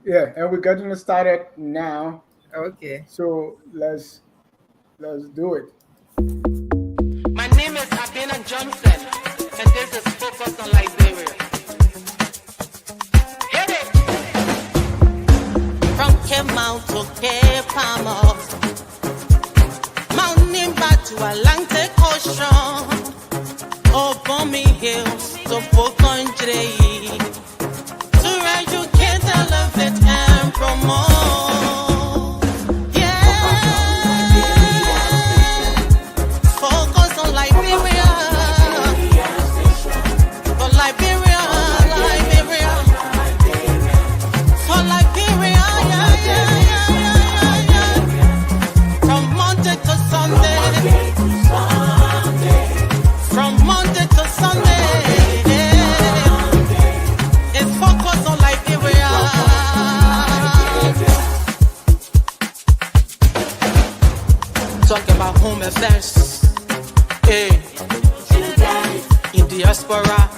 Yeah, and we're getting started now. Okay. So let's do it. My name is Abina Johnson, and this is Focus on Liberia. Hit it! From Cape Mount to Cape Palmas, Mount Nimba to Atlantic Ocean, Obomi Hills to Pocongre, to educate, elevate, and promote. Focus on Liberia. For Liberia, Liberia. For Liberia, From Monday to Sunday. From Monday to Sunday. It's focus on Liberia. Talk about home affairs. Hey, in diaspora,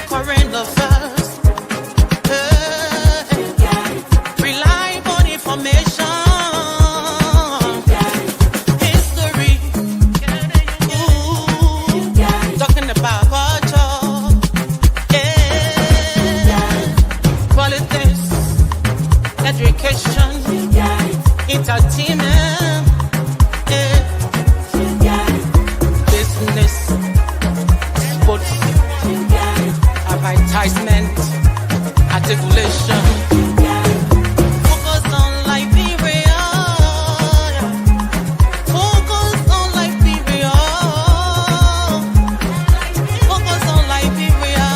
current affairs, reliable information, history, talking about culture, politics, education, entertainment. Business, sports, advertisement, articulation. Focus on Liberia. Focus on Liberia. Focus on Liberia.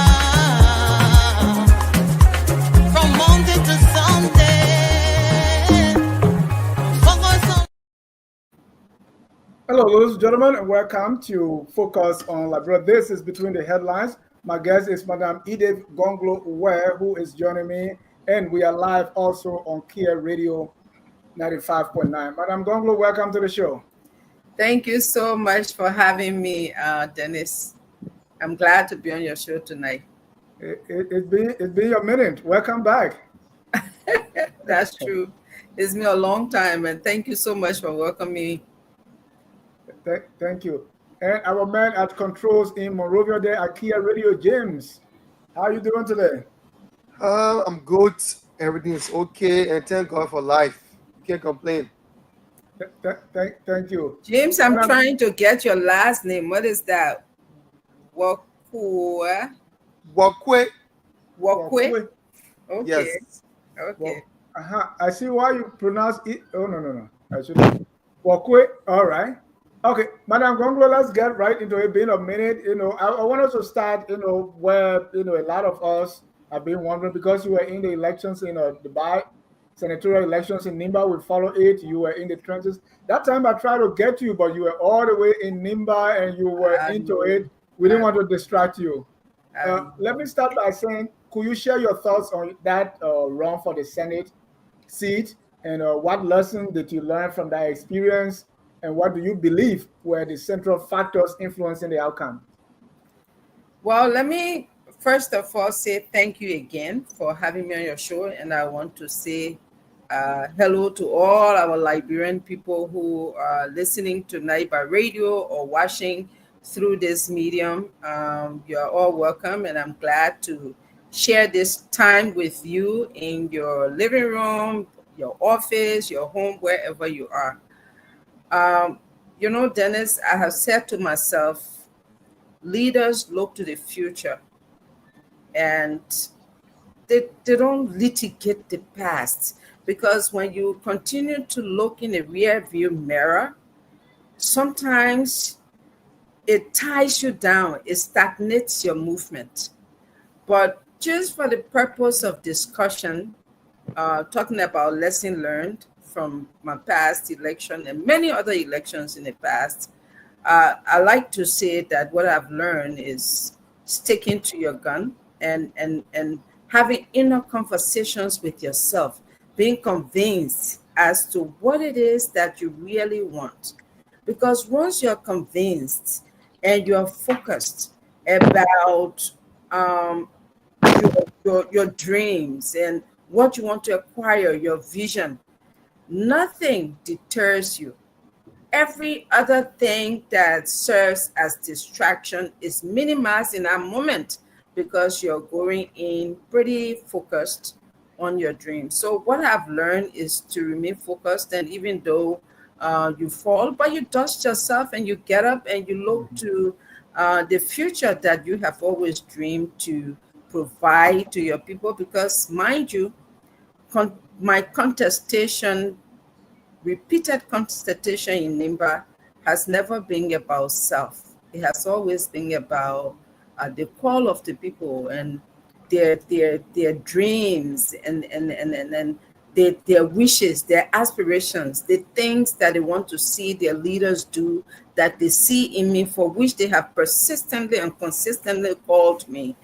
From Monday to Sunday. Focus on. Hello, ladies and gentlemen, and welcome to Focus on Liberia. This is Between the Headlines. My guest is Madam Edith Gongloe-Weh, who is joining me, and we are live also on Cllr Radio 95.9. Madam Gongloe, welcome to the show. Thank you so much for having me, Dennis. I'm glad to be on your show tonight. It's been a minute. Welcome back. That's true. It's been a long time, and thank you so much for welcoming me. Thank you. And our man at controls in Monrovia there at Cllr Radio, James. How are you doing today? I'm good. Everything is okay, and thank God for life. Can't complain. Thank you. James, I'm trying to get your last name. What is that? Wakwe? Wakwe. Wakwe? Okay. Yes. Okay. I see why you pronounce it. Oh, no. I should Wakwe. All right. Okay, Madam Gongloe, let's get right into it. Being a minute, I want us to start, where, a lot of us have been wondering, because you were in the elections in Dubai, senatorial elections in Nimba, we follow it. You were in the trenches. That time I tried to get you, but you were all the way in Nimba and you were into it. We didn't want to distract you. Let me start by saying, could you share your thoughts on that run for the Senate seat, and what lesson did you learn from that experience? And what do you believe were the central factors influencing the outcome? Well, let me first of all say thank you again for having me on your show. And I want to say hello to all our Liberian people who are listening tonight by radio or watching through this medium. You are all welcome, and I'm glad to share this time with you in your living room, your office, your home, wherever you are. Dennis, I have said to myself, leaders look to the future, and they don't litigate the past, because when you continue to look in the rear view mirror, sometimes it ties you down, it stagnates your movement. But just for the purpose of discussion, talking about lesson learned from my past election and many other elections in the past, I like to say that what I've learned is sticking to your gun and having inner conversations with yourself, being convinced as to what it is that you really want. Because once you're convinced and you're focused about your your dreams and what you want to acquire, your vision, nothing deters you. Every other thing that serves as distraction is minimized in that moment because you're going in pretty focused on your dream. So what I've learned is to remain focused, and even though you fall, but you dust yourself and you get up and you look to the future that you have always dreamed to provide to your people. Because mind you, my contestation, repeated contestation in Nimba has never been about self. It has always been about the call of the people and their dreams and their wishes, their aspirations, the things that they want to see their leaders do, that they see in me, for which they have persistently and consistently called me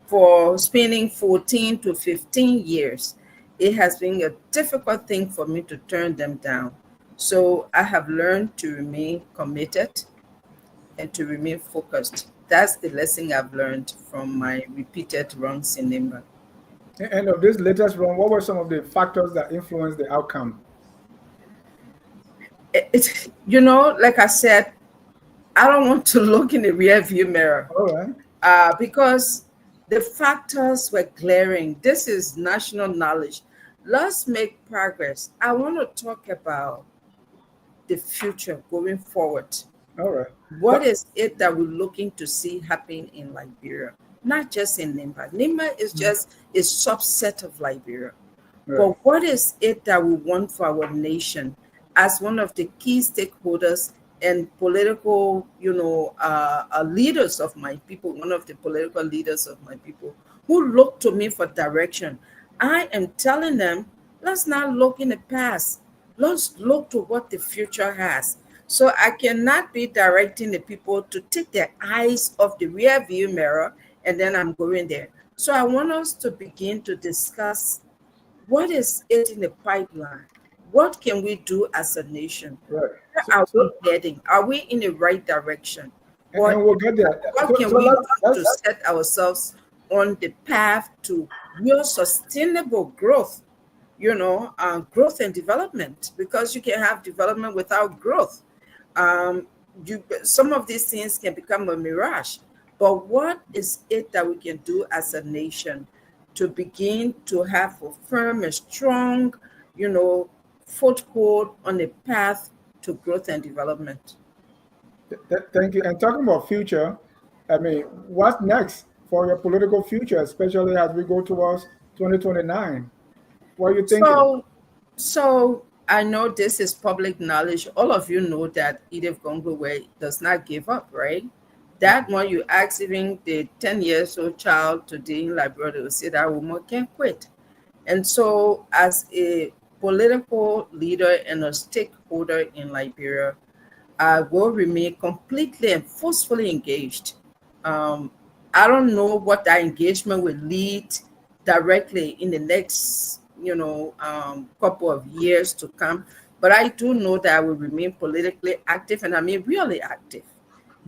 for spending 14 to 15 years. It has been a difficult thing for me to turn them down. So I have learned to remain committed and to remain focused. That's the lesson I've learned from my repeated runs in Nimba. And of this latest run, what were some of the factors that influenced the outcome? Like I said, I don't want to look in the rear view mirror. All right. Because the factors were glaring. This is national knowledge. Let's make progress. I want to talk about the future going forward. All right. What is it that we're looking to see happen in Liberia? Not just in Nimba. Nimba is just a subset of Liberia. Right. But what is it that we want for our nation as one of the key stakeholders and political, leaders of my people, one of the political leaders of my people who look to me for direction? I am telling them, let's not look in the past. Let's look to what the future has. So I cannot be directing the people to take their eyes off the rear view mirror and then I'm going there. So I want us to begin to discuss what is it in the pipeline? What can we do as a nation? Right. Where are we heading? Are we in the right direction? And we'll get there. What can we do to set ourselves on the path to real sustainable growth? Growth and development, because you can have development without growth. Some of these things can become a mirage. But what is it that we can do as a nation to begin to have a firm and strong, foothold on the path to growth and development? Thank you. And talking about future, I mean, what's next for your political future, especially as we go towards 2029? What are you thinking? So I know this is public knowledge. All of you know that Edith Gongloe-Weh does not give up, right? That one, you ask even the 10 years old child today in Liberia, they will say that woman can't quit. And so as a political leader and a stakeholder in Liberia, I will remain completely and forcefully engaged. I don't know what that engagement will lead directly in the next couple of years to come, but I do know that I will remain politically active, and I mean really active.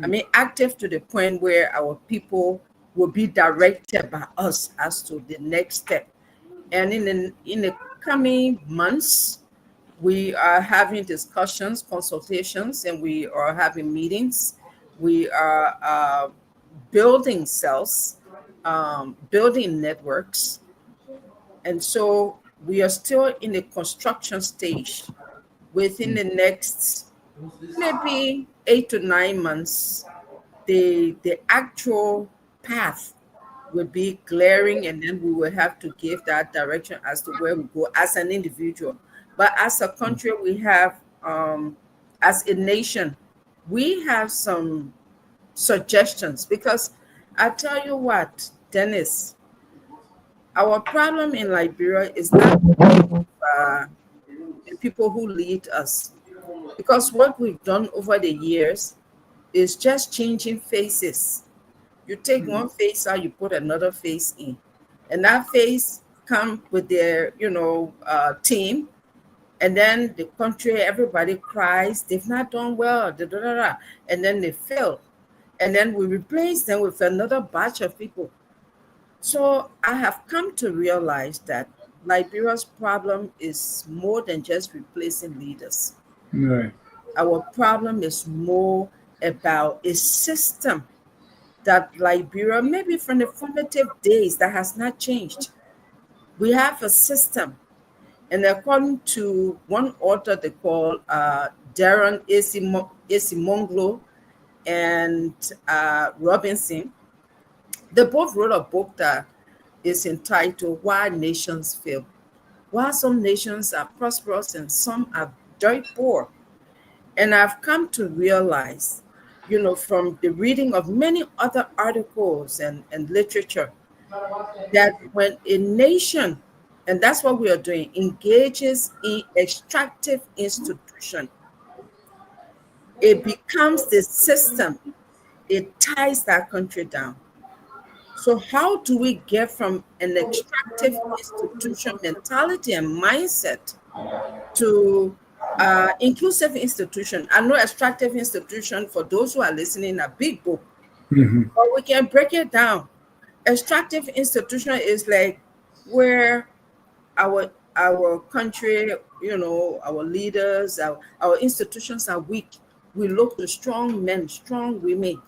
I mean active to the point where our people will be directed by us as to the next step. And in the coming months, we are having discussions, consultations, and we are having meetings. We are building cells, building networks. And so we are still in the construction stage. Within the next maybe 8 to 9 months, the actual path will be glaring, and then we will have to give that direction as to where we go as an individual. But as a country, we have, as a nation, we have some suggestions, because I tell you what, Dennis, our problem in Liberia is not the people who lead us, because what we've done over the years is just changing faces. You take one face out, you put another face in, and that face come with their team, and then the country, everybody cries, they've not done well, and then they fail, and then we replace them with another batch of people. So I have come to realize that Liberia's problem is more than just replacing leaders. Right. Our problem is more about a system that Liberia, maybe from the formative days, that has not changed. We have a system, and according to one author they call Darren Acimoglu and Robinson, they both wrote a book that is entitled Why Nations Fail. Why some nations are prosperous and some are very poor. And I've come to realize, from the reading of many other articles and literature, that when a nation, and that's what we are doing, engages in extractive institution, it becomes the system, it ties that country down. So how do we get from an extractive institution mentality and mindset to inclusive institution? I know extractive institution, for those who are listening, a big book, but we can break it down. Extractive institution is like where our country, our leaders, our institutions are weak. We look to strong men, strong women,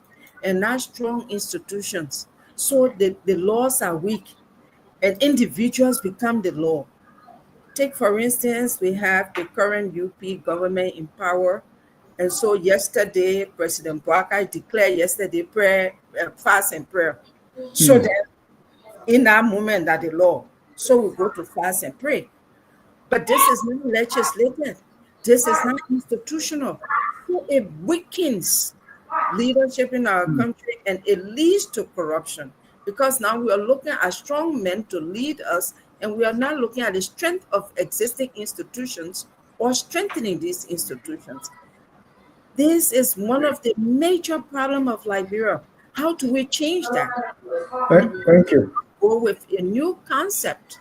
and not strong institutions. So the laws are weak and individuals become the law. Take, for instance, we have the current UP government in power. And so yesterday, President Baka declared yesterday prayer, fast and prayer. So that in that moment that the law, so we go to fast and pray. But this is not legislated. This is not institutional. So it weakens leadership in our country and it leads to corruption, because now we are looking at strong men to lead us and we are not looking at the strength of existing institutions or strengthening these institutions. This is one of the major problems of Liberia. How do we change that? Thank you. Go with a new concept,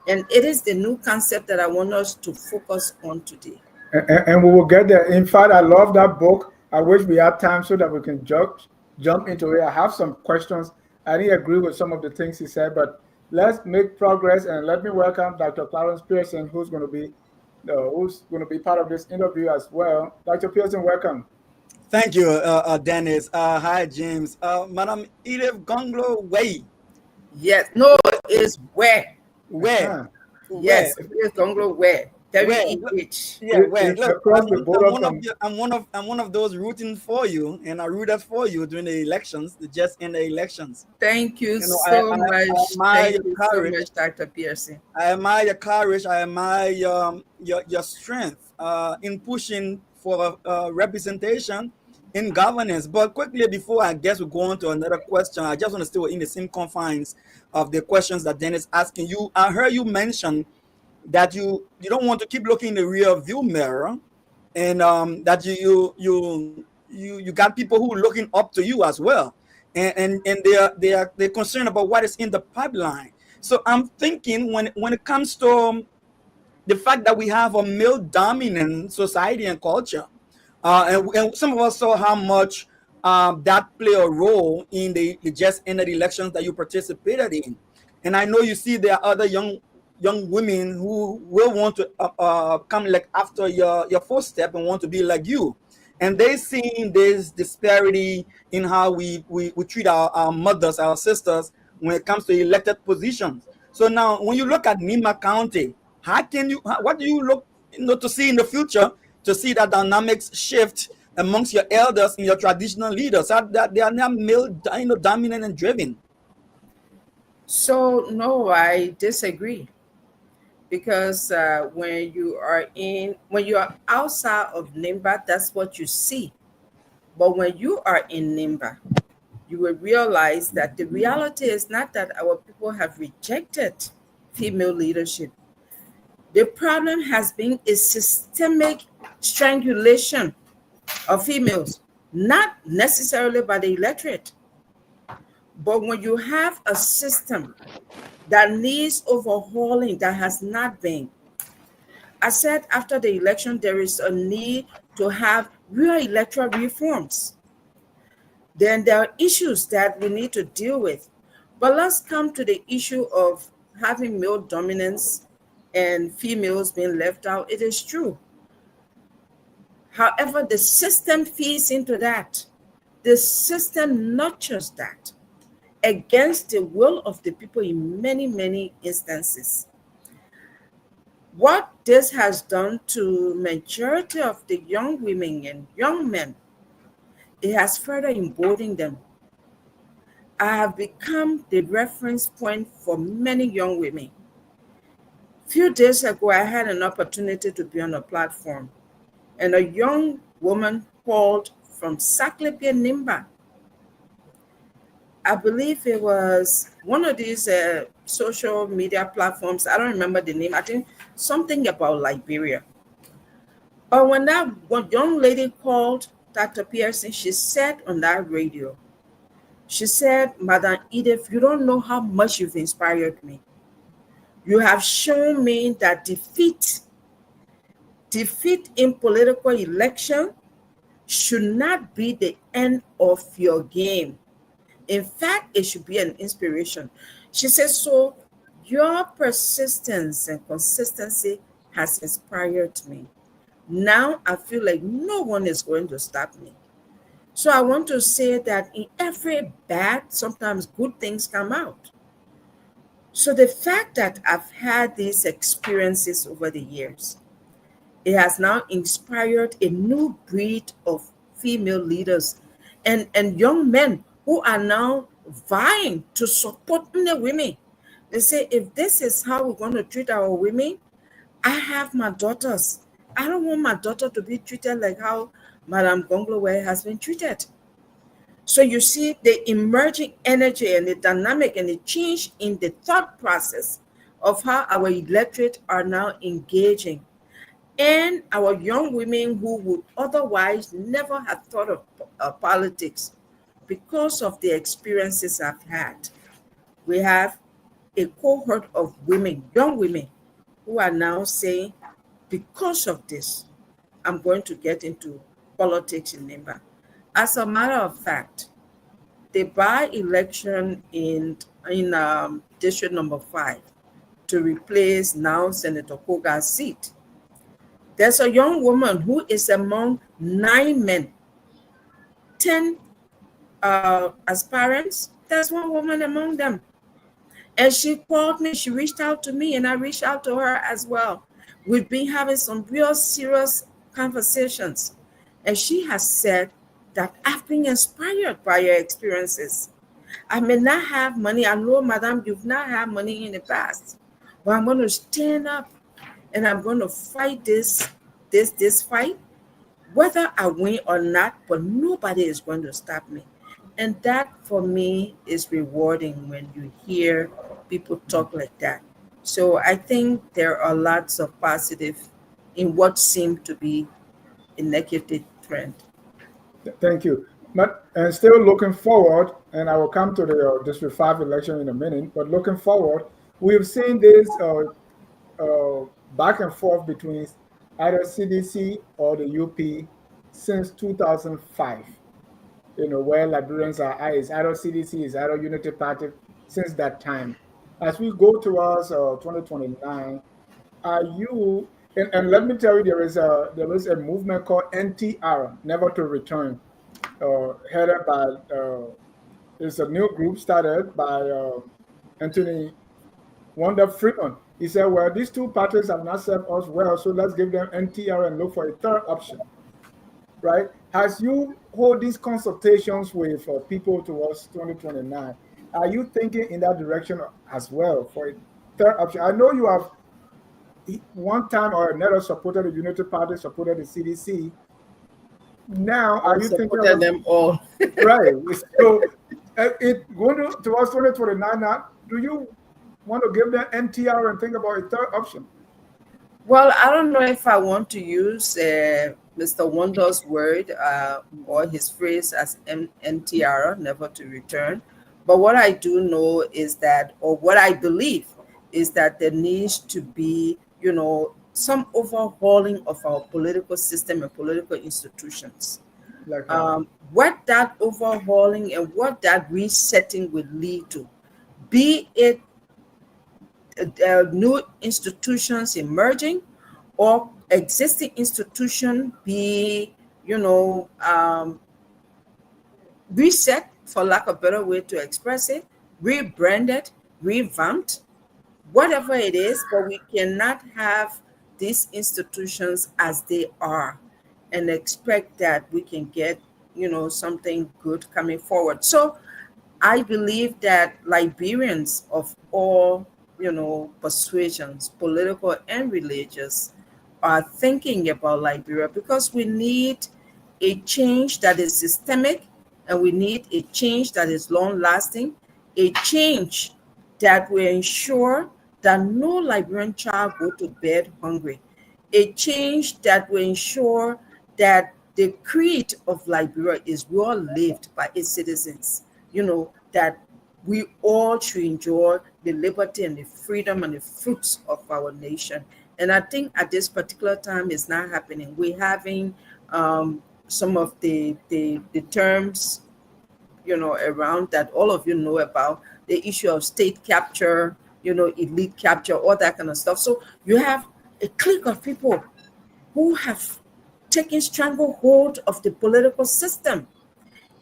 and it is the new concept that I want us to focus on today. And we will get there. In fact, I love that book. I wish we had time so that we can jump into it. I have some questions. I didn't agree with some of the things he said, but let's make progress. And let me welcome Dr. Clarence Pearson, who's going to be part of this interview as well. Dr. Pearson, welcome. Thank you, Dennis. Hi, James. Madam Edith, Gongloe-Weh. Yes, no, it's where. Where? Yes, it's Gongloe-Weh. W-E-H. Yeah, where? Look, I'm one of those rooting for you, and I rooted for you during the elections, just in the elections. Thank you so much. Thank you so much, Dr. Pearson. I admire your courage. I admire your strength in pushing for representation in governance. But quickly, before I guess we go on to another question, I just want to stay within the same confines of the questions that Dennis asking you. I heard you mention that you don't want to keep looking in the rear view mirror, and that you got people who are looking up to you as well, and they're concerned about what is in the pipeline. So I'm thinking when it comes to the fact that we have a male dominant society and culture, and some of us saw how much that play a role in the just ended elections that you participated in, and I know you see there are other young women who will want to come like after your footstep and want to be like you, and they see this disparity in how we treat our mothers, our sisters, when it comes to elected positions. So now when you look at Nimba County, what do you look to see in the future to see that dynamics shift amongst your elders and your traditional leaders, that they are now male dominant and driven? So no, I disagree. Because when you are outside of Nimba, that's what you see. But when you are in Nimba, you will realize that the reality is not that our people have rejected female leadership. The problem has been a systemic strangulation of females, not necessarily by the electorate. But when you have a system that needs overhauling, that has not been. I said after the election, there is a need to have real electoral reforms. Then there are issues that we need to deal with. But let's come to the issue of having male dominance and females being left out. It is true. However, the system feeds into that. The system nurtures that against the will of the people in many, many instances. What this has done to majority of the young women and young men, it has further emboldened them. I have become the reference point for many young women. A few days ago, I had an opportunity to be on a platform, and a young woman called from Cllr, Nimba. I believe it was one of these social media platforms. I don't remember the name. I think something about Liberia. But when that one young lady called Dr. Pearson, she said on that radio, she said, Madam Edith, you don't know how much you've inspired me. You have shown me that defeat in political election should not be the end of your game. In fact, it should be an inspiration. She says, so your persistence and consistency has inspired me. Now I feel like no one is going to stop me. So I want to say that in every bad, sometimes good things come out. So the fact that I've had these experiences over the years, it has now inspired a new breed of female leaders and young men who are now vying to support the women. They say, if this is how we're going to treat our women, I have my daughters. I don't want my daughter to be treated like how Madame Gongloe-Weh has been treated. So you see the emerging energy and the dynamic and the change in the thought process of how our electorate are now engaging. And our young women who would otherwise never have thought of politics because of the experiences I've had. We have a cohort of women, young women, who are now saying, because of this, I'm going to get into politics in Nimba. As a matter of fact, the by-election in District Number 5 to replace now Senator Koga's seat, there's a young woman who is among 9 men, 10 aspirants. There's one woman among them. And she called me, she reached out to me, and I reached out to her as well. We've been having some real serious conversations. And she has said that I've been inspired by your experiences. I may not have money. I know, madam, you've not had money in the past. But I'm going to stand up and I'm going to fight this fight, whether I win or not, but nobody is going to stop me. And that, for me, is rewarding when you hear people talk like that. So I think there are lots of positive in what seemed to be a negative trend. Thank you. And still looking forward, and I will come to the District 5 election in a minute, but looking forward, we've seen this back and forth between either CDC or the UP since 2005. Where Liberians are, is either CDC, is either Unity Party since that time. As we go towards 2029, are you, and let me tell you, there is a movement called NTR, Never to Return, headed by, it's a new group started by Anthony Wonder Freeman. He said, well, these two parties have not served us well, so let's give them NTR and look for a third option, right? As you hold these consultations with people towards 2029, are you thinking in that direction as well for a third option? I know you have one time or another supported the Unity Party, supported the CDC. Now, are you thinking of them all? Right. So, going towards 2029 now, do you want to give them NTR and think about a third option? Well, I don't know if I want to use Mr. Wonder's word or his phrase as NTR, never to return. But what I do know is that, or what I believe is that there needs to be, some overhauling of our political system and political institutions. What that overhauling and what that resetting would lead to be it new institutions emerging or existing institution be, reset, for lack of a better way to express it, rebranded, revamped, whatever it is, but we cannot have these institutions as they are and expect that we can get, something good coming forward. So I believe that Liberians of all, persuasions, political and religious, are thinking about Liberia because we need a change that is systemic, and we need a change that is long lasting, a change that will ensure that no Liberian child go to bed hungry, a change that will ensure that the creed of Liberia is well lived by its citizens, that we all should enjoy the liberty and the freedom and the fruits of our nation. And I think at this particular time it's not happening. We're having some of the terms, around that all of you know about, the issue of state capture, elite capture, all that kind of stuff. So you have a clique of people who have taken stranglehold of the political system.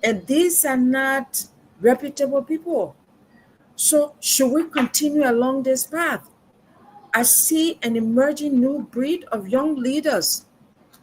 And these are not reputable people. So should we continue along this path? I see an emerging new breed of young leaders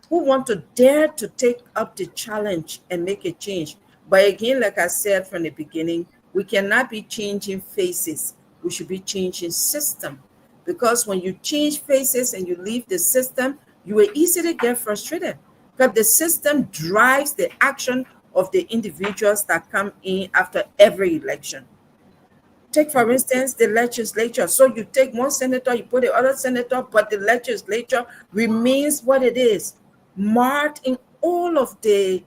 who want to dare to take up the challenge and make a change. But again, like I said from the beginning, we cannot be changing faces. We should be changing system. Because when you change faces and you leave the system, you will easily get frustrated. Because the system drives the action of the individuals that come in after every election. Take, for instance, the legislature. So you take one senator, you put the other senator, but the legislature remains what it is, marred in all of the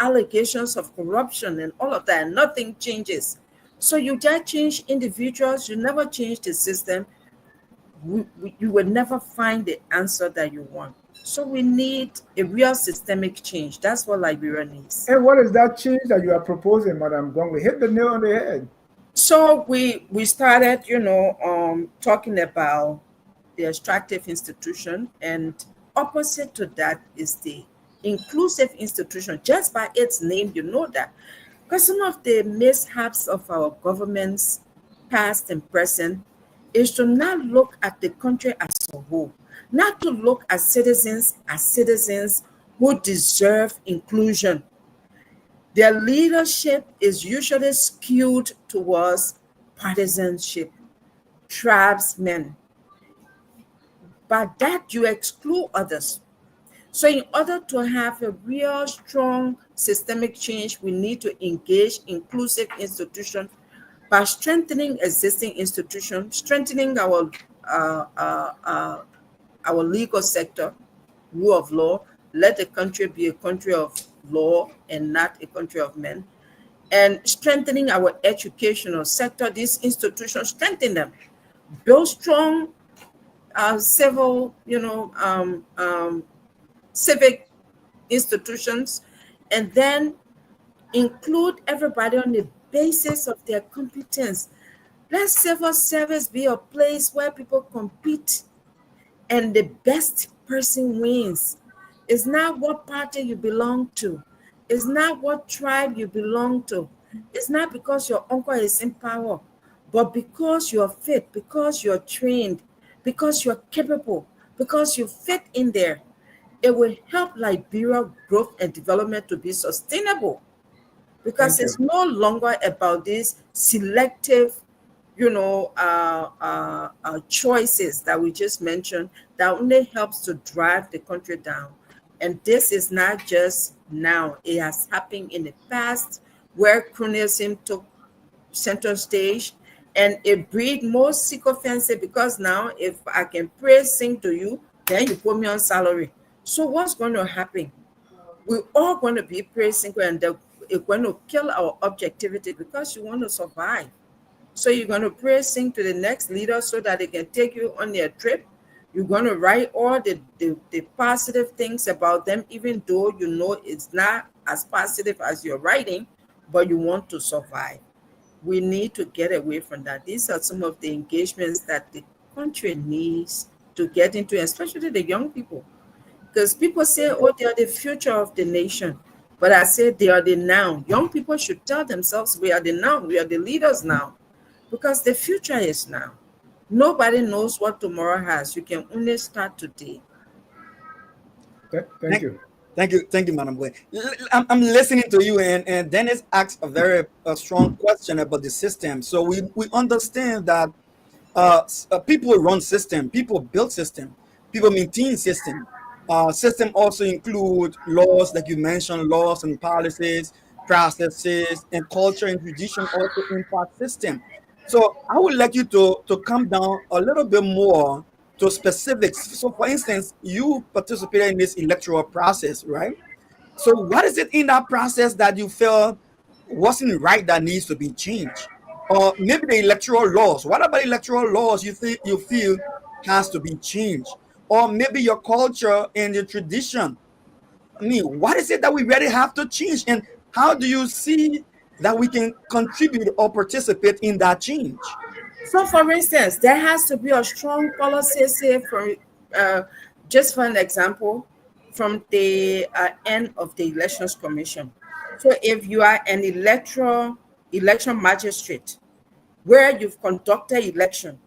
allegations of corruption and all of that, and nothing changes. So you just change individuals, you never change the system. You will never find the answer that you want. So we need a real systemic change. That's what Liberia needs. And what is that change that you are proposing, Madam Gongloe? Hit the nail on the head. So we started, talking about the extractive institution, and opposite to that is the inclusive institution. Just by its name, you know that. Because some of the mishaps of our governments, past and present, is to not look at the country as a whole, not to look at citizens as citizens who deserve inclusion. Their leadership is usually skewed towards partisanship, tribesmen. By that, you exclude others. So in order to have a real strong systemic change, we need to engage inclusive institutions by strengthening existing institutions, strengthening our legal sector, rule of law. Let the country be a country of law and not a country of men. And strengthening our educational sector, these institutions, strengthen them. Build strong civil, civic institutions, and then include everybody on the basis of their competence. Let civil service be a place where people compete and the best person wins. It's not what party you belong to. It's not what tribe you belong to. It's not because your uncle is in power, but because you're fit, because you're trained, because you're capable, because you fit in there. It will help Liberia growth and development to be sustainable, because it's no longer about these selective, choices that we just mentioned that only helps to drive the country down. And this is not just now. It has happened in the past where cronyism took center stage, and it breed more sycophancy, because now if I can pray, sing to you, then you put me on salary. So what's going to happen? We're all going to be praising, and it's going to kill our objectivity, because you want to survive. So you're going to pray, sing to the next leader so that they can take you on their trip. You're going to write all the positive things about them, even though you know it's not as positive as you're writing, but you want to survive. We need to get away from that. These are some of the engagements that the country needs to get into, especially the young people. Because people say, oh, they are the future of the nation. But I say they are the now. Young people should tell themselves, we are the now. We are the leaders now. Because the future is now. Nobody knows what tomorrow has. You can only start today. Thank you. Thank you, Madam Boy. I'm listening to you, and Dennis asked a very strong question about the system. So we understand that people run system, people build system, people maintain system. System also include laws, like you mentioned, laws and policies, processes, and culture and tradition also impact system. So I would like you to come down a little bit more to specifics. So, for instance, you participated in this electoral process, right? So, what is it in that process that you feel wasn't right that needs to be changed? Or maybe the electoral laws. What about electoral laws you feel has to be changed? Or maybe your culture and your tradition. I mean, what is it that we really have to change? And how do you see that we can contribute or participate in that change? So, for instance, there has to be a strong policy, say, uh, just for an example, from the end of the Elections Commission. So, if you are an election magistrate where you've conducted election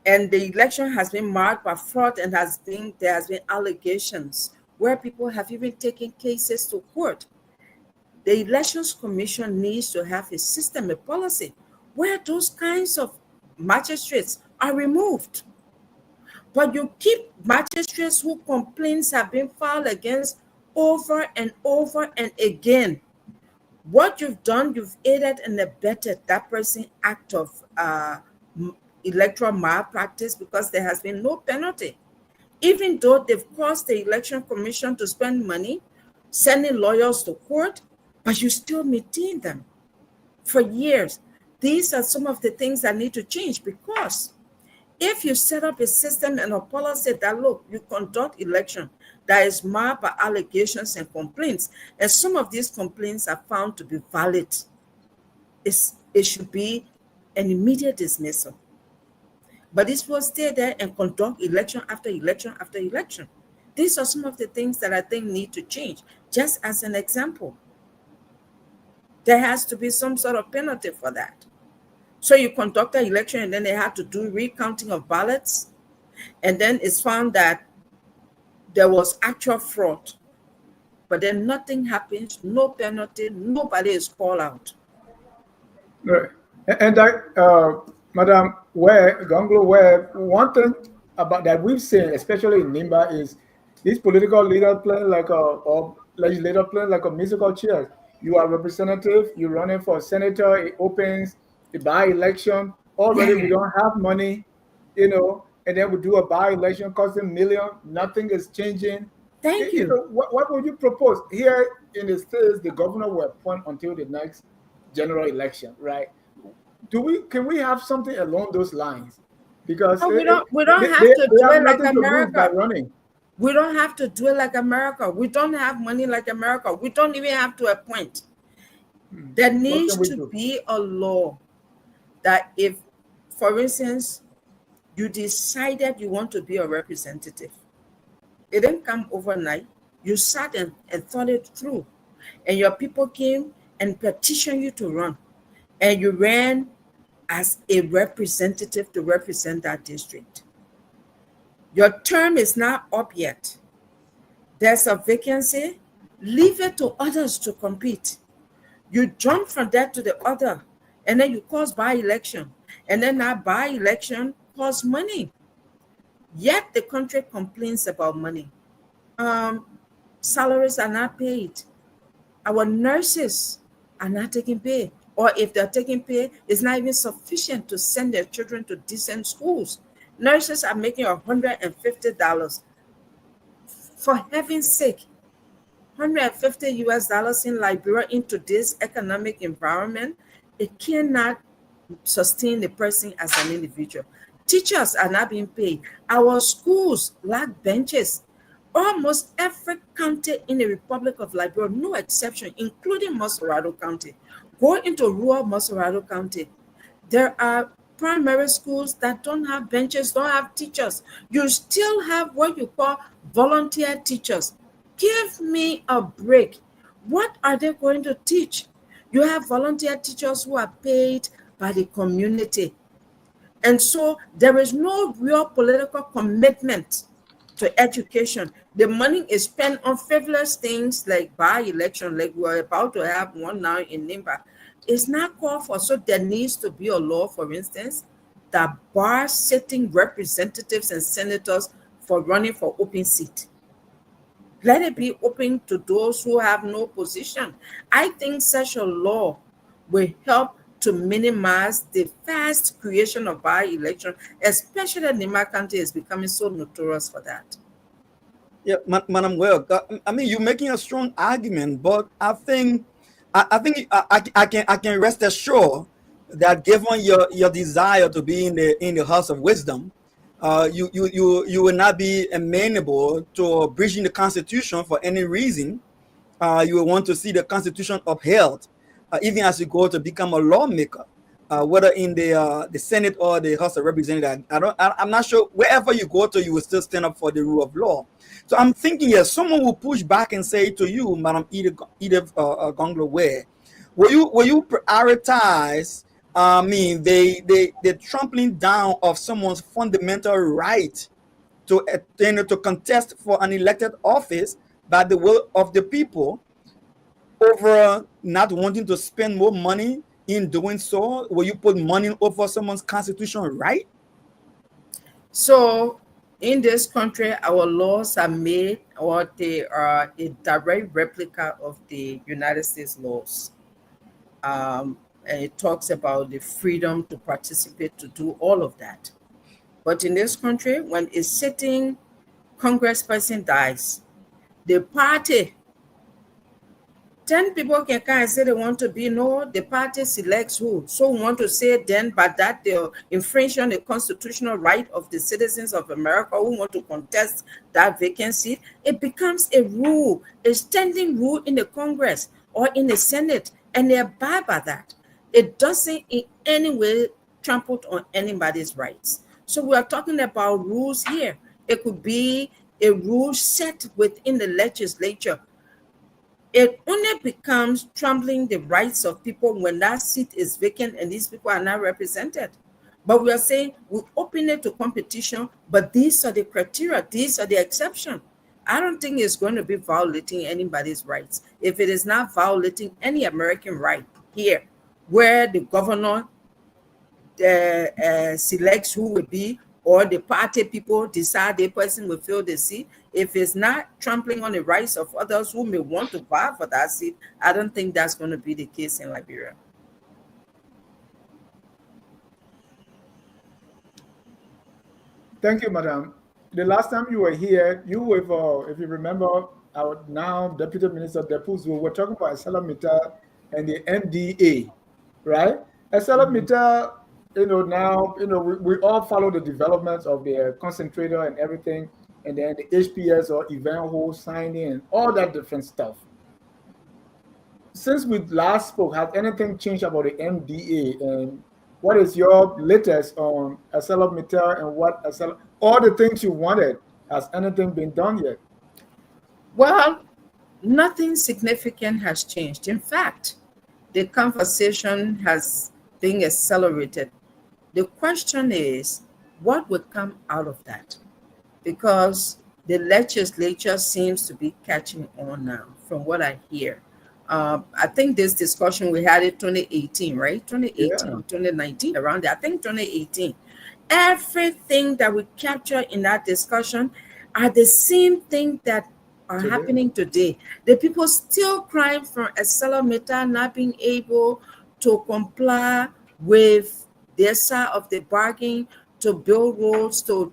and the election has been marked by fraud and there has been allegations where people have even taken cases to court, the Elections Commission needs to have a system, a policy, where those kinds of magistrates are removed. But you keep magistrates who complaints have been filed against over and over and again. What you've done, you've aided and abetted that person act of electoral malpractice, because there has been no penalty. Even though they've caused the Election Commission to spend money sending lawyers to court, but you still maintain them for years. These are some of the things that need to change, because if you set up a system and a policy that, look, you conduct election that is marked by allegations and complaints, and some of these complaints are found to be valid, it should be an immediate dismissal. But this will stay there and conduct election after election after election. These are some of the things that I think need to change. Just as an example, there has to be some sort of penalty for that. So you conduct an election and then they have to do recounting of ballots, and then it's found that there was actual fraud, but then nothing happens, no penalty, nobody is called out. Right. And Madam Gongloe-Weh, one thing about that we've seen, especially in Nimba, is these political leaders playing like or legislator playing like a musical chair. You are representative, you're running for senator, it opens a by-election. Already we don't have money, and then we do a by-election costing million, nothing is changing. Thank you. What would you propose? Here in the States, the governor will appoint until the next general election, right? Can we have something along those lines? Because we don't have to do it like America. Running. We don't have to do it like America. We don't have money like America. We don't even have to appoint. There needs to be a law that if, for instance, you decided you want to be a representative, it didn't come overnight. You sat and thought it through, and your people came and petitioned you to run, and you ran as a representative to represent that district. Your term is not up yet. There's a vacancy. Leave it to others to compete. You jump from that to the other, and then you cause by-election, and then that by-election costs money. Yet the country complains about money. Salaries are not paid. Our nurses are not taking pay, or if they're taking pay, it's not even sufficient to send their children to decent schools. Nurses are making $150. For heaven's sake, $150 in Liberia in today's economic environment, it cannot sustain the person as an individual. Teachers are not being paid. Our schools lack benches. Almost every county in the Republic of Liberia, no exception, including Mossorado County, Go into rural Moserado County. There are primary schools that don't have benches, don't have teachers. You still have what you call volunteer teachers. Give me a break. What are they going to teach? You have volunteer teachers who are paid by the community. And so there is no real political commitment to education. The money is spent on frivolous things like by-election, like we're about to have one now in Nimba. It's not called for. So there needs to be a law, for instance, that bars sitting representatives and senators for running for open seat. Let it be open to those who have no position. I think such a law will help to minimize the fast creation of by-election, especially that Nimba County is becoming so notorious for that. Yeah, Madam Well, I mean, you're making a strong argument, but I think I can rest assured that given your desire to be in the house of wisdom, you will not be amenable to breaching the Constitution for any reason. You will want to see the Constitution upheld, even as you go to become a lawmaker, whether in the Senate or the House of Representatives. I'm not sure. Wherever you go to, you will still stand up for the rule of law. So I'm thinking, yes, someone will push back and say to you, Madam Edith Gongloe-Weh, will you prioritize? I mean, the trampling down of someone's fundamental right to contest for an elected office by the will of the people over not wanting to spend more money in doing so? Will you put money over someone's constitutional right? So in this country, our laws are made, or they are a direct replica of the United States laws. And it talks about the freedom to participate, to do all of that. But in this country, when a sitting congressperson dies, the party, 10 people can come and say they want to be, no, the party selects who. So we want to say then, but that they're infringing the constitutional right of the citizens of America who want to contest that vacancy. It becomes a rule, a standing rule in the Congress or in the Senate, and they abide by that. It doesn't in any way trample on anybody's rights. So we are talking about rules here. It could be a rule set within the legislature. It only becomes trampling the rights of people when that seat is vacant and these people are not represented. But we are saying we open it to competition, but these are the criteria, these are the exceptions. I don't think it's going to be violating anybody's rights. If it is not violating any American right here, where the governor selects who will be, or the party people decide the person will fill the seat, if it's not trampling on the rights of others who may want to vie for that seat, I don't think that's going to be the case in Liberia. Thank you, Madam. The last time you were here, you were, if you remember, our now Deputy Minister Depus, we were talking about Cllr and the MDA, right? Cllr, now, we all follow the developments of the concentrator and everything, and then the HPS or event hall signing and all that different stuff. Since we last spoke, has anything changed about the MDA, and what is your latest on Cllr and what all the things you wanted? Has anything been done yet? Well, nothing significant has changed. In fact, the conversation has been accelerated. The question is, what would come out of that? Because the legislature seems to be catching on now, from what I hear. I think this discussion we had in 2018, right? 2018, yeah. 2019, around there. I think 2018. Everything that we capture in that discussion are the same thing that are happening today. The people still crying for a Cllr not being able to comply with their side of the bargain, to build roads, to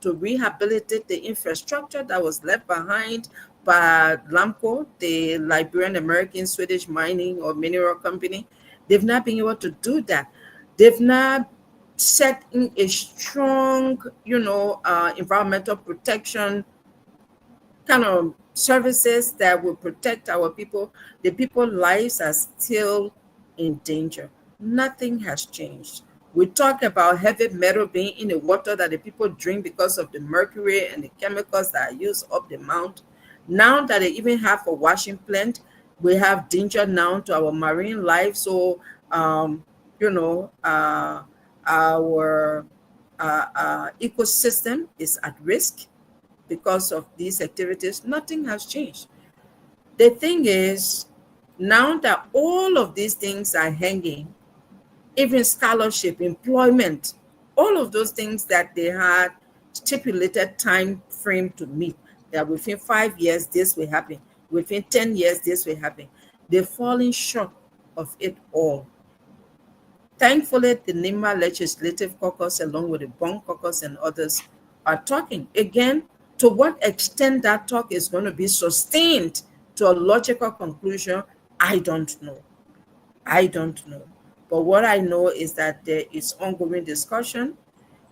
rehabilitate the infrastructure that was left behind by LAMCO, the Liberian American Swedish Mining or Mineral Company. They've not been able to do that. They've not set in a strong, environmental protection kind of services that will protect our people. The people's lives are still in danger. Nothing has changed. We talk about heavy metal being in the water that the people drink because of the mercury and the chemicals that are used up the mount. Now that they even have a washing plant, we have danger now to our marine life. So, you know, our ecosystem is at risk because of these activities. Nothing has changed. The thing is, now that all of these things are hanging, even scholarship, employment, all of those things that they had stipulated time frame to meet, that within 5 years this will happen, within 10 years this will happen, they're falling short of it all. Thankfully, the Nimba Legislative Caucus, along with the Bond Caucus and others, are talking. Again, to what extent that talk is going to be sustained to a logical conclusion, I don't know. I don't know. But what I know is that there is ongoing discussion.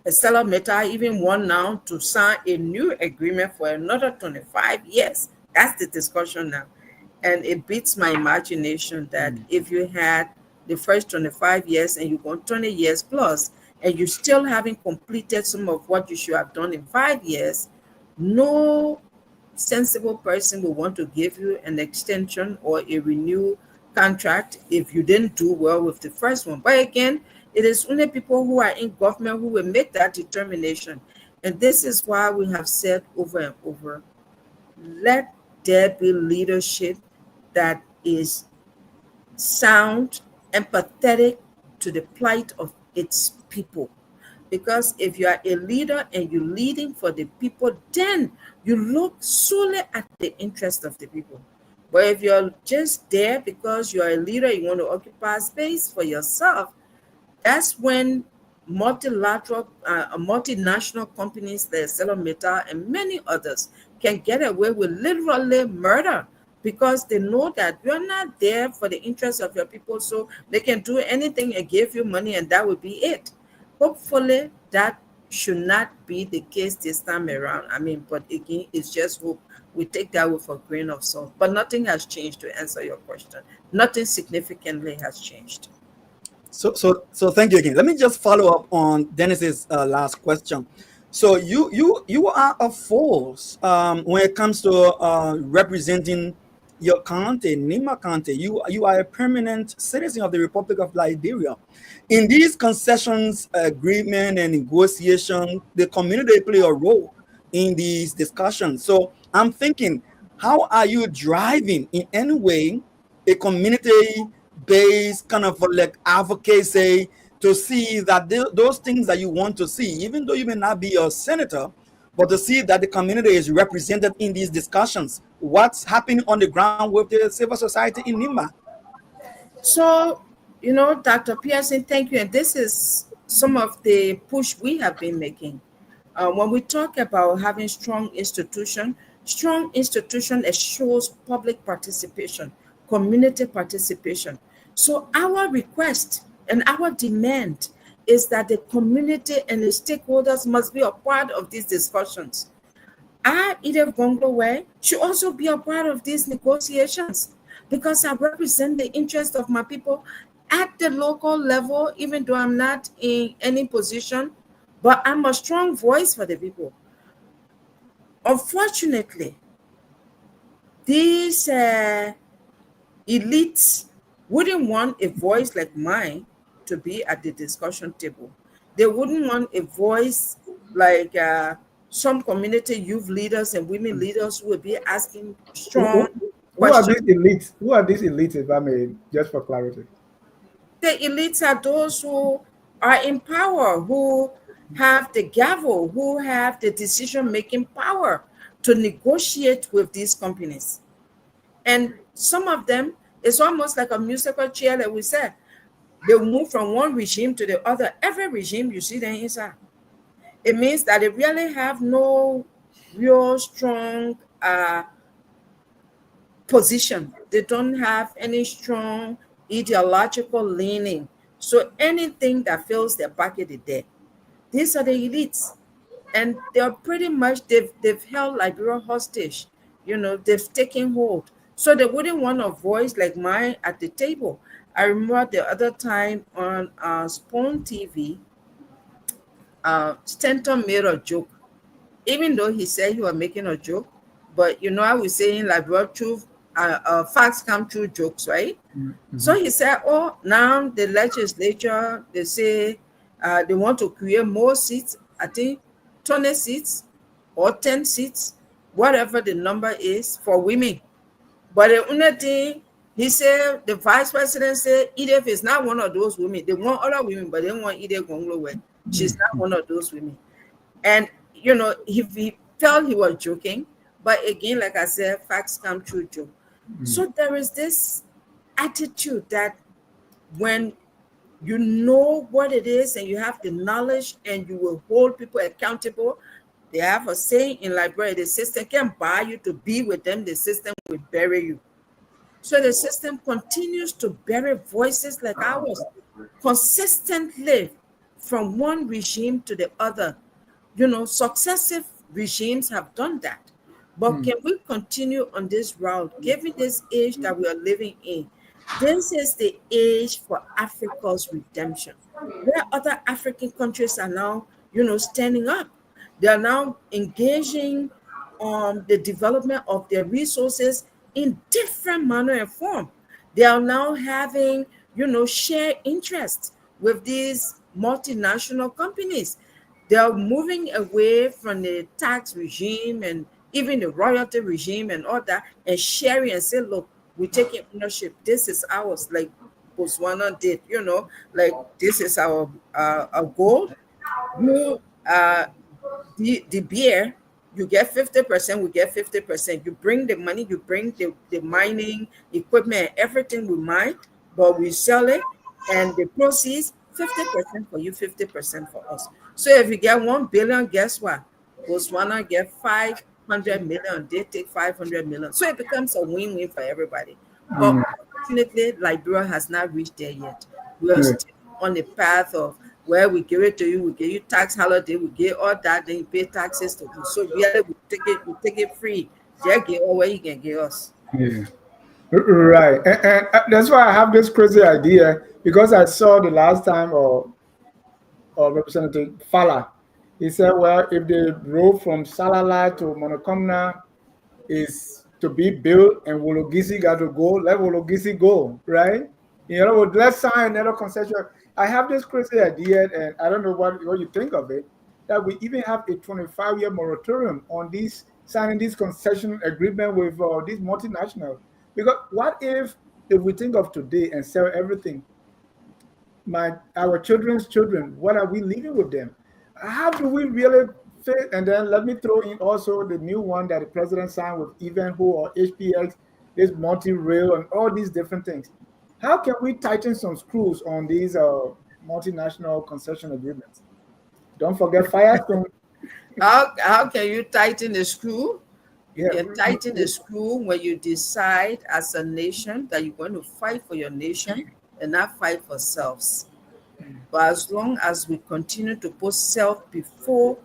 Cllr Meta even want now to sign a new agreement for another 25 years. That's the discussion now. And it beats my imagination that if you had the first 25 years and you go 20 years plus, and you still haven't completed some of what you should have done in 5 years, no sensible person will want to give you an extension or a renewed contract if you didn't do well with the first one. But again, it is only people who are in government who will make that determination. And this is why we have said over and over, let there be leadership that is sound, empathetic to the plight of its people. Because if you are a leader and you're leading for the people, then you look solely at the interest of the people. But if you're just there because you're a leader, you want to occupy space for yourself, that's when multilateral, multinational companies like Cllr Meta and many others can get away with literally murder, because they know that you're not there for the interest of your people, so they can do anything and give you money and that would be it. Hopefully that should not be the case this time around. I mean, but again, it's just hope. We take that with a grain of salt. But nothing has changed, to answer your question. Nothing significantly has changed. So thank you again. Let me just follow up on Dennis's last question. So you are a force when it comes to representing your county, Nimba County. You are a permanent citizen of the Republic of Liberia. In these concessions agreement and negotiation, the community play a role in these discussions. So I'm thinking, how are you driving in any way a community-based kind of like advocacy to see that those things that you want to see, even though you may not be a senator, but to see that the community is represented in these discussions? What's happening on the ground with the civil society in Nimba? So, Dr. Pearson, thank you. And this is some of the push we have been making. When we talk about having strong institution assures public participation, community participation. So our request and our demand is that the community and the stakeholders must be a part of these discussions. Edith Gongloe-Weh should also be a part of these negotiations, because I represent the interest of my people at the local level, even though I'm not in any position, but I'm a strong voice for the people. Unfortunately, these elites wouldn't want a voice like mine to be at the discussion table. They wouldn't want a voice like some community youth leaders and women leaders who will be asking strong questions. Who are these elites, if I may, just for clarity? The elites are those who are in power, who have the gavel, who have the decision-making power to negotiate with these companies. And some of them, it's almost like a musical chair that we said. They move from one regime to the other. Every regime you see them inside. It means that they really have no real strong position. They don't have any strong ideological leaning. So anything that fills their pocket is there. These are the elites. And they're pretty much, they've held Liberia hostage. They've taken hold. So they wouldn't want a voice like mine at the table. I remember the other time on Spawn TV, Stanton made a joke, even though he said he was making a joke. But you know, I was saying like, well, truth, facts come through jokes, right? So he said, oh, now the legislature, they say they want to create more seats, I think 20 seats or 10 seats, whatever the number is for women. But the only thing, he said, the vice president said, Edith is not one of those women. They want other women, but they don't want Edith Gongloe-Weh. She's not one of those women. And, you know, he felt he was joking. But again, like I said, facts come true, joke. So there is this attitude that when you know what it is and you have the knowledge and you will hold people accountable, they have a saying in Liberia, the system can't buy you to be with them, the system will bury you. So the system continues to bury voices like ours consistently from one regime to the other. You know, successive regimes have done that. But can we continue on this route, given this age that we are living in? This is the age for Africa's redemption, where other African countries are now, you know, standing up. They are now engaging the development of their resources in different manner and form. They are now having, you know, shared interests with these multinational companies. They are moving away from the tax regime and even the royalty regime and all that, and sharing and say, look, we're taking ownership. This is ours, like Botswana did, you know, like this is our goal. You, the beer, you get 50%, we get 50%. You bring the money, you bring the mining equipment, everything we mine, but we sell it, and the proceeds, 50% for you, 50% for us. So if you get 1 billion, guess what? Botswana get 500 million, they take 500 million. So it becomes a win-win for everybody. But unfortunately, Liberia has not reached there yet. We are still on the path of where we give it to you, we give you tax holiday, we give all that, then you pay taxes to you. So really, we take it free. Just give all what you can give us. Yeah. Right. And that's why I have this crazy idea, because I saw the last time or Representative Fula. He said, well, if the road from Salala to Monokomna is to be built and Wologisi got to go, let Wologisi go, right? You know, let's sign another concession. I have this crazy idea, and I don't know what you think of it, that we even have a 25-year moratorium on these signing this concession agreement with these multinationals. Because what if we think of today and sell everything? Our children's children, what are we leaving with them? How do we really fit? And then let me throw in also the new one that the president signed with Evenho or HPX, this multi-rail and all these different things. How can we tighten some screws on these multinational concession agreements? Don't forget Firestone. How can you tighten the screw? Yeah. You can tighten the screw when you decide as a nation that you're going to fight for your nation and not fight for selves. But as long as we continue to put self before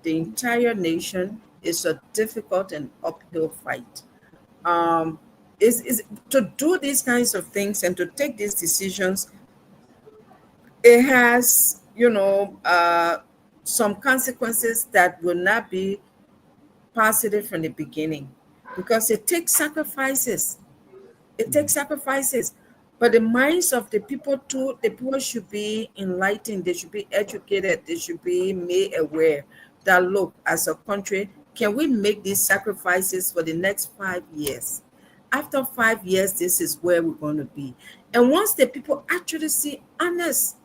the entire nation, it's a difficult and uphill fight. Is to do these kinds of things and to take these decisions, it has, you know, some consequences that will not be positive from the beginning, because it takes sacrifices. It takes sacrifices. But the minds of the people too, the people should be enlightened, they should be educated, they should be made aware that, look, as a country, can we make these sacrifices for the next 5 years? After 5 years, this is where we're going to be. And once the people actually see honest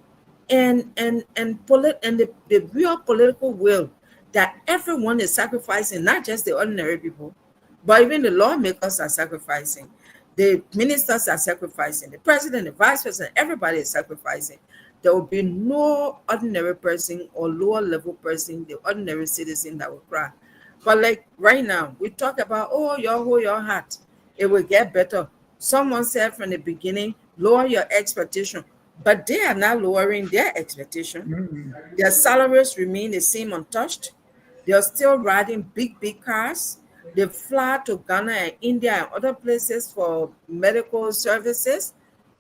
and the real political will that everyone is sacrificing, not just the ordinary people, but even the lawmakers are sacrificing. The ministers are sacrificing, the president, the vice president, everybody is sacrificing. There will be no ordinary person or lower level person, the ordinary citizen, that will cry. But like right now, we talk about, oh, hold your heart, it will get better. Someone said from the beginning, lower your expectation, but they are not lowering their expectation. Their salaries remain the same, untouched. They are still riding big cars. They fly to Ghana and India and other places for medical services.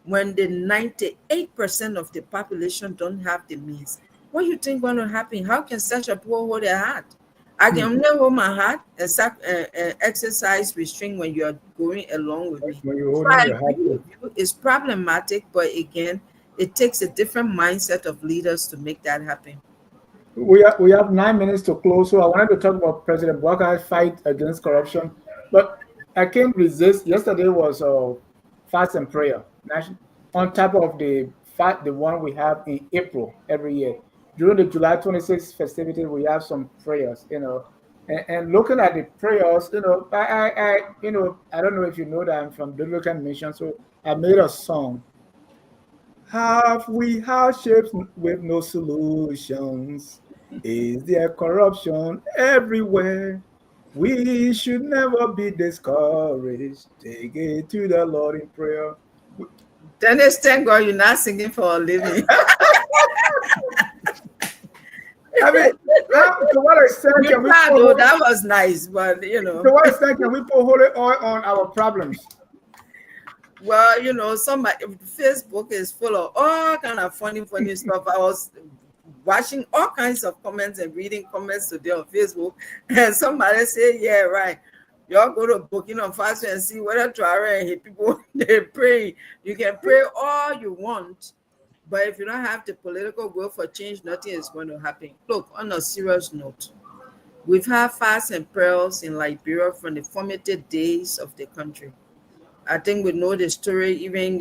when the 98% of the population don't have the means? What do you think going to happen? How can such a poor hold their heart? I can only hold my heart and exercise restraint when you are going along with me. When you're So holding I your heart. agree with you. It's problematic, but again, it takes a different mindset of leaders to make that happen. We have 9 minutes to close, so I wanted to talk about President Buaka's fight against corruption, but I can't resist. Yesterday was fast and prayer, on top of the one we have in April every year. During the July 26th festivity, we have some prayers, and looking at the prayers, I don't know if you know that I'm from Biblical Mission, so I made a song. Have we hardships with no solutions? Is there corruption everywhere? We should never be discouraged. Take it to the Lord in prayer. Dennis, thank God you're not singing for a living. I mean, to what extent can we that was nice, but to what extent can we put holy oil on our problems? Well, somebody Facebook is full of all kind of funny stuff. I was watching all kinds of comments and reading comments today on Facebook, and somebody said, "Yeah, right. Y'all go to Burkina Faso and see whether Cllr and people they pray. You can pray all you want, but if you don't have the political will for change, nothing is going to happen." Look, on a serious note, we've had fasts and prayers in Liberia from the formative days of the country. I think we know the story even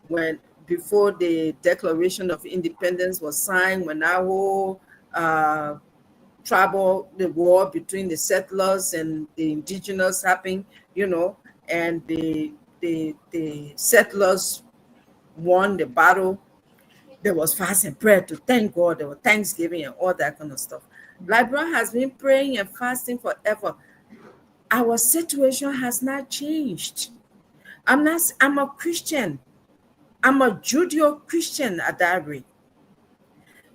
when before the Declaration of Independence was signed, when that whole the war between the settlers and the indigenous happened, and the settlers won the battle. There was fast and prayer to thank God. There was thanksgiving and all that kind of stuff. Liberia has been praying and fasting forever. Our situation has not changed. I'm a Christian. I'm a Judeo-Christian at that rate.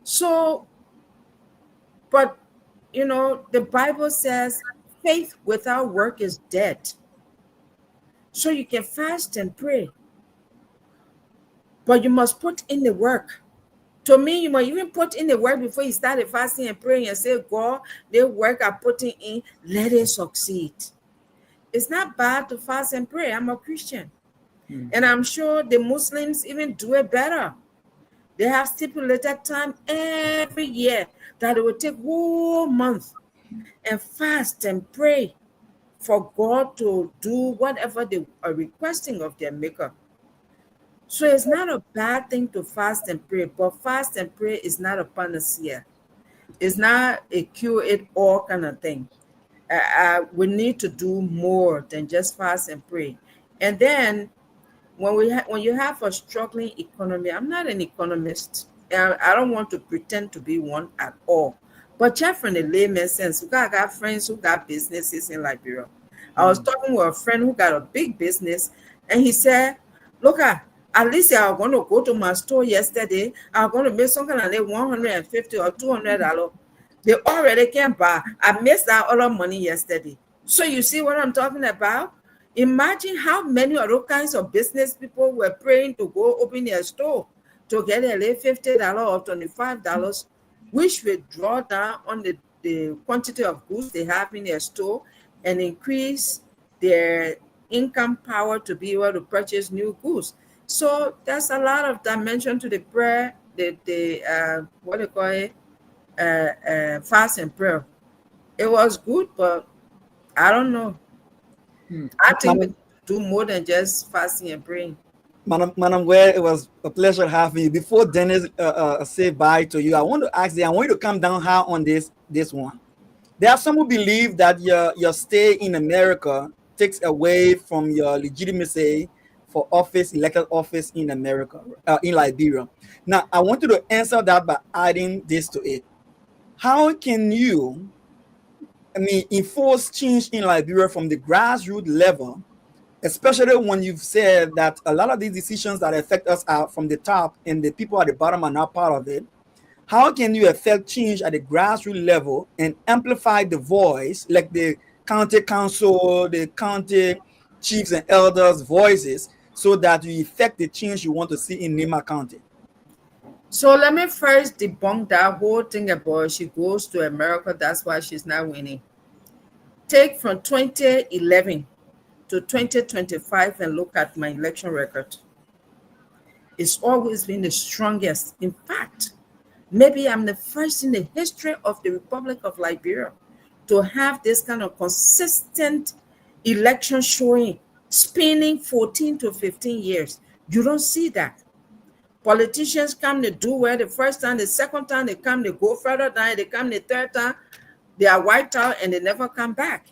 So, but the Bible says faith without work is dead. So you can fast and pray, but you must put in the work. To me, you must even put in the work before you start fasting and praying and say, God, the work I'm putting in, let it succeed. It's not bad to fast and pray. I'm a Christian. And I'm sure the Muslims even do it better. They have stipulated time every year that it will take whole month and fast and pray for God to do whatever they are requesting of their maker. So it's not a bad thing to fast and pray, but fast and pray is not a panacea. It's not a cure-it-all kind of thing. We need to do more than just fast and pray. And then when you have a struggling economy, I'm not an economist. I don't want to pretend to be one at all. But just from the layman sense, I got friends who got businesses in Liberia. I was talking with a friend who got a big business, and he said, look, at least I was going to go to my store yesterday. I was going to make something like $150 or $200. They already can buy. I missed out all the money yesterday. So you see what I'm talking about? Imagine how many of those kinds of business people were praying to go open their store to get a little $50 or $25, which will draw down on the quantity of goods they have in their store and increase their income power to be able to purchase new goods. So there's a lot of dimension to the prayer, what they call it, fast and prayer. It was good, but I don't know. I think we do more than just fasting and praying. Madam Weh, it was a pleasure having you. Before Dennis say bye to you, I want to ask you, I want you to come down hard on this one. There are some who believe that your stay in America takes away from your legitimacy for elected office in America, in Liberia. Now, I want you to answer that by adding this to it. How can you, enforce change in Liberia from the grassroots level, especially when you've said that a lot of these decisions that affect us are from the top and the people at the bottom are not part of it? How can you affect change at the grassroots level and amplify the voice, like the county council, the county chiefs and elders' voices, so that you effect the change you want to see in Nimba County? So let me first debunk that whole thing about she goes to America, that's why she's not winning. Take from 2011 to 2025 and look at my election record. It's always been the strongest. In fact, maybe I'm the first in the history of the Republic of Liberia to have this kind of consistent election showing, spanning 14 to 15 years. You don't see that. Politicians come, they do well the first time, the second time they come, they go further down, they come the third time, they are wiped out and they never come back.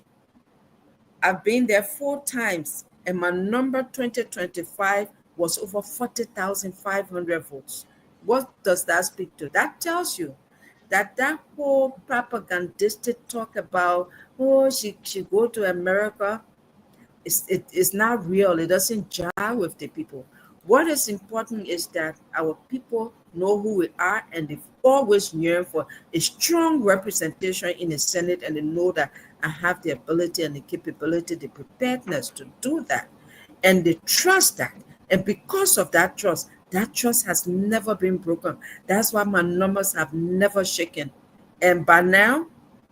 I've been there 4 times, and my number 2025 was over 40,500 votes. What does that speak to? That tells you that whole propagandistic talk about, oh, she go to America, it's not real. It doesn't jive with the people. What is important is that our people know who we are, and they've always yearned for a strong representation in the Senate, and they know that I have the ability and the capability, the preparedness to do that. And they trust that. And because of that trust has never been broken. That's why my numbers have never shaken. And by now,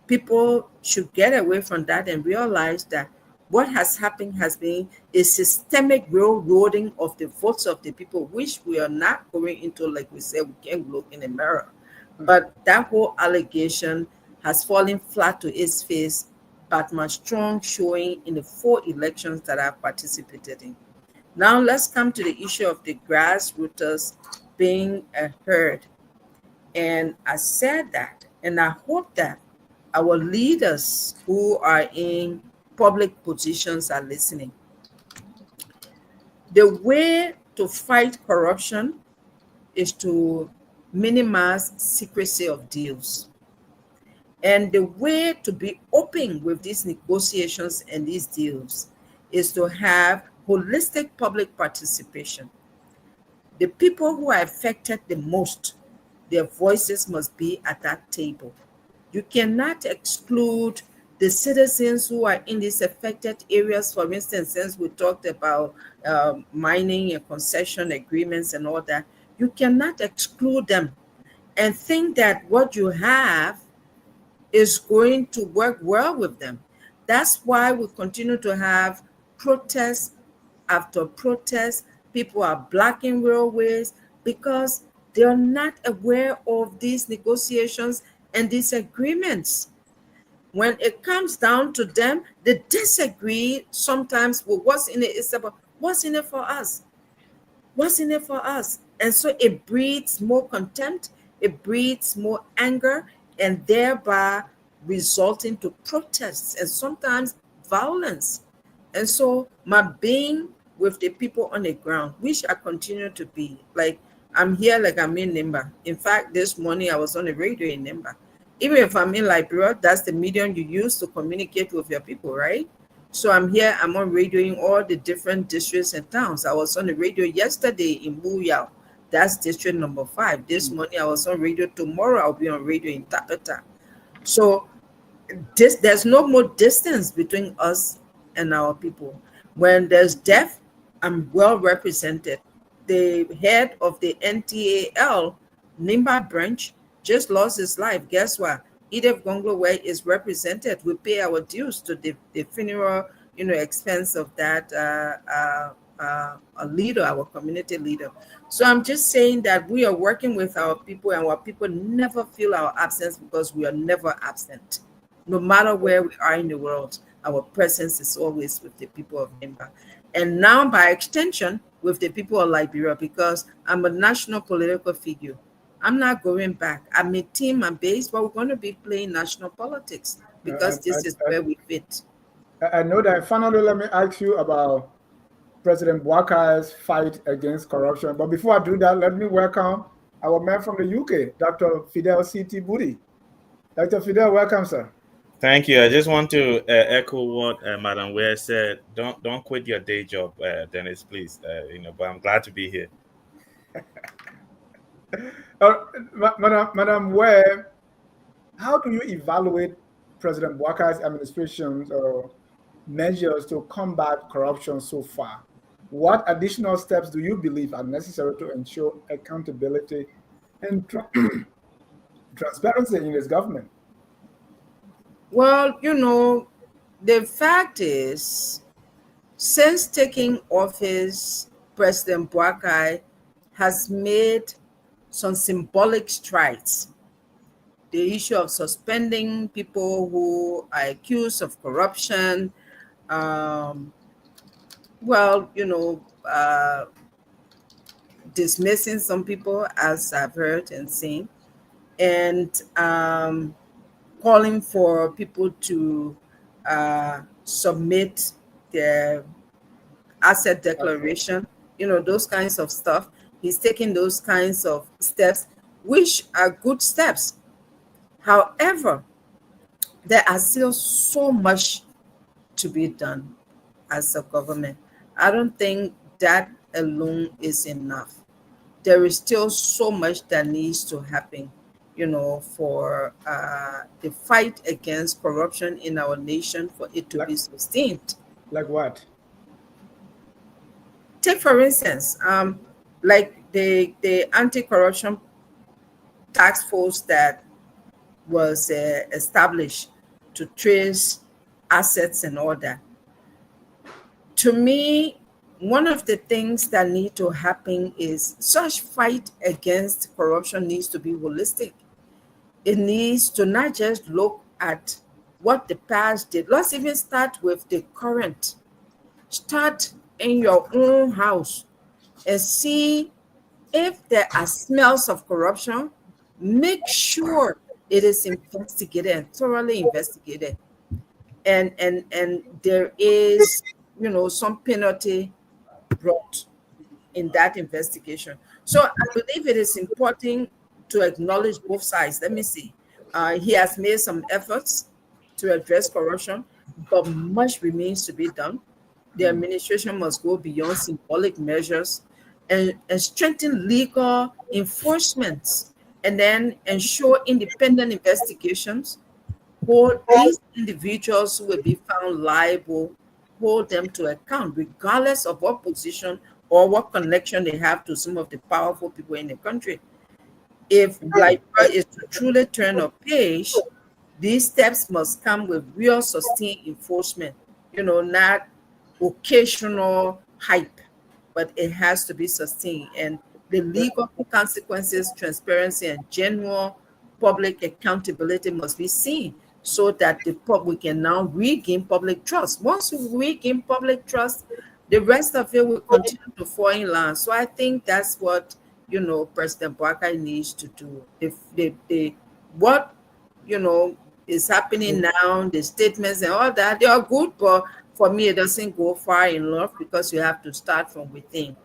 people should get away from that and realize that what has happened has been a systemic railroading of the votes of the people, which we are not going into, like we said, we can't look in the mirror. But that whole allegation has fallen flat to its face, but my strong showing in the 4 elections that I've participated in. Now let's come to the issue of the grassroots being heard. And I said that, and I hope that our leaders who are in public positions are listening. The way to fight corruption is to minimize secrecy of deals. And the way to be open with these negotiations and these deals is to have holistic public participation. The people who are affected the most, their voices must be at that table. You cannot exclude the citizens who are in these affected areas. For instance, since we talked about mining and concession agreements and all that, you cannot exclude them and think that what you have is going to work well with them. That's why we continue to have protests after protests. People are blocking railways because they're not aware of these negotiations and these agreements. When it comes down to them, they disagree sometimes with what's in it. It's about what's in it for us. What's in it for us? And so it breeds more contempt, it breeds more anger, and thereby resulting to protests and sometimes violence. And so my being with the people on the ground, which I continue to be, like I'm here, like I'm in Nimba. In fact, this morning I was on the radio in Nimba. Even if I'm in Liberia, that's the medium you use to communicate with your people, right? So I'm here, I'm on radio in all the different districts and towns. I was on the radio yesterday in Buyao. That's district number 5. This morning I was on radio. Tomorrow I'll be on radio in Tapeta. So there's no more distance between us and our people. When there's death, I'm well represented. The head of the NTAL Nimba branch just lost his life. Guess what? Edith Gongloe-Weh is represented. We pay our dues to the funeral, expense of that a leader, our community leader. So I'm just saying that we are working with our people, and our people never feel our absence because we are never absent. No matter where we are in the world, our presence is always with the people of Nimba. And now, by extension, with the people of Liberia, because I'm a national political figure. I'm not going back. I'm a team, I'm based, but we're going to be playing national politics because this is where we fit. I know that. Finally, let me ask you about President Bouakai's fight against corruption. But before I do that, let me welcome our man from the UK, Dr. Fidel C.T. Budi. Dr. Fidel, welcome, sir. Thank you. I just want to echo what Madam Weh said. Don't quit your day job, Dennis, please. But I'm glad to be here. Madam Weh, how do you evaluate President Bouakai's administration's measures to combat corruption so far? What additional steps do you believe are necessary to ensure accountability and transparency in his government? Well, the fact is, since taking office, President Boakai has made some symbolic strides. The issue of suspending people who are accused of corruption, um, well, dismissing some people, as I've heard and seen, and calling for people to submit their asset declaration, those kinds of stuff. He's taking those kinds of steps, which are good steps. However, there are still so much to be done as a government. I don't think that alone is enough. There is still so much that needs to happen, for the fight against corruption in our nation, for it to be sustained. Like what? Take, for instance, like the anti-corruption task force that was established to trace assets and all that. To me, one of the things that need to happen is such fight against corruption needs to be holistic. It needs to not just look at what the past did. Let's even start with the current. Start in your own house and see if there are smells of corruption. Make sure it is investigated and thoroughly investigated, and there is some penalty brought in that investigation. So I believe it is important to acknowledge both sides. Let me see. He has made some efforts to address corruption, but much remains to be done. The administration must go beyond symbolic measures and strengthen legal enforcement, and then ensure independent investigations, hold these individuals who will be found liable, hold them to account, regardless of what position or what connection they have to some of the powerful people in the country. If Liberia is to truly turn a page, these steps must come with real sustained enforcement, not occasional hype, but it has to be sustained. And the legal consequences, transparency, and general public accountability must be seen so that the public can now regain public trust. Once we regain public trust, the rest of it will continue to fall in line. So I think that's what President Boakai needs to do. What is happening now, the statements and all that, they are good, but for me it doesn't go far enough, because you have to start from within.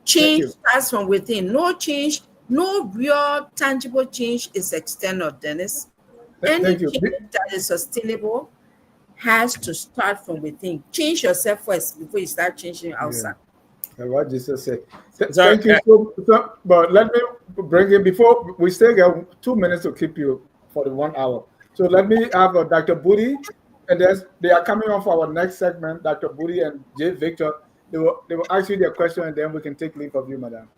Change starts from within. No change, no real tangible change is external, Dennis. Any change that is sustainable has to start from within. Change yourself first before you start changing outside. Yeah. What Jesus said. Thank you so. But let me bring in, before we still get 2 minutes to keep you for the 1 hour. So let me have Dr. Booty, and they are coming on for our next segment. Dr. Booty and J. Victor. They will ask you their question, and then we can take leave of you, madam.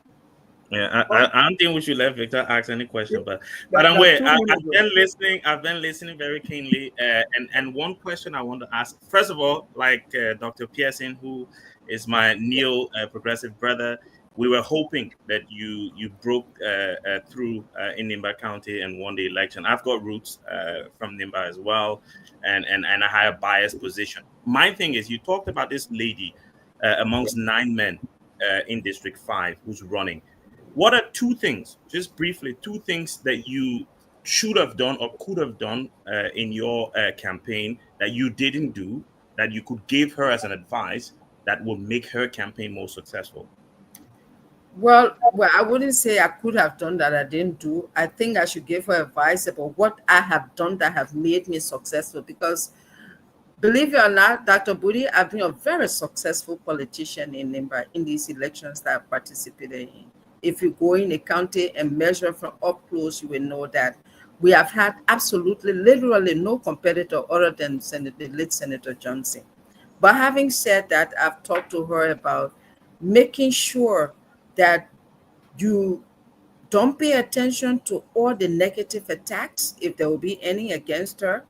Yeah, I don't think we should let Victor ask any question, but Madam Weh, I've been listening very keenly, and one question I want to ask. First of all, like Dr. Pearson, who is my neo-progressive brother, we were hoping that you broke through in Nimba County and won the election. I've got roots from Nimba as well, and I have a biased position. My thing is, you talked about this lady amongst 9 men in District 5 who's running. What are 2 things, just briefly, 2 things that you should have done or could have done in your campaign that you didn't do, that you could give her as an advice that would make her campaign more successful? Well, I wouldn't say I could have done that I didn't do. I think I should give her advice about what I have done that have made me successful, because believe it or not, Dr. Booty, I've been a very successful politician in Nimba in these elections that I've participated in. If you go in a county and measure from up close, you will know that we have had absolutely, literally no competitor other than the late Senator Johnson. But having said that, I've talked to her about making sure that you don't pay attention to all the negative attacks, if there will be any against her,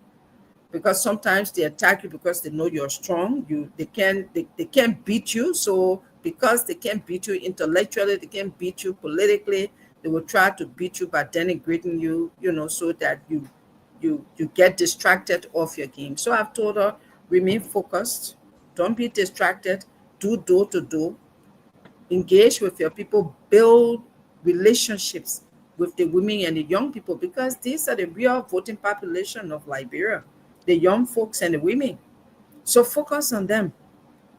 because sometimes they attack you because they know you're strong. They can't beat you. So because they can't beat you intellectually, they can't beat you politically, they will try to beat you by denigrating you, so that you get distracted off your game. So I've told her, remain focused, don't be distracted, do door to door, engage with your people, build relationships with the women and the young people, because these are the real voting population of Liberia, the young folks and the women. So focus on them,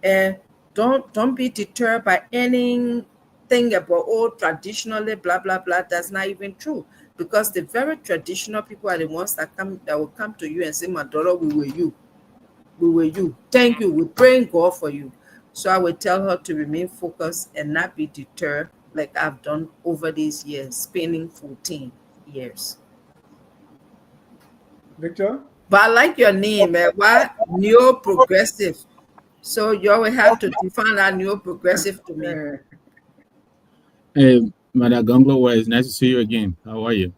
and don't be deterred by anything about, traditionally blah blah blah. That's not even true, because the very traditional people are the ones that will come to you and say, my daughter, we were you, thank you, we praying God for you. So I would tell her to remain focused and not be deterred, like I've done over these years, spending 14 years. Victor? But I like your name, why neo-progressive? So you will have to define that neo-progressive to me. Hey, Madam Gongloe-Weh, it's nice to see you again. How are you?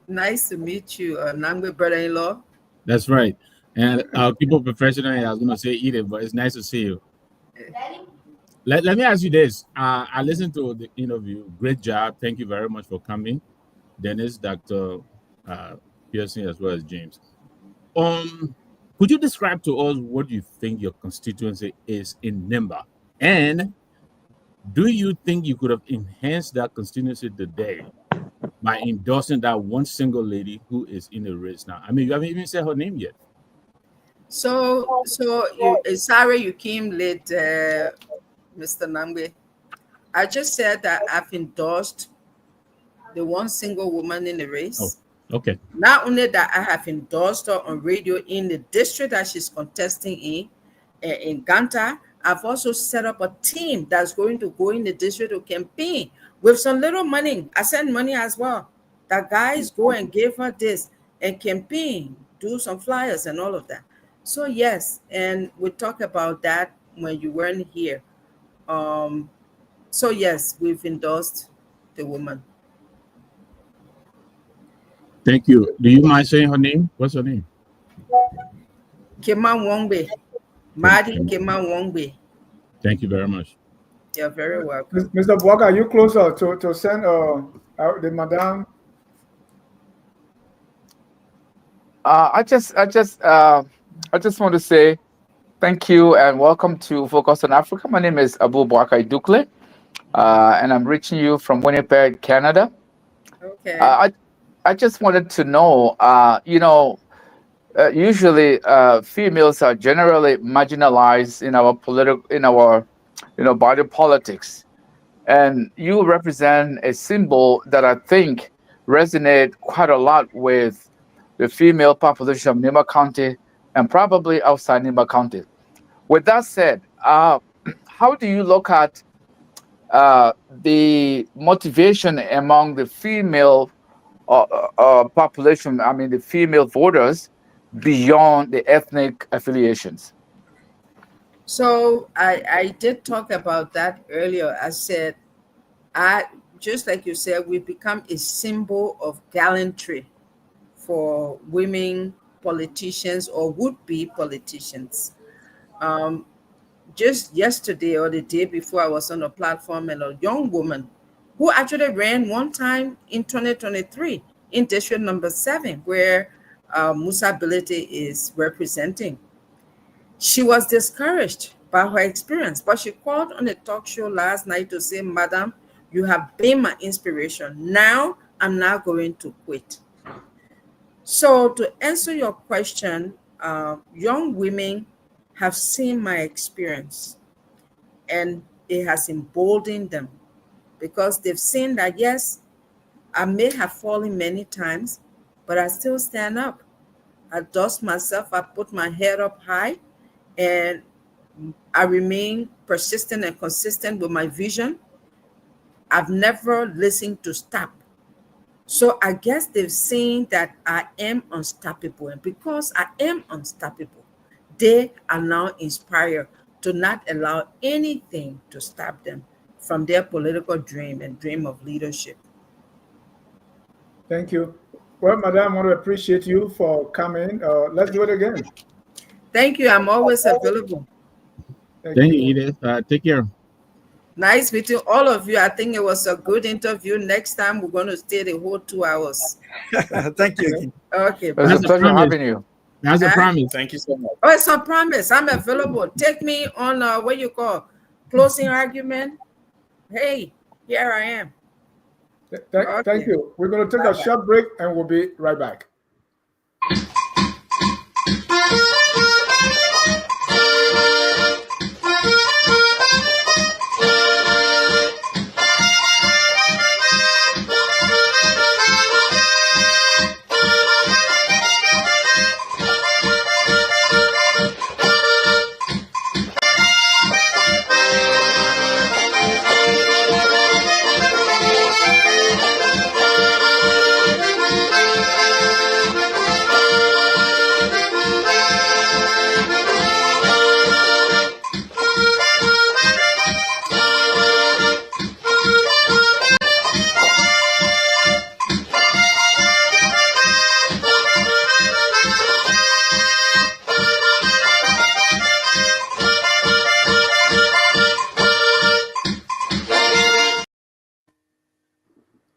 Nice to meet you, Nangwe brother-in-law. That's right. And I'll keep it professional. I was going to say Edith, but it's nice to see you. Let me ask you this. I listened to the interview. Great job. Thank you very much for coming. Dennis, Dr. Pearson, as well as James. Could you describe to us what you think your constituency is in Nimba? And do you think you could have enhanced that constituency today by endorsing that one single lady who is in the race now? I mean, you haven't even said her name yet. So sorry you came late, Mr. Nambe. I just said that I've endorsed the one single woman in the race. Oh, okay. Not only that, I have endorsed her on radio in the district that she's contesting in Ganta. I've also set up a team that's going to go in the district to campaign with some little money. I send money as well. The guys go and give her this and campaign, do some flyers and all of that. So yes, and we talk about that when you weren't here. So yes, we've endorsed the woman. Thank you. Do you mind saying her name? What's her name? Kema Wongbe. Madi Kema Wongbe. Thank you very much. You're very welcome. Mr. Bwaka, are you closer to send the madam? I just want to say thank you and welcome to Focus on Africa. My name is Abu Bwaka Idukle, and I'm reaching you from Winnipeg, Canada. Okay. I just wanted to know, usually females are generally marginalized in our body politics, and you represent a symbol that I think resonate quite a lot with the female population of Nimba County and probably outside Nimba County. With that said, how do you look at the motivation among the female population, I mean the female voters, beyond the ethnic affiliations? So I did talk about that earlier. I said, just like you said, we become a symbol of gallantry for women politicians or would-be politicians. Just yesterday or the day before, I was on a platform, and a young woman who actually ran one time in 2023 in district number 7, where Musa Ability is representing. She was discouraged by her experience, but she called on a talk show last night to say, Madam, you have been my inspiration. Now I'm not going to quit. So to answer your question, young women have seen my experience, and it has emboldened them, because they've seen that, yes, I may have fallen many times, but I still stand up. I dust myself, I put my head up high, and I remain persistent and consistent with my vision. I've never listened to stop. So I guess they've seen that I am unstoppable. And because I am unstoppable, they are now inspired to not allow anything to stop them. from their political dream and dream of leadership. Thank you. Well, Madam, I want to appreciate you for coming. Let's do it again. Thank you. I'm always available. Thank you, Edith. Take care. Nice meeting all of you. I think it was a good interview. Next time, we're going to stay the whole 2 hours. Thank you. Okay. It was a pleasure having you. That's a promise. Thank you so much. Oh, it's a promise. I'm available. Take me on what you call closing argument. Hey, here I am. Thank you. We're going to take a short break and we'll be right back.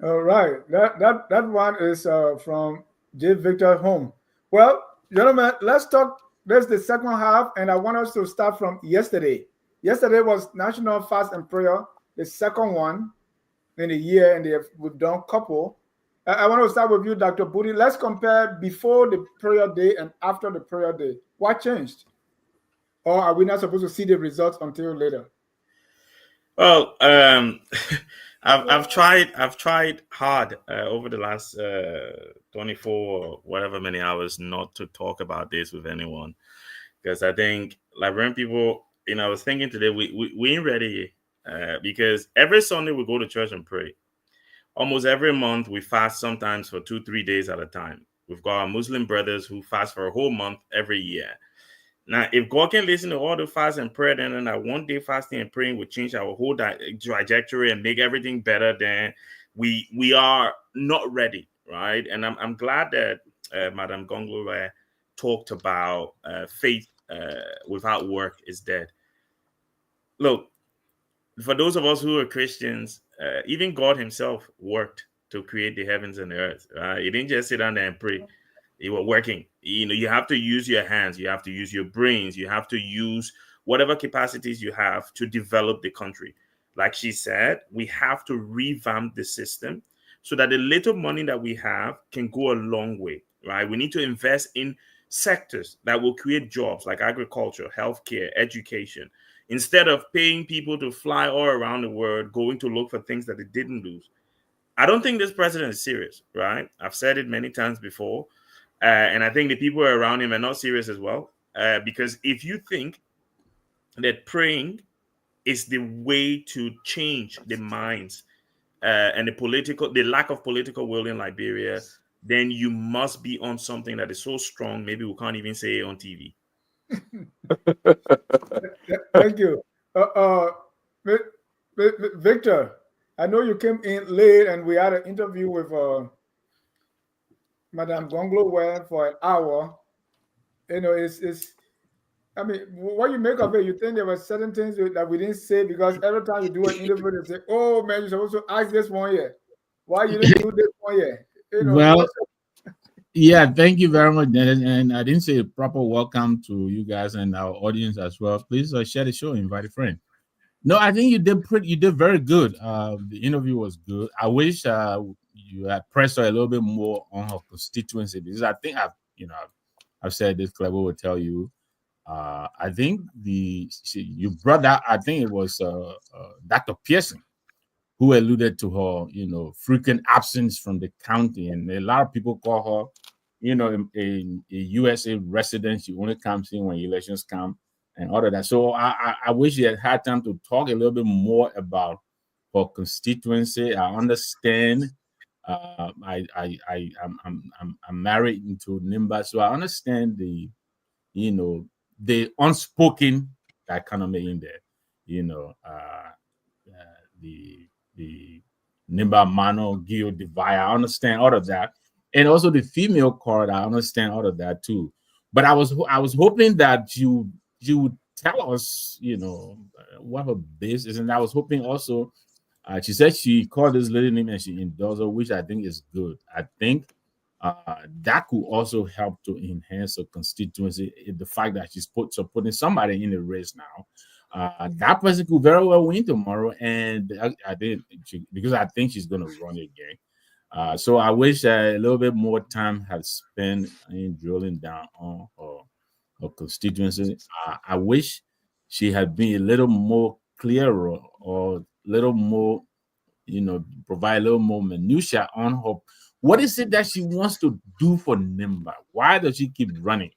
All right, that one is from J. Victor Home. Well, gentlemen, let's talk. There's the second half, and I want us to start from yesterday. Yesterday was National Fast and Prayer, the second one in the year, and we've done couple. I want to start with you, Dr. Booty. Let's compare before the prayer day and after the prayer day. What changed? Or are we not supposed to see the results until later? Well, I've tried hard over the last 24 or whatever many hours not to talk about this with anyone, because I think Liberian people, I was thinking today we ain't ready because every Sunday we go to church and pray. Almost every month we fast, sometimes for 2-3 days at a time. We've got our Muslim brothers who fast for a whole month every year. Now, if God can listen to all the fast and prayer, then that one day fasting and praying will change our whole trajectory and make everything better, then we are not ready, right? And I'm glad that Madam Gongloe-Weh talked about faith without work is dead. Look, for those of us who are Christians, even God himself worked to create the heavens and the earth. He didn't just sit down there and pray. He was working. You have to use your hands. You have to use your brains. You have to use whatever capacities you have to develop the country. Like she said, we have to revamp the system so that the little money that we have can go a long way, right? We need to invest in sectors that will create jobs like agriculture, healthcare, education, instead of paying people to fly all around the world, going to look for things that they didn't lose. I don't think this president is serious, right? I've said it many times before. And I think the people around him are not serious as well. Because if you think that praying is the way to change the minds and the lack of political will in Liberia, then you must be on something that is so strong, maybe we can't even say it on TV. Thank you. Victor, I know you came in late and we had an interview with Madam Gongloe-Weh for an hour. I mean, what you make of it, you think there were certain things that we didn't say because every time you do an interview, they say, oh man, you're supposed to ask this one here. Why you didn't do this one here? Well, yeah, thank you very much, Dennis. And I didn't say a proper welcome to you guys and our audience as well. Please share the show, invite a friend. No, I think you did very good. The interview was good. I wish you had pressed her a little bit more on her constituency, because I think I've said this. Cllr will tell you. I think you brought out. I think it was Dr. Pearson who alluded to her, frequent absence from the county, and a lot of people call her, a USA resident. She only comes in when elections come and all of that. So I wish you had time to talk a little bit more about her constituency. I understand. I'm married into Nimba, so I understand the unspoken economy in there. Nimba Mano Gio Divide. I understand all of that, and also the female card. I understand all of that too. But I was hoping that you would tell us, what her base is, and I was hoping also. She said she called this lady name and she endorsed her, which I think is good. I think that could also help to enhance her constituency. The fact that she's putting somebody in the race now, that person could very well win tomorrow, and I think because I think she's going to run again. So I wish a little bit more time had spent in drilling down on her constituency. I wish she had been a little more clearer or a little more, provide a little more minutia on her. What is it that she wants to do for Nimba? Why does she keep running?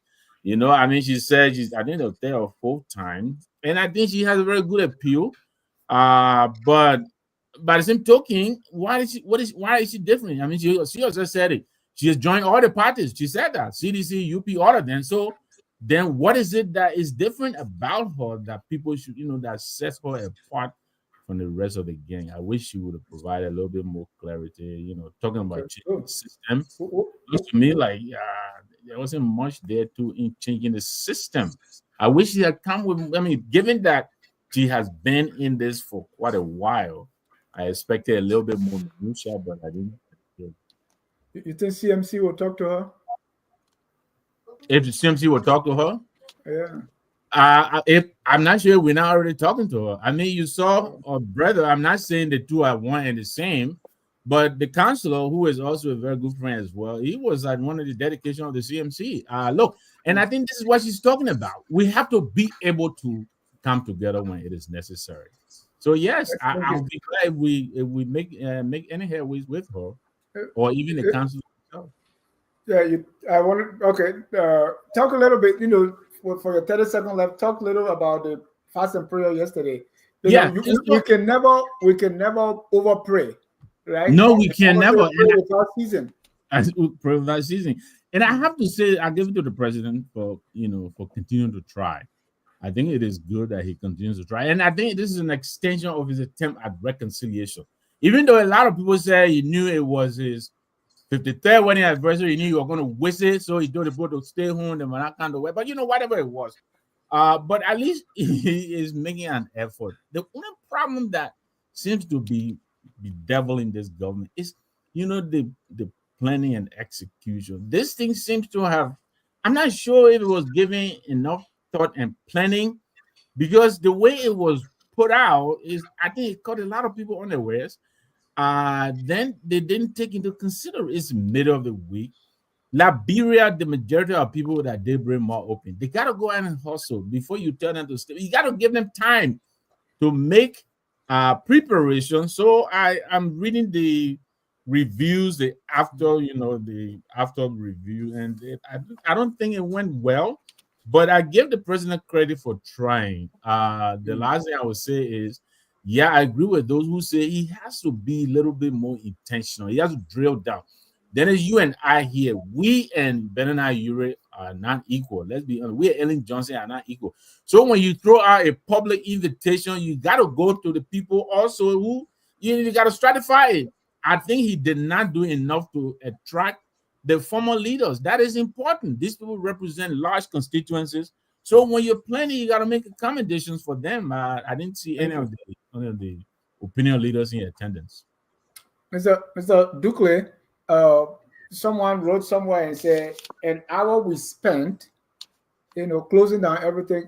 She said I think the third or fourth time, and I think she has a very good appeal. But by the same token, why is she different? I mean, she also said it. She has joined all the parties. She said that CDC, UP, all of them. So then, what is it that is different about her that people should, that sets her apart from the rest of the gang? I wish she would have provided a little bit more clarity. Talking about changing the system, looks to me like there wasn't much there too in changing the system. I wish she had come with. I mean, given that she has been in this for quite a while, I expected a little bit more minutia, but I didn't. You think CMC will talk to her? If the CMC will talk to her, yeah. If I'm not sure we're not already talking to her. I mean, you saw her brother. I'm not saying the two are one and the same, but the counselor, who is also a very good friend as well, he was at one of the dedication of the CMC. Look, and I think this is what she's talking about. We have to be able to come together when it is necessary. So yes, I'll be glad if we make any headways with her, or even the council. Yeah, I want to. Okay, talk a little bit. For your 30-second left, talk a little about the fast and prayer yesterday. We can never over pray, right? No, we can never. Without season. Without season, and I have to say, I give it to the president for continuing to try. I think it is good that he continues to try, and I think this is an extension of his attempt at reconciliation. Even though a lot of people say he knew it was his 53rd wedding anniversary, he knew you were going to wish it, so he told the people to stay home, the man can't do it. But whatever it was, but at least he is making an effort. The only problem that seems to be bedeviling this government is, the planning and execution. This thing seems to have. I'm not sure if it was given enough thought and planning, because the way it was put out is, I think it caught a lot of people unawares. Then they didn't take into consideration it's middle of the week. Liberia, the majority of people that they bring more open, they gotta go out and hustle before you tell them to stay. You gotta give them time to make preparation. So I'm reading the reviews, the after review, and I don't think it went well. But I give the president credit for trying. The last thing I would say is, yeah, I agree with those who say he has to be a little bit more intentional. He has to drill down. Then as you and I here, we and Benana Ure are not equal. Let's be honest. We and Ellen Johnson are not equal. So when you throw out a public invitation, you got to go to the people also who you got to stratify it. I think he did not do enough to attract the former leaders. That is important. These people represent large constituencies. So when you're planning, you got to make accommodations for them. I didn't see any of the opinion leaders in attendance. Mr. Dukle, someone wrote somewhere and said, an hour we spent, closing down everything.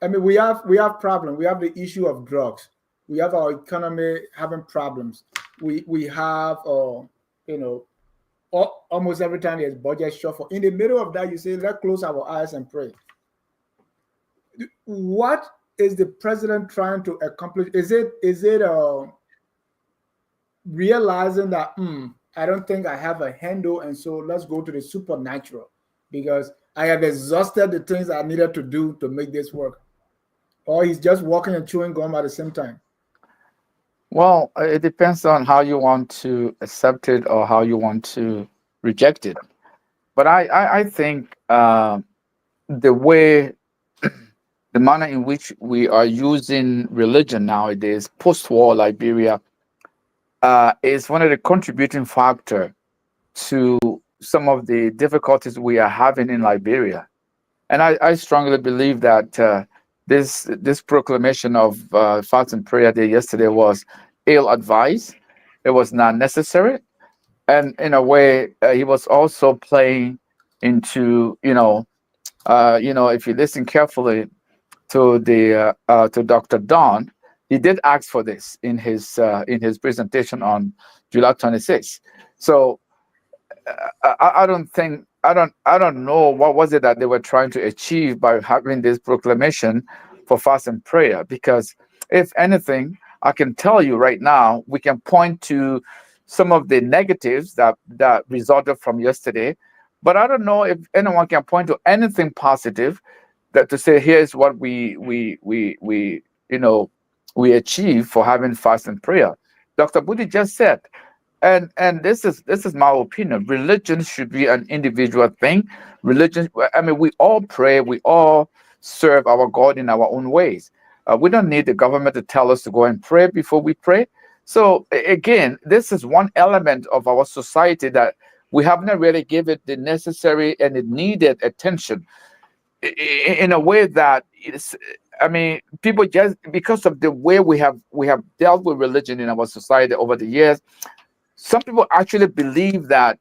We have problems. We have the issue of drugs. We have our economy having problems. We have, almost every time there's budget shuffle. In the middle of that, you say, let's close our eyes and pray. What is the president trying to accomplish? Is it realizing that I don't think I have a handle, and so let's go to the supernatural because I have exhausted the things I needed to do to make this work? Or he's just walking and chewing gum at the same time? Well, it depends on how you want to accept it or how you want to reject it. But I think the way the manner in which we are using religion nowadays, post-war Liberia, is one of the contributing factor to some of the difficulties we are having in Liberia. And I strongly believe that this proclamation of fast and prayer day yesterday was ill advised. It was not necessary, and in a way, he was also playing into if you listen carefully to the to Dr. Don, he did ask for this in his presentation on July 26th. So I don't know what was it that they were trying to achieve by having this proclamation for fast and prayer, because if anything, I can tell you right now, we can point to some of the negatives that resulted from yesterday, but I don't know if anyone can point to anything positive that to say here's what we achieve for having fast and prayer. Dr. Budi just said, and this is my opinion. Religion should be an individual thing. Religion, I mean, we all pray, we all serve our God in our own ways. We don't need the government to tell us to go and pray before we pray. So again, this is one element of our society that we have not really given the necessary and the needed attention in a way that it's, I mean, people just because of the way we have dealt with religion in our society over the years, some people actually believe that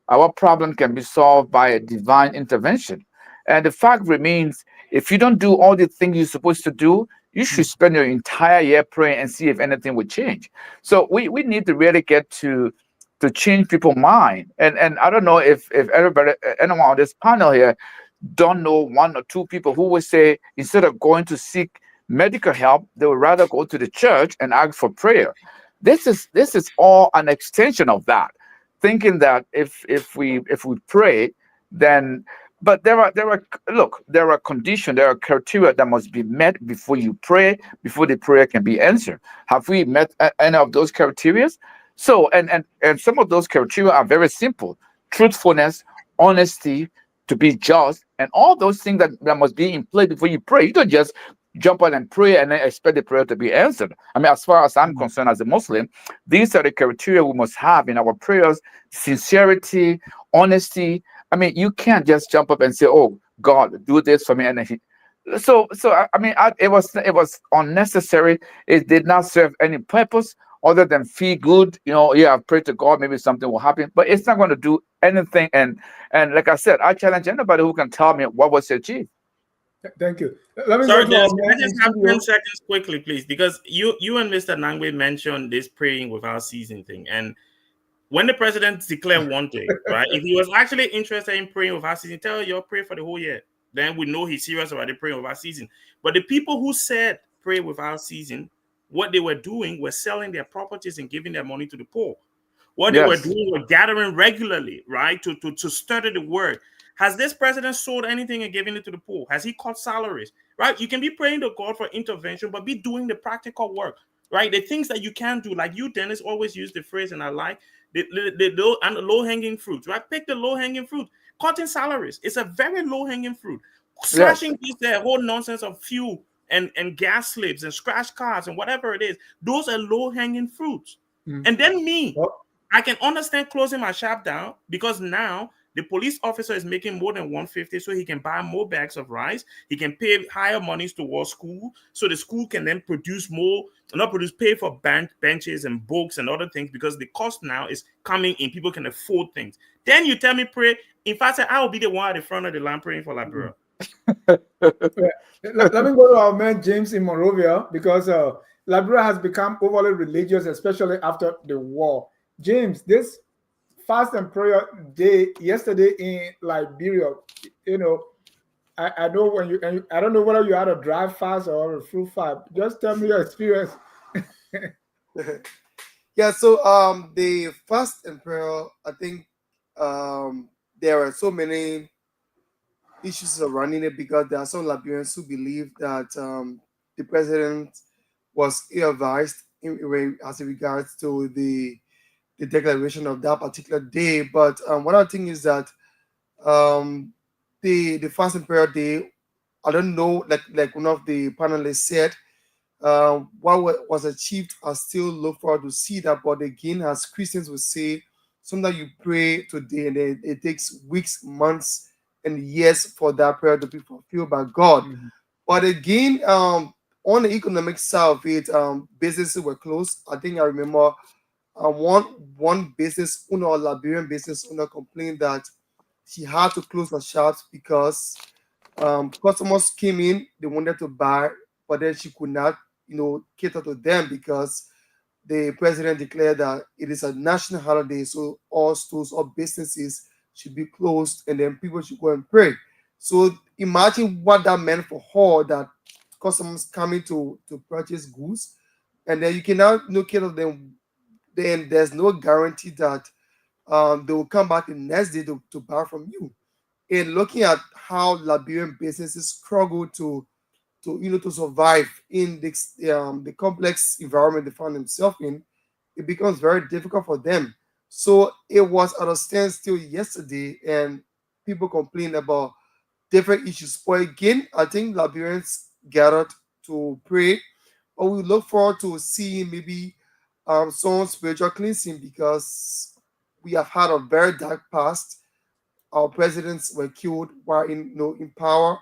our problem can be solved by a divine intervention. And the fact remains, if you don't do all the things you're supposed to do, you should spend your entire year praying and see if anything would change. So we need to really get to change people's mind. And I don't know if anyone on this panel here don't know one or two people who would say instead of going to seek medical help, they would rather go to the church and ask for prayer. This is all an extension of that, thinking that if we pray, then but there are conditions, there are criteria that must be met before you pray, before the prayer can be answered. Have we met any of those criteria? So and some of those criteria are very simple: truthfulness, honesty, to be just, and all those things that must be in place before you pray. You don't just jump on and pray and then expect the prayer to be answered. I mean, as far as I'm concerned as a Muslim, these are the criteria we must have in our prayers: sincerity, honesty. I mean, you can't just jump up and say, "Oh, God, do this for me," and then it was unnecessary. It did not serve any purpose other than feel good. I've prayed to God, maybe something will happen, but it's not going to do anything. And like I said, I challenge anybody who can tell me what was achieved. Thank you. Let me Sorry, go to can I just have 10 seconds quickly, please? Because you and Mr. Nangwe mentioned this praying without ceasing thing. And when the president declared one thing, right? If he was actually interested in praying without ceasing, tell you pray for the whole year. Then we know he's serious about the praying without ceasing. But the people who said pray without ceasing, what they were doing was selling their properties and giving their money to the poor. What they were doing was gathering regularly, right, to study the word. Has this president sold anything and given it to the poor? Has he cut salaries? Right? You can be praying to God for intervention, but be doing the practical work, right? The things that you can do, like you, Dennis, always use the phrase, and I like the low-hanging fruit, right? Pick the low-hanging fruit. Cutting salaries. It's a very low-hanging fruit. Slashing this whole nonsense of fuel and gas slips and scratch cards and whatever it is. Those are low-hanging fruits. And then I can understand closing my shop down because now the police officer is making more than 150, so he can buy more bags of rice. He can pay higher monies towards school, so the school can then pay for benches and books and other things because the cost now is coming in. People can afford things. Then you tell me pray. In fact, I will be the one at the front of the line praying for Liberia. Let me go to our man James in Monrovia because Liberia has become overly religious, especially after the war. James, this fast and prayer day yesterday in Liberia, I know I don't know whether you had a dry fast or a fruit fast. Just tell me your experience. Yeah, so the fast and prayer, I think there are so many issues surrounding it because there are some Liberians who believe that the president was ill-advised as regards to the declaration of that particular day. But one other thing is that the fast and prayer day, I don't know, like one of the panelists said, what was achieved, I still look forward to see that. But again, as Christians will say, sometimes you pray today and then it takes weeks, months, and years for that prayer to be fulfilled by God. But again, on the economic side of it, businesses were closed. I think I remember one business owner, a Liberian business owner, complained that she had to close her shops because customers came in, they wanted to buy, but then she could not, cater to them because the president declared that it is a national holiday, so all stores, all businesses should be closed, and then people should go and pray. So imagine what that meant for her, that customers coming to purchase goods, and then you cannot cater to them. Then there's no guarantee that they will come back the next day to buy from you. And looking at how Liberian businesses struggle to survive in this, the complex environment they find themselves in, it becomes very difficult for them. So it was at a standstill yesterday, and people complain about different issues. But again, I think Liberians gathered to pray, but we look forward to seeing maybe some spiritual cleansing, because we have had a very dark past. Our presidents were killed while in power,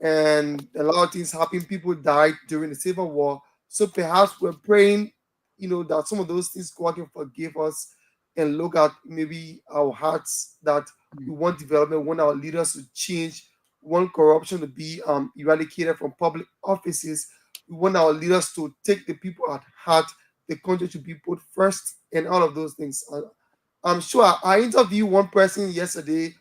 and a lot of things happened. People died during the Civil War. So perhaps we're praying, that some of those things God can forgive us and look at maybe our hearts, that we want development, want our leaders to change, we want corruption to be eradicated from public offices. We want our leaders to take the people at heart. The country should be put first, and all of those things. I'm sure I interviewed one person yesterday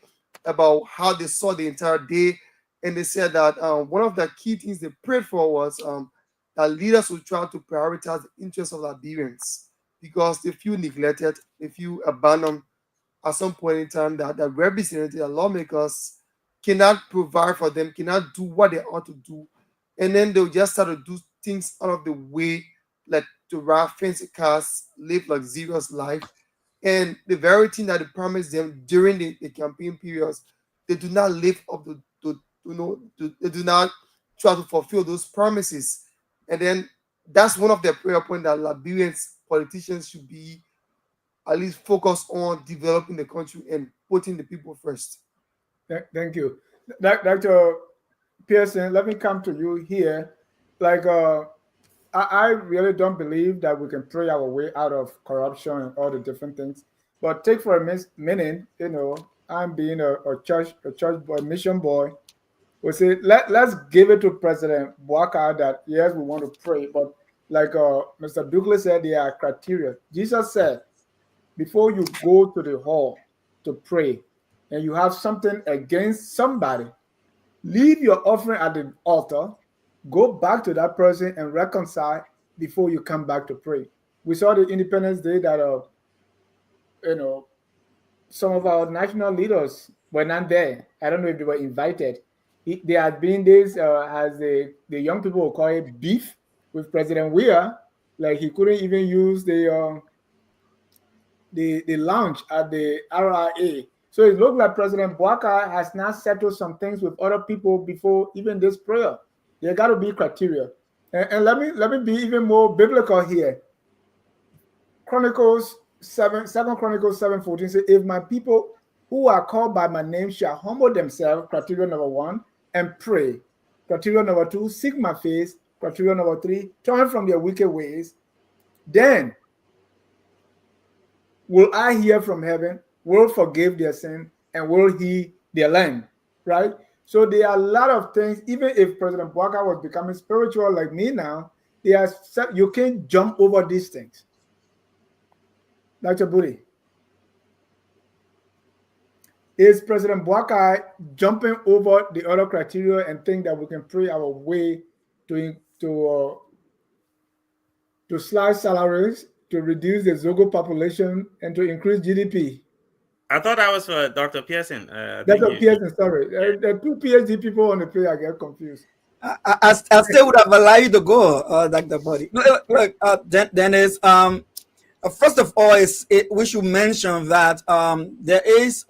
about how they saw the entire day, and they said that one of the key things they prayed for was that leaders would try to prioritize the interests of Liberians, because they feel neglected, they feel abandoned at some point in time, that representatives, lawmakers cannot provide for them, cannot do what they ought to do, and then they'll just start to do things out of the way, like to ride fancy cars, live luxurious life, and the very thing that they promised them during the campaign periods, they do not live up to they do not try to fulfill those promises. And then that's one of the prayer points, that Liberians, politicians, should be at least focused on developing the country and putting the people first. Thank you. Dr. Pearson, let me come to you here. Like, I really don't believe that we can pray our way out of corruption and all the different things. But take for a minute, I'm being a church boy, mission boy. We say, let's give it to President Bouaka that, yes, we want to pray, but like Mr. Douglas said, there are criteria. Jesus said, before you go to the hall to pray and you have something against somebody, leave your offering at the altar, go back to that person and reconcile before you come back to pray. We saw the Independence Day that, some of our national leaders were not there. I don't know if they were invited. There had been this, as the young people will call it, beef with President Weah. Like, he couldn't even use the lounge at the RRA. So it looked like President Bouaka has now settled some things with other people before even this prayer. There got to be criteria. And let me be even more biblical here. Second Chronicles 7:14 says, if my people who are called by my name shall humble themselves, criteria number 1, and pray. Criteria number 2, seek my face. Criteria number 3, turn from their wicked ways. Then will I hear from heaven, will forgive their sin, and will heal their land, right? So there are a lot of things. Even if President Bouaka was becoming spiritual like me now, you can't jump over these things. Dr. Budi, is President Bouaka jumping over the other criteria and think that we can pray our way to slash salaries, to reduce the Zogo population, and to increase GDP? I thought that was for Dr. Pearson. Dr. Pearson, sorry. There are 2 PhD people on the play. I get confused. I still would have allowed you to go, Dr. Budi. Look, Dennis, first of all, we should mention that there is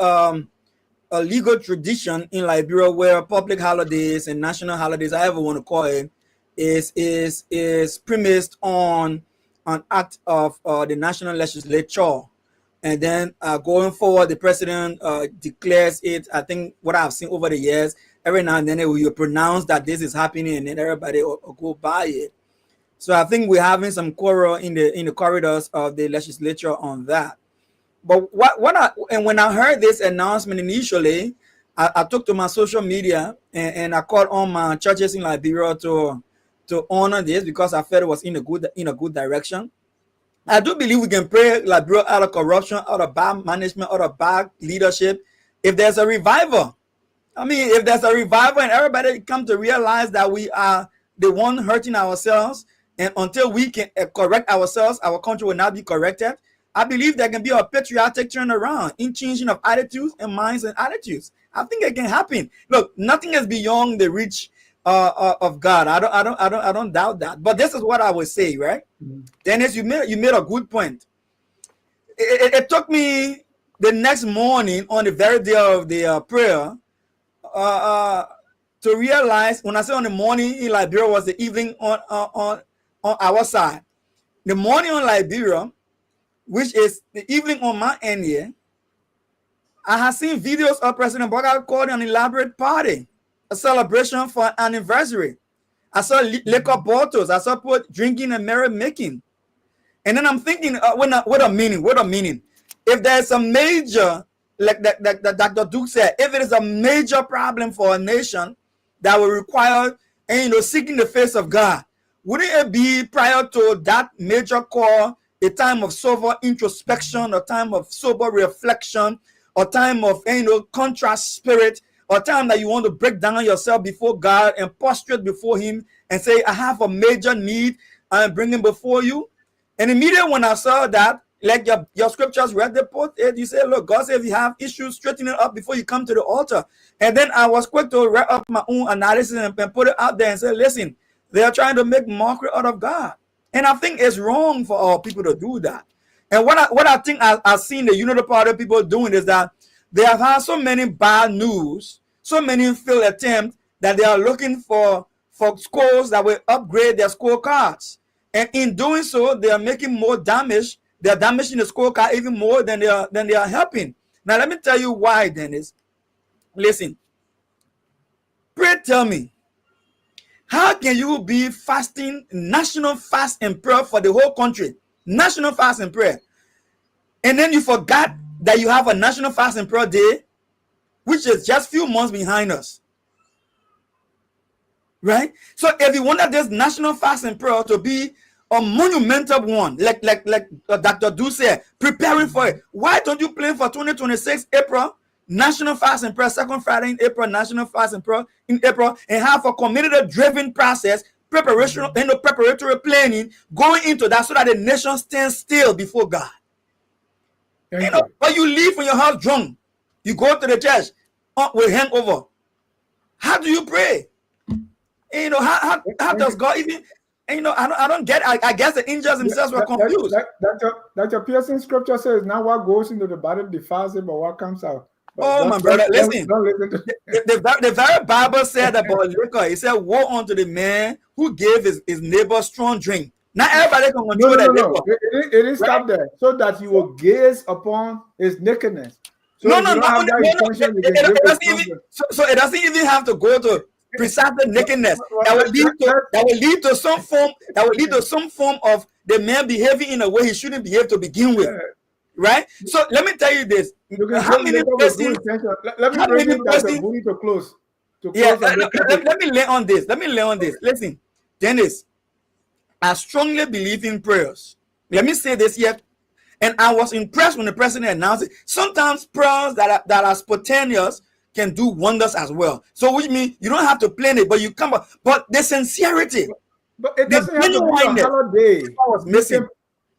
a legal tradition in Liberia where public holidays and national holidays, however you want to call it, is premised on an act of the national legislature. And then going forward, the president declares it. I think what I've seen over the years, every now and then it will pronounce that this is happening, and then everybody will go by it. So I think we're having some quarrel in the corridors of the legislature on that. But when I heard this announcement initially, I took to my social media and I called on my churches in Liberia to honor this because I felt it was in a good direction. I do believe we can pray Liberia out of corruption, out of bad management, out of bad leadership. If there's a revival, I mean, if there's a revival and everybody come to realize that we are the one hurting ourselves, and until we can correct ourselves, our country will not be corrected. I believe there can be a patriotic turnaround in changing of attitudes and minds and attitudes. I think it can happen. Look, nothing is beyond the reach of God. I don't doubt that. But this is what I would say, right? Dennis, you made a good point. It took me the next morning on the very day of the prayer to realize, when I say on the morning in Liberia was the evening on our side. The morning on Liberia, which is the evening on my end here, I have seen videos of President Boga calling an elaborate party, a celebration for an anniversary. I saw liquor bottles. I saw people drinking and merrymaking. And then I'm thinking, what a meaning. If there's a major, like Dr. Duke said, if it is a major problem for a nation that will require, seeking the face of God, wouldn't it be prior to that major call a time of sober introspection, a time of sober reflection, a time of contrast spirit, a time that you want to break down yourself before God and prostrate before Him and say, I have a major need, I'm bringing before you? And immediately when I saw that, like your scriptures read the post, you say, look, God said if you have issues, straighten it up before you come to the altar. And then I was quick to wrap up my own analysis and put it out there and say, listen, they are trying to make mockery out of God. And I think it's wrong for our people to do that. And what I think I've seen the Unity Party people doing is that they have had so many bad news, so many failed attempts, that they are looking for schools that will upgrade their scorecards. And in doing so, they are making more damage. They are damaging the scorecard even more than they are helping. Now, let me tell you why, Dennis. Listen, pray tell me, how can you be fasting, national fast and prayer for the whole country, national fast and prayer, and then you forgot that you have a national fast and prayer day, which is just a few months behind us, right? So if you wanted this national fast and prayer to be a monumental one, like Dr. Du said, preparing for it, why don't you plan for 2026 April? National fast and prayer, second Friday in April, national fast and prayer in April, and have a community-driven process, preparation, preparatory planning going into that so that the nation stands still before God. But you leave from your house drunk, you go to the church with hangover. How do you pray? And, how does God even? And, I don't get. I guess the angels themselves were confused. Dr. Pearson's scripture says, "Now what goes into the body defiles it, but what comes out." But my brother, listen. The very Bible said about liquor. It said, "Woe unto the man who gave his neighbor strong drink." Not everybody can control that liquor. It is stopped there, so that you will gaze upon his nakedness. So it doesn't even have to go to precisely nakedness. That will lead to some form. That will lead to some form of the man behaving in a way he shouldn't behave to begin with. Right? So let me tell you this. How many persons? Let me bring it to close. Let me lay on this. Listen, Dennis, I strongly believe in prayers. Let me say this here. And I was impressed when the president announced it. Sometimes prayers that are spontaneous can do wonders as well. So which means you don't have to plan it, but you come up. But the sincerity. But it doesn't have to be a holiday.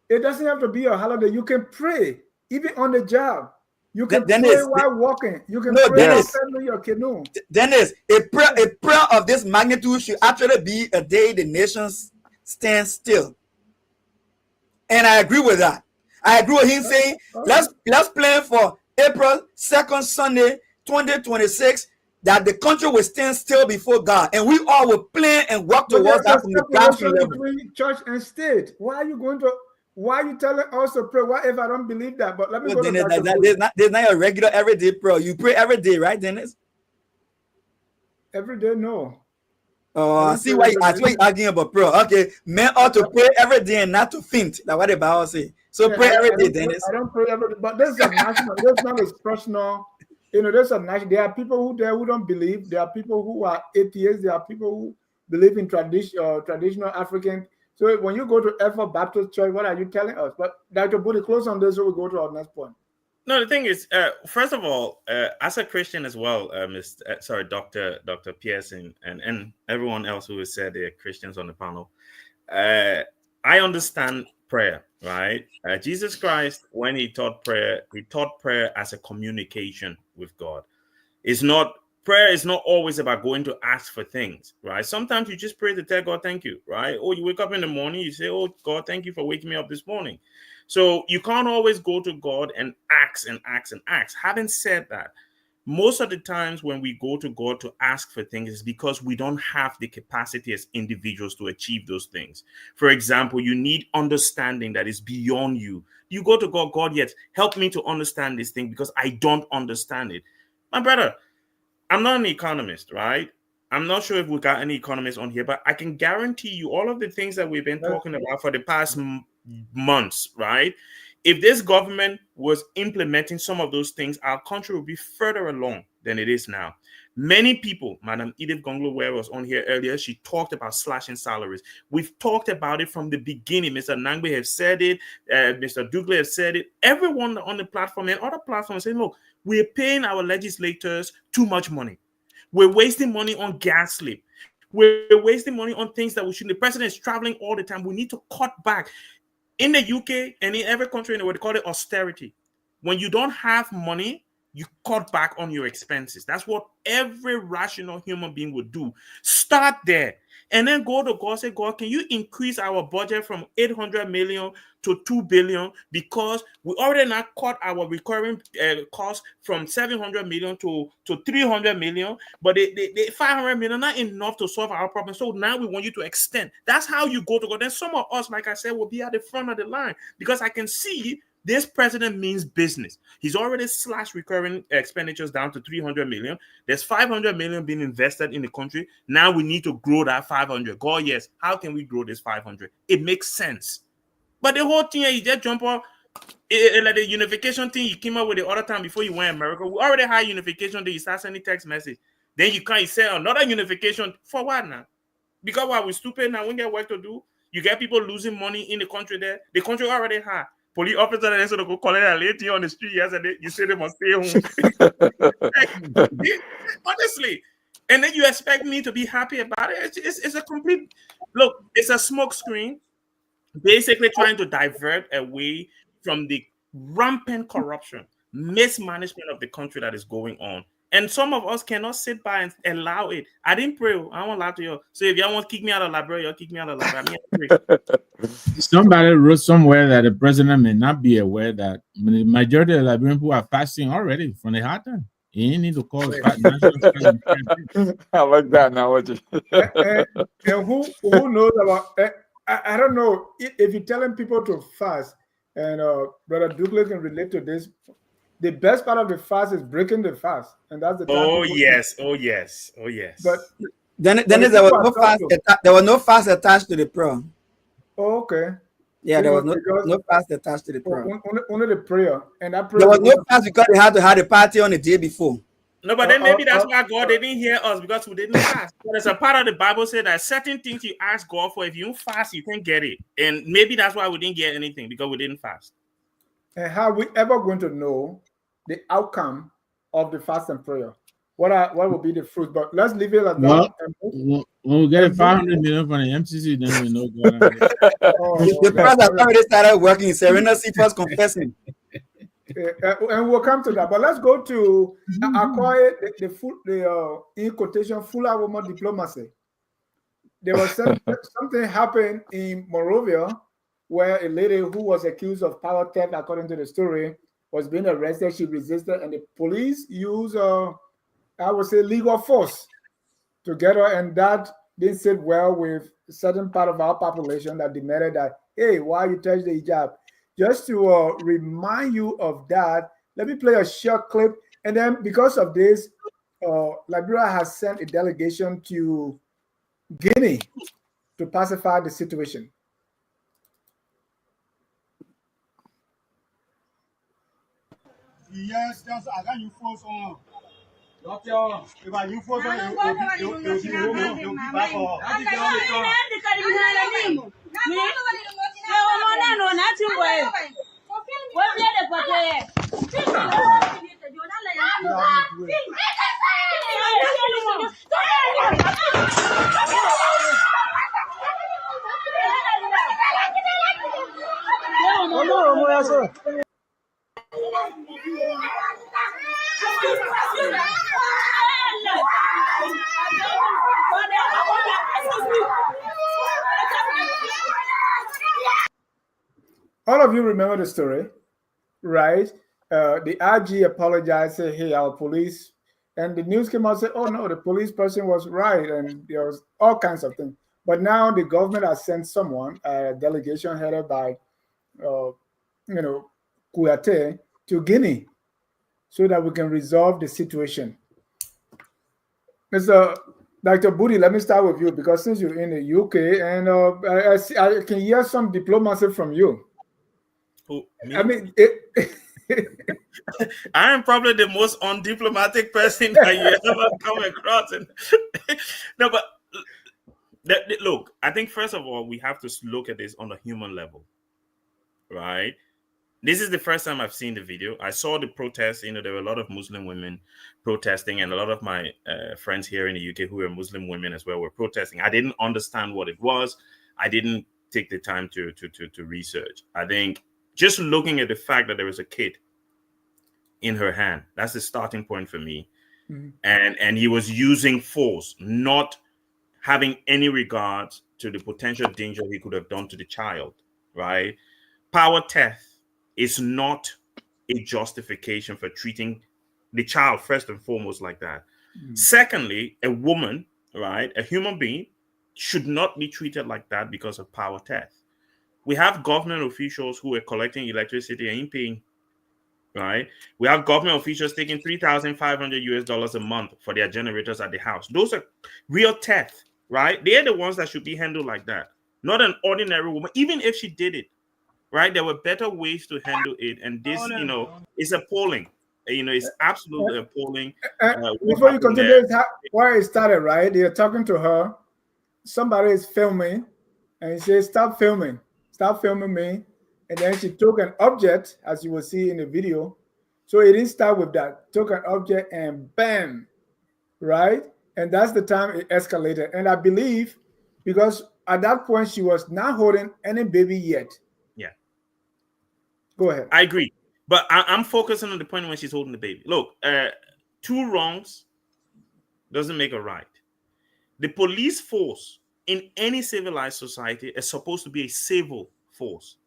It doesn't have to be a holiday. You can pray even on the job. You can pray while walking. You can pray while pedaling your canoe. Dennis, a prayer of this magnitude should actually be a day the nations stand still. And I agree with that. I agree with him saying, let's plan for April 2nd Sunday 2026 that the country will stand still before God, and we all will plan and work But towards there's that a from the grassroots separation level. between church and state. Why are you going to? Why are you telling us to pray? What if I don't believe that? But let me go to Dennis, Dr. there's not a regular everyday prayer. You pray every day, right, Dennis? Every day, no. I see why you're arguing about prayer. Okay, men ought to pray every day and not to faint. That's what the Bible says. So yeah, pray every day, Dennis. I don't pray every day, but there's a national, there's not a personal, there's a national. There are people who don't believe. There are people who are atheists. There are people who believe in traditional African. So when you go to Effort Baptist Church, what are you telling us? But Dr. Budi, close on this, so we go to our next point. No, the thing is, first of all, as a Christian as well, Dr. Pearson and everyone else who has said they're Christians on the panel, I understand prayer, right? Jesus Christ, when he taught prayer as a communication with God. Prayer is not always about going to ask for things, right? Sometimes you just pray to tell God thank you, right? Or you wake up in the morning, you say, oh, God, thank you for waking me up this morning. So you can't always go to God and ask and ask and ask. Having said that, most of the times when we go to God to ask for things is because we don't have the capacity as individuals to achieve those things. For example, you need understanding that is beyond you. You go to God, God, yet help me to understand this thing because I don't understand it. My brother, I'm not an economist, right? I'm not sure if we got any economists on here, but I can guarantee you all of the things that we've been talking about for the past months, right? If this government was implementing some of those things, our country would be further along than it is now. Many people, Madam Edith Gongloe-Weh was on here earlier. She talked about slashing salaries. We've talked about it from the beginning. Mr. Nangbe has said it. Mr. Dugley has said it. Everyone on the platform and other platforms saying, look, we're paying our legislators too much money. We're wasting money on gas slip. We're wasting money on things that we shouldn't. The president is traveling all the time. We need to cut back. In the UK and in every country in the world, they call it austerity. When you don't have money, you cut back on your expenses. That's what every rational human being would do. Start there. And then go to God, say, God, can you increase our budget from 800 million to 2 billion? Because we already now cut our recurring costs from 700 million to 300 million. But the 500 million not enough to solve our problem. So now we want you to extend. That's how you go to God. Then some of us, like I said, will be at the front of the line because I can see this president means business. He's already slashed recurring expenditures down to 300 million. There's 500 million being invested in the country. Now we need to grow that 500. God, yes. How can we grow this 500? It makes sense. But the whole thing, you just jump off. Like the unification thing you came up with the other time before you went to America. We already had unification. Then you start sending text message. Then you can't say another unification. For what now? Because while we're stupid now, we get work to do. You get people losing money in the country there. The country already had. Police officer that sort of go call it a lady on the street yesterday. You say they must stay home. Honestly. And then you expect me to be happy about it. It's a complete look, it's a smoke screen, basically trying to divert away from the rampant corruption, mismanagement of the country that is going on. And some of us cannot sit by and allow it. I didn't pray. I won't lie to you. So if y'all want to kick me out of the library, you'll kick me out of the library. Somebody wrote somewhere that the president may not be aware that the majority of the Liberian people are fasting already from the hot time. You need to call it I like that analogy. And who knows about? I don't know if you're telling people to fast, and Brother Douglas can relate to this. The best part of the fast is breaking the fast, and that's the time. Oh yes. But then there was no fast attached to the prayer. Oh, okay. Yeah, there was no fast attached to the prayer. Only the prayer, and that prayer. There was no fast because they had to have the party on the day before. No, but then maybe that's why God didn't hear us because we didn't fast. There's a part of the Bible said that certain things you ask God for, if you don't fast, you can't get it. And maybe that's why we didn't get anything because we didn't fast. And how are we ever going to know the outcome of the fast and prayer? What will be the fruit? But let's leave it at that. When we get 500 million from the MCC, then we know God. The press has already started working. Cyrenius Cephas confessing. And we'll come to that. But let's go to acquire the in quotation Fula woman diplomacy. There was something happened in Morovia where a lady who was accused of power theft, according to the story, was being arrested. She resisted, and the police used, I would say, legal force to get her, and that didn't sit well with a certain part of our population that demanded that, hey, why you touch the hijab? Just to remind you of that, let me play a short clip, and then because of this, Liberia has sent a delegation to Guinea to pacify the situation. Yes, that's I got you force on. Doctor, if I you force on, you'll be back on. All of you remember the story, right? The IG apologized, said, hey, our police, and the news came out and said, oh no, the police person was right, and there was all kinds of things. But now the government has sent someone, a delegation headed by, Kouyaté, to Guinea, so that we can resolve the situation. Mr. Dr. Budi, let me start with you, because since you're in the UK, and I can hear some diplomacy from you. Who, me? I mean, I am probably the most undiplomatic person that you ever come across. No, but look, I think first of all, we have to look at this on a human level, right? This is the first time I've seen the video. I saw the protest. There were a lot of Muslim women protesting, and a lot of my friends here in the UK who are Muslim women as well were protesting. I didn't understand what it was. I didn't take the time to research. I think just looking at the fact that there was a kid in her hand, that's the starting point for me. Mm-hmm. And he was using force, not having any regard to the potential danger he could have done to the child, right? Power theft is not a justification for treating the child first and foremost like that. Mm-hmm. Secondly, a woman, right, a human being should not be treated like that because of power theft. We have government officials who are collecting electricity and paying, right? We have government officials taking $3,500 a month for their generators at the house. Those are real theft, right? They're the ones that should be handled like that, not an ordinary woman. Even if she did it, right? There were better ways to handle it, and this, is appalling. It's absolutely appalling. Before you continue, where it started, right? They're talking to her. Somebody is filming, and he says, "Stop filming! Stop filming me!" And then she took an object, as you will see in the video. So it didn't start with that. Took an object and bam, right? And that's the time it escalated. And I believe because at that point she was not holding any baby yet. Yeah. Go ahead. I agree. But I'm focusing on the point when she's holding the baby. Look, two wrongs doesn't make a right. The police force in any civilized society is supposed to be a civil force.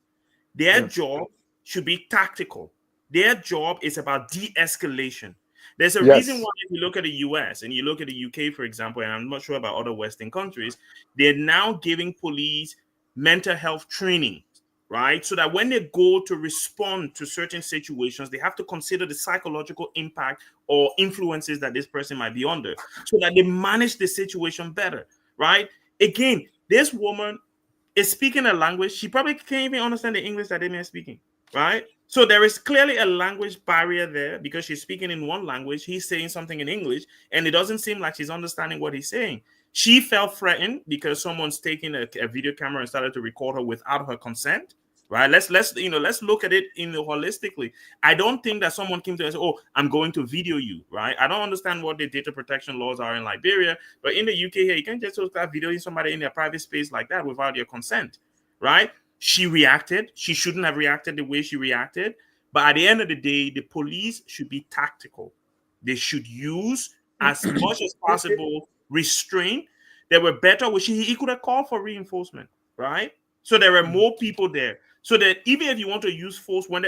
Their job should be tactical. Their job is about de-escalation. There's a reason why if you look at the US and you look at the UK, for example, and I'm not sure about other Western countries, they're now giving police mental health training, right? So that when they go to respond to certain situations, they have to consider the psychological impact or influences that this person might be under so that they manage the situation better, right? Again, this woman is speaking a language. She probably can't even understand the English that they're speaking, right? So there is clearly a language barrier there because she's speaking in one language. He's saying something in English, and it doesn't seem like she's understanding what he's saying. She felt threatened because someone's taking a video camera and started to record her without her consent, right? Let's look at it holistically. I don't think that someone came to us, oh, I'm going to video you, right? I don't understand what the data protection laws are in Liberia, but in the UK here, you can't just start videoing somebody in their private space like that without your consent, right? She reacted. She shouldn't have reacted the way she reacted. But at the end of the day, the police should be tactical. They should use as much as possible restraint. There were better ways. He could have called for reinforcement, right? So there were more people there. So that even if you want to use force, when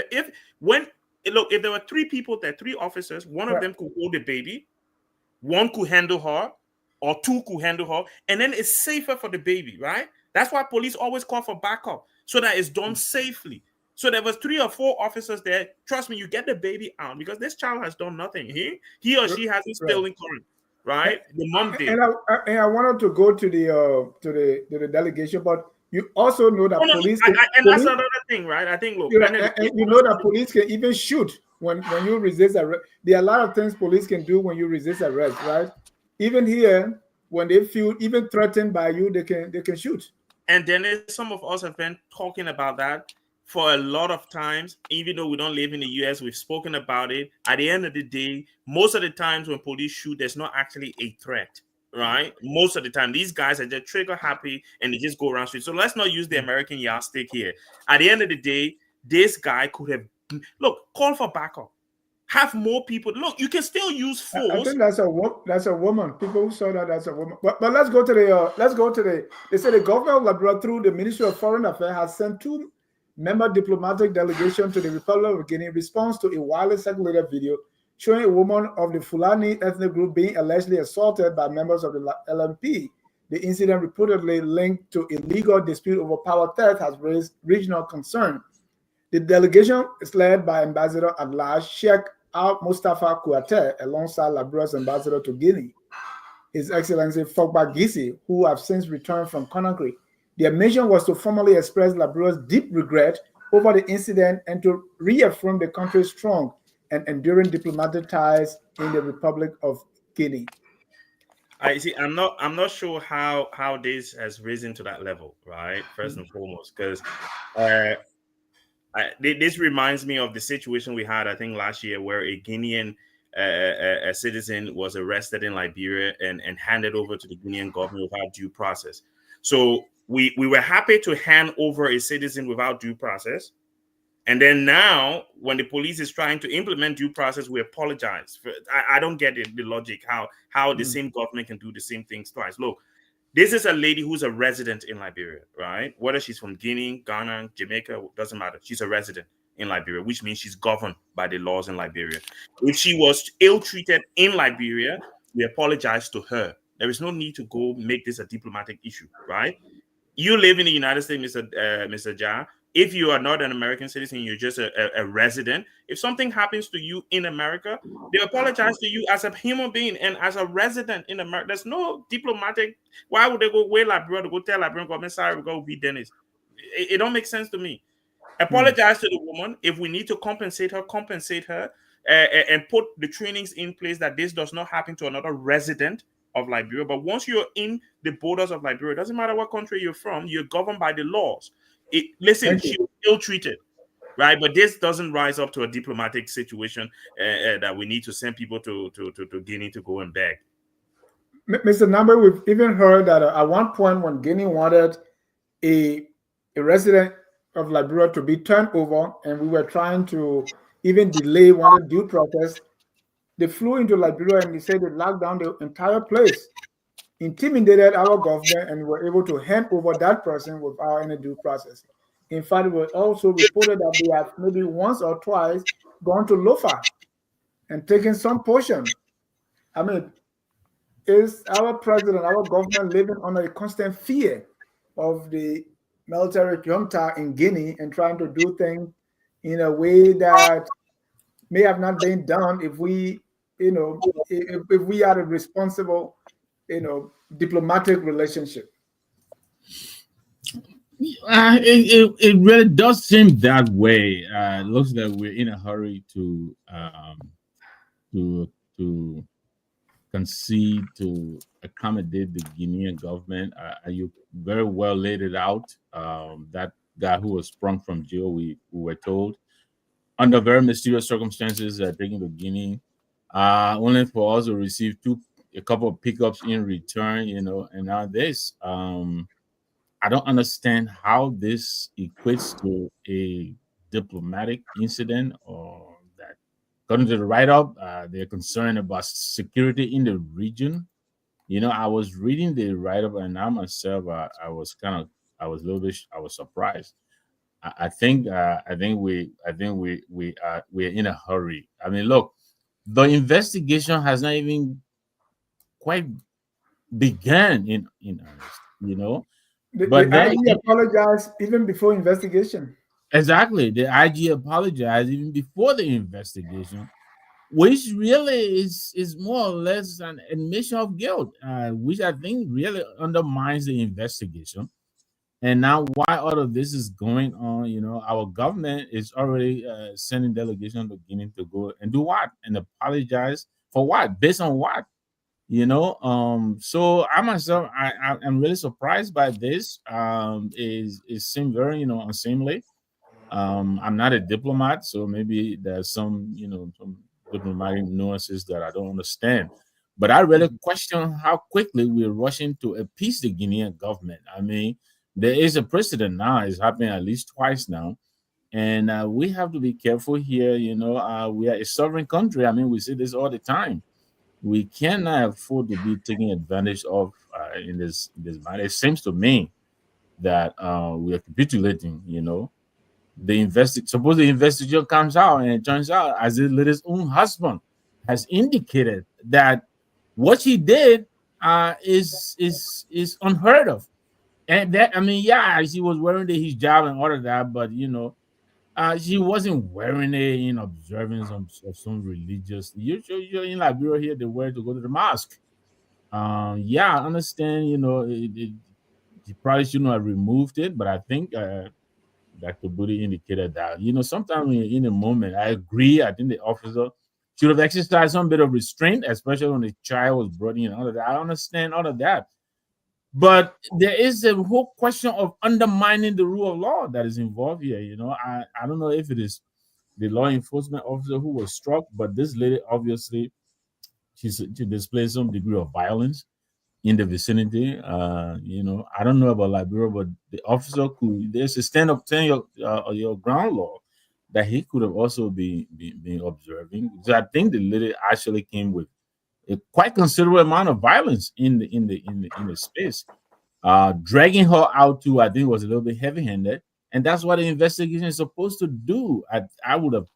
look, if there were 3 people there, 3 officers, one of them could hold the baby, one could handle her, or 2 could handle her, and then it's safer for the baby, right? That's why police always call for backup, so that it's done safely. So there was 3 or 4 officers there. Trust me, you get the baby out because this child has done nothing. He or she hasn't spilled in current, right? The mom did. And I wanted to go to the delegation, but you also know that police can, that's another thing, right? I think, look, you know that police can even shoot when you resist arrest. There are a lot of things police can do when you resist arrest, right? Even here, when they feel even threatened by you, they can shoot. And then some of us have been talking about that for a lot of times. Even though we don't live in the US, we've spoken about it. At the end of the day, most of the times when police shoot, there's not actually a threat, right? Most of the time, these guys are just trigger happy and they just go around street. So let's not use the American yardstick here. At the end of the day, this guy could have, look, call for backup. Have more people. Look, you can still use force. I think that's a woman. People who saw that's a woman. But let's go to the. They say the government of Liberia through the Ministry of Foreign Affairs has sent 2-member diplomatic delegation to the Republic of Guinea in response to a widely circulated video showing a woman of the Fulani ethnic group being allegedly assaulted by members of the LMP. The incident, reportedly linked to illegal dispute over power theft, has raised regional concern. The delegation is led by Ambassador at Large Sheikh Al-Mustafa Kouyaté, alongside Liberia's ambassador to Guinea, His Excellency Fogba Gisi, who have since returned from Conakry. Their mission was to formally express Liberia's deep regret over the incident and to reaffirm the country's strong and enduring diplomatic ties in the Republic of Guinea. I see. I'm not sure how this has risen to that level, right? First and foremost, because this reminds me of the situation we had, I think, last year, where a Guinean a citizen was arrested in Liberia and handed over to the Guinean government without due process. So we were happy to hand over a citizen without due process. And then now, when the police is trying to implement due process, we apologize. I don't get the logic, how the same government can do the same things twice. Look, this is a lady who's a resident in Liberia, right? Whether she's from Guinea, Ghana, Jamaica, doesn't matter. She's a resident in Liberia, which means she's governed by the laws in Liberia. If she was ill-treated in Liberia, we apologize to her. There is no need to go make this a diplomatic issue, right? You live in the United States, Mr. Ja. If you are not an American citizen, you're just a resident. If something happens to you in America, they apologize to you as a human being and as a resident in America. There's no diplomatic. Why would they go way Liberia to go tell Liberian government, sorry, we go be Dennis? It don't make sense to me. Apologize to the woman. If we need to compensate her, and put the trainings in place that this does not happen to another resident of Liberia. But once you're in the borders of Liberia, it doesn't matter what country you're from, you're governed by the laws. Listen, she was ill-treated, right? But this doesn't rise up to a diplomatic situation that we need to send people to Guinea to go and beg. Mr. Nimba, we've even heard that at one point when Guinea wanted a resident of Liberia to be turned over, and we were trying to even delay one due process, they flew into Liberia and they said they locked down the entire place, intimidated our government, and were able to hand over that person without any due process. In fact, it was also reported that they have maybe once or twice gone to Lofa and taken some portion. I mean, is our president, our government living under a constant fear of the military junta in Guinea and trying to do things in a way that may have not been done if we, if we had a responsible, diplomatic relationship? It really does seem that way. It looks like we're in a hurry to concede, to accommodate the Guinean government. You very well laid it out. That guy who was sprung from jail, we were told, under very mysterious circumstances, taking to Guinea, only for us to receive a couple of pickups in return, and now this. I don't understand how this equates to a diplomatic incident, or that, according to the write-up, they're concerned about security in the region. I was reading the write-up, and I myself, I was surprised. I think we're in a hurry. I mean, look, the investigation has not even quite began in earnest, you know. The But then IG apologized even before investigation. exactly, the IG apologized even before the investigation, which really is more or less an admission of guilt, which I think really undermines the investigation. And now, while all of this is going on, you know, our government is already sending delegation to Guinea to go and do what and apologize for what, based on what, you know. So I myself, I'm really surprised by this. Is seem very, you know, unseemly. I'm not a diplomat, so maybe there's some, you know, some diplomatic nuances that I don't understand. But I really question how quickly we're rushing to appease the Guinean government. I mean, there is a precedent now; it's happening at least twice now, and we have to be careful here. You know, we are a sovereign country. I mean, we see this all the time. We cannot afford to be taken advantage of in this matter. It seems to me that we are capitulating. You know, suppose the investigation comes out and it turns out as the lady's own husband has indicated that what she did is unheard of. And that, I mean, yeah, she was wearing the hijab and all of that, but you know, she wasn't wearing it in observance of some religious. Usually in Liberia here, they wear it to go to the mosque. Yeah, I understand. You know, she probably shouldn't have removed it, but I think Dr. Budi indicated that, you know, sometimes when you're in a moment, I agree. I think the officer should have exercised some bit of restraint, especially when the child was brought in and all of that. I understand all of that. But there is a whole question of undermining the rule of law that is involved here. You know, I don't know if it is the law enforcement officer who was struck, but this lady obviously she displayed some degree of violence in the vicinity. You know, I don't know about Liberia, but the officer could, there's a stand up telling your ground law that he could have also been observing. So I think the lady actually came with a quite considerable amount of violence in the space. Dragging her out to, I think, was a little bit heavy-handed, and that's what the investigation is supposed to do. I would have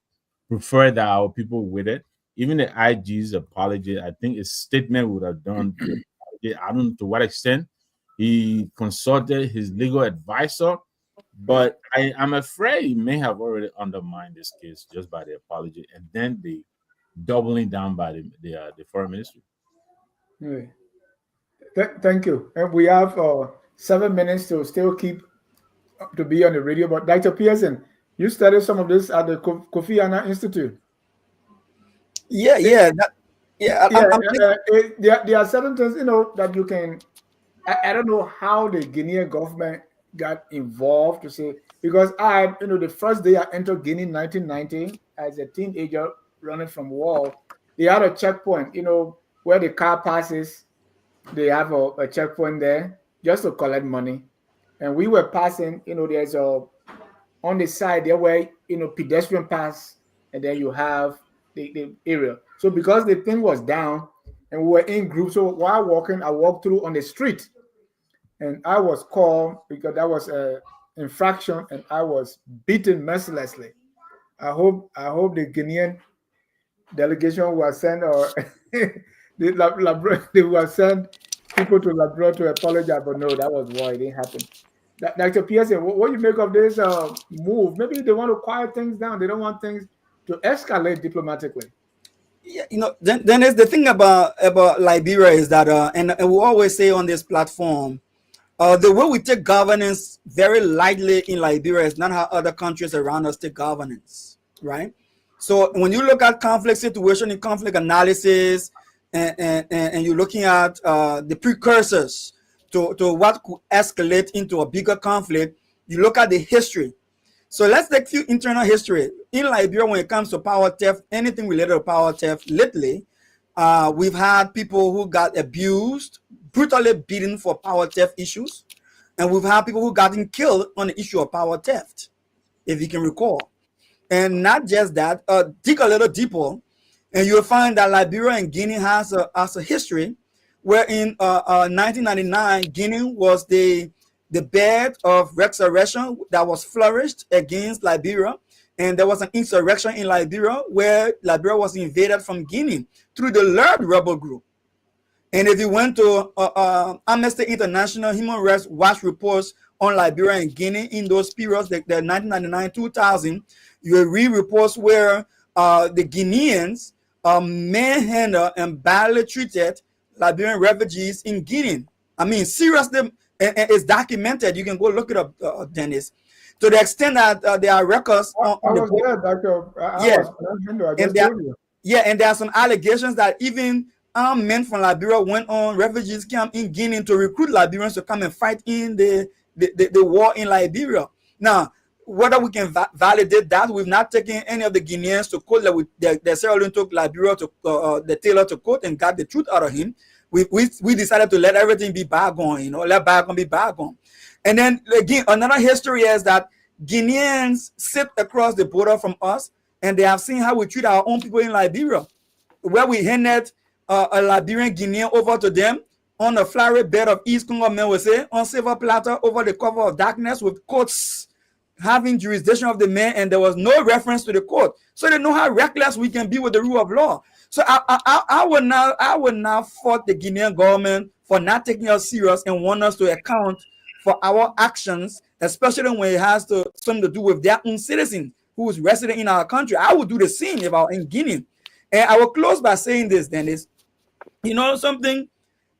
preferred that our people with it. Even the IG's apology, I think his statement would have done. I don't know to what extent he consulted his legal advisor, but I'm afraid he may have already undermined this case just by the apology and then the doubling down by the foreign ministry. Yeah. Thank you. And we have 7 minutes to still keep to be on the radio. But Dr. Pearson, you studied some of this at the Kofi Annan Institute. Yeah. There are certain things, you know, that you can. I don't know how the Guinean government got involved to say, because the first day I entered Guinea in 1990 as a teenager running from war, they had a checkpoint, you know, where the car passes. They have a checkpoint there just to collect money. And we were passing, you know, there's on the side there where, you know, pedestrian pass, and then you have the area. So because the thing was down and we were in groups, so while walking, I walked through on the street and I was called because that was an infraction and I was beaten mercilessly. I hope the Guinean delegation was sent or they will send people to Labrador to apologize, but no, that was why it didn't happen. Dr. Pearson, what do you make of this move? Maybe they want to quiet things down. They don't want things to escalate diplomatically. Yeah, you know, then there's the thing about Liberia is that, and we always say on this platform, the way we take governance very lightly in Liberia is not how other countries around us take governance, right? So when you look at conflict situation and conflict analysis, and you're looking at the precursors to what could escalate into a bigger conflict, you look at the history. So let's take a few internal history. In Liberia, when it comes to power theft, anything related to power theft, lately, we've had people who got abused, brutally beaten for power theft issues. And we've had people who gotten killed on the issue of power theft, if you can recall. And not just that, dig a little deeper, and you'll find that Liberia and Guinea has a history where in 1999, Guinea was the the bed of resurrection that was flourished against Liberia. And there was an insurrection in Liberia where Liberia was invaded from Guinea through the Cllr rebel group. And if you went to Amnesty International Human Rights Watch reports on Liberia and Guinea in those periods, the 1999-2000, you will read reports where the Guineans manhandled and badly treated Liberian refugees in Guinea. I mean, seriously, and it's documented. You can go look it up, Dennis. To the extent that there are records on the book. There, Doctor. And there are some allegations that even men from Liberia went on refugees camp in Guinea to recruit Liberians to come and fight in the war in Liberia. Now, whether we can validate that, we've not taken any of the Guineans to court. The Sierra Leone took Liberia to the Taylor to court and got the truth out of him. We decided to let everything be bygone, let bygone be bygone. And then again, another history is that Guineans sit across the border from us, and they have seen how we treat our own people in Liberia, where we handed a Liberian Guinean over to them on a flowery bed of East Congo, men will say, on silver platter over the cover of darkness with courts having jurisdiction of the man, and there was no reference to the court. So they know how reckless we can be with the rule of law. So I would now fault the Guinean government for not taking us serious and want us to account for our actions, especially when it has something to do with their own citizen who is resident in our country. I would do the same if I were in Guinea. And I will close by saying this, Dennis. You know something?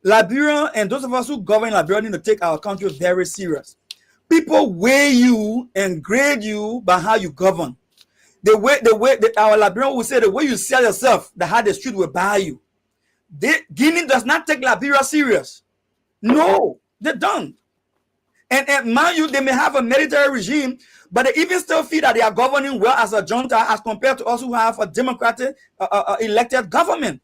Liberia and those of us who govern Liberia need to take our country very serious. People weigh you and grade you by how you govern. The way our Liberian will say, the way you sell yourself, the how the street will buy you. Guinea does not take Liberia serious. No, they don't. And mind you, they may have a military regime, but they even still feel that they are governing well as a junta as compared to us who have a democratic elected government.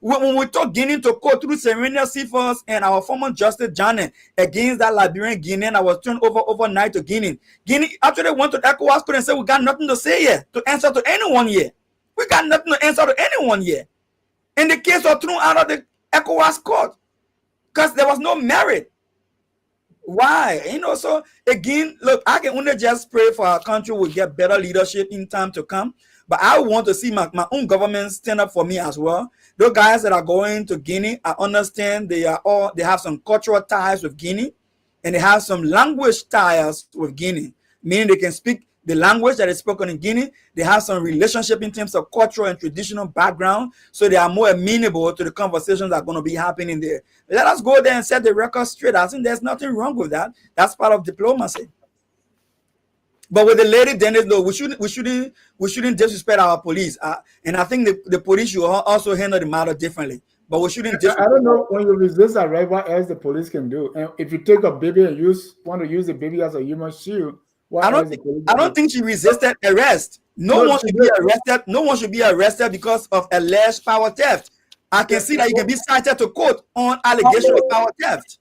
When we took Guinea to court through Cyrenius, Cephas, and our former Justice Janet against that Liberian Guinean that was turned over overnight to Guinea. Guinea actually went to Electoral and said, we got nothing to say here, to answer to anyone here. We got nothing to answer to anyone here. And the case was thrown out of the ECOWAS court because there was no merit. Why? So again, look, I can only just pray for our country will get better leadership in time to come. But I want to see my own government stand up for me as well. Those guys that are going to Guinea, I understand they have some cultural ties with Guinea, and they have some language ties with Guinea, meaning they can speak the language that is spoken in Guinea. They have some relationship in terms of cultural and traditional background, so they are more amenable to the conversations that are going to be happening there. Let us go there and set the record straight. I think there's nothing wrong with that. That's part of diplomacy. But with the lady Dennis, no, we shouldn't disrespect our police. And I think the police should also handle the matter differently. But we shouldn't disrespect. I don't know, when you resist arrest, what else the police can do. And if you take a baby and want to use the baby as a human shield, I don't think she resisted arrest. No one should be arrested. No one should be arrested because of alleged power theft. I can see that you can be cited to court on allegation of power theft,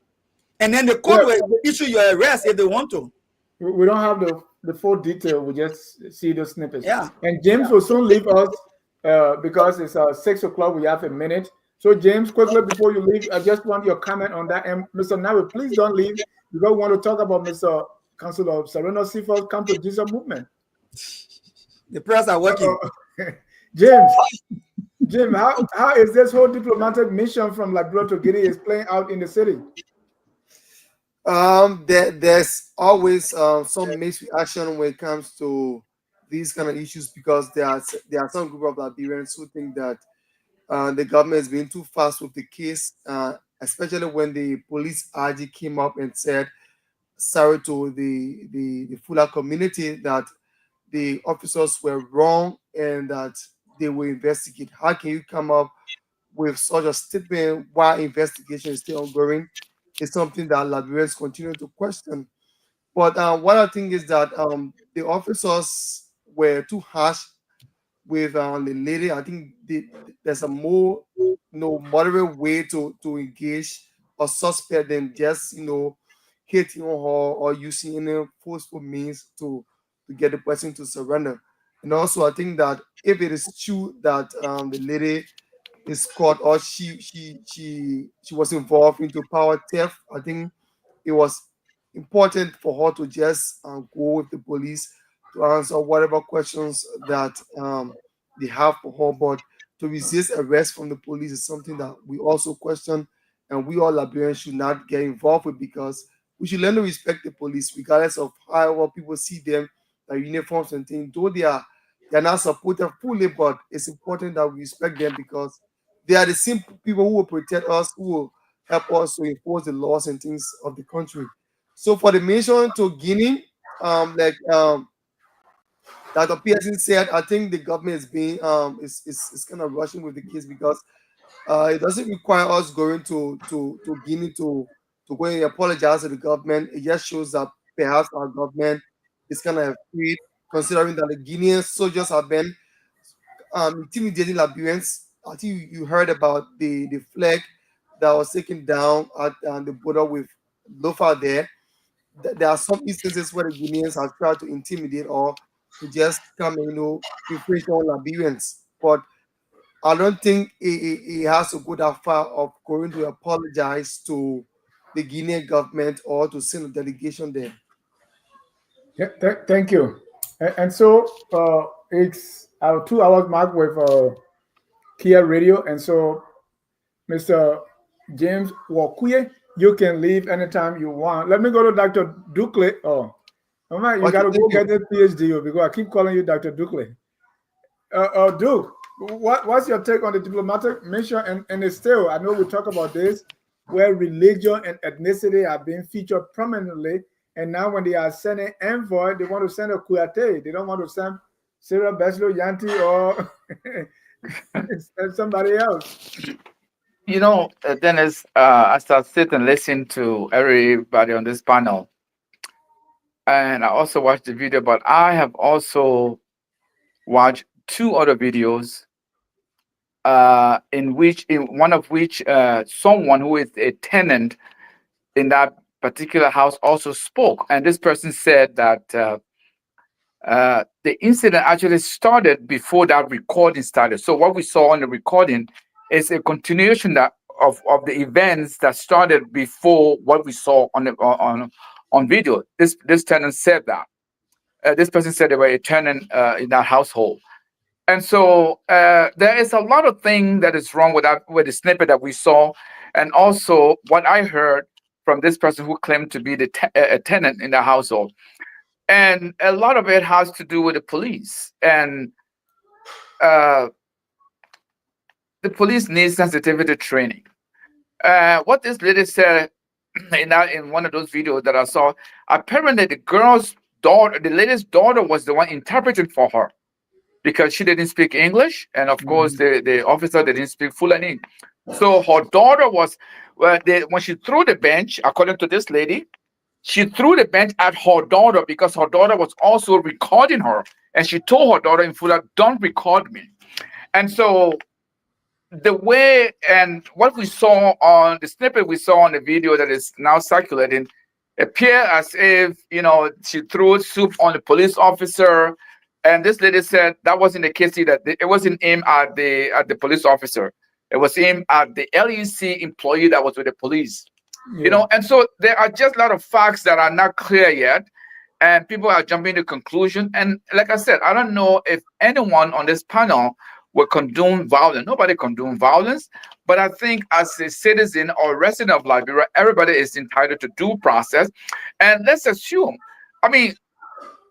and then the court will issue your arrest if they want to. We don't have the full detail. We just see the snippets. Yeah. And James will soon leave us because it's 6 o'clock. We have a minute. So James, quickly before you leave, I just want your comment on that. And Mr. Nawi, please don't leave because we want to talk about Mr. Councilor Cyrenius Cephas Come to Jesus movement. The press are working. James, how is this whole diplomatic mission from Liberia to Guinea is playing out in the city? There's always some mixed reaction when it comes to these kind of issues because there are some group of Liberians who think that the government is being too fast with the case, especially when the police RG came up and said sorry to the Fula community that the officers were wrong and that they will investigate. How can you come up with such a statement while investigation is still ongoing? It's something that Liberians continue to question. But what I think is that the officers were too harsh with the lady. I think there's a more moderate way to engage a suspect than just hitting on her or using any forceful means to get the person to surrender. And also, I think that if it is true that the lady is caught or she was involved into power theft, I think it was important for her to just go with the police to answer whatever questions that they have for her. But to resist arrest from the police is something that we also question, and we all Liberians should not get involved with, because we should learn to respect the police, regardless of how people see them, their uniforms and things. Though they're not supported fully, but it's important that we respect them, because they are the same people who will protect us, who will help us to enforce the laws and things of the country. So for the mission to Guinea, Dr. Pearson said, I think the government is being is kind of rushing with the case, because it doesn't require us going to Guinea to go and apologize to the government. It just shows that perhaps our government is kind of afraid, considering that the Guinean soldiers have been intimidating Liberians. I think you heard about the flag that was taken down at the border with Lofa there. There are some instances where the Guineans have tried to intimidate or to just come and, infringe on Liberians. But I don't think it has to go that far of going to apologize to the Guinean government or to send a delegation there. Yeah, thank you. And so it's our 2 hours mark with Cllr Radio. And so, Mr. James Wakuye, you can leave anytime you want. Let me go to Dr. Dukle. Oh, man, you got to go get a PhD, because I keep calling you Dr. Dukle. Duke, what's your take on the diplomatic mission? And it's still, I know we talk about this, where religion and ethnicity are being featured prominently. And now when they are sending envoy, they want to send a Kouyaté. They don't want to send Cyril Beslo Yanti or somebody else. Dennis, as I sit and listen to everybody on this panel, and I also watched the video, but I have also watched 2 other videos, in one of which someone who is a tenant in that particular house also spoke, and this person said that the incident actually started before that recording started. So what we saw on the recording is a continuation of the events that started before what we saw on video. This tenant said that. This person said they were a tenant in that household. And so there is a lot of things that is wrong with the snippet that we saw, and also what I heard from this person who claimed to be a tenant in the household. And a lot of it has to do with the police. And the police need sensitivity training. What this lady said in one of those videos that I saw, apparently the lady's daughter was the one interpreting for her, because she didn't speak English, and of course the officer didn't speak Fulani. So her daughter was, when she threw the bench, according to this lady, she threw the bench at her daughter because her daughter was also recording her, and she told her daughter in Fula, "Don't record me." And so the way and what we saw on the snippet we saw on the video that is now circulating appear as if she threw soup on the police officer. And this lady said that wasn't the case either. It wasn't aimed at the police officer. It was aimed at the LEC employee that was with the police. Yeah. And so there are just a lot of facts that are not clear yet, and people are jumping to conclusion. And like I said, I don't know if anyone on this panel will condone violence. Nobody condone violence, but I think as a citizen or resident of Liberia, everybody is entitled to due process. And let's assume,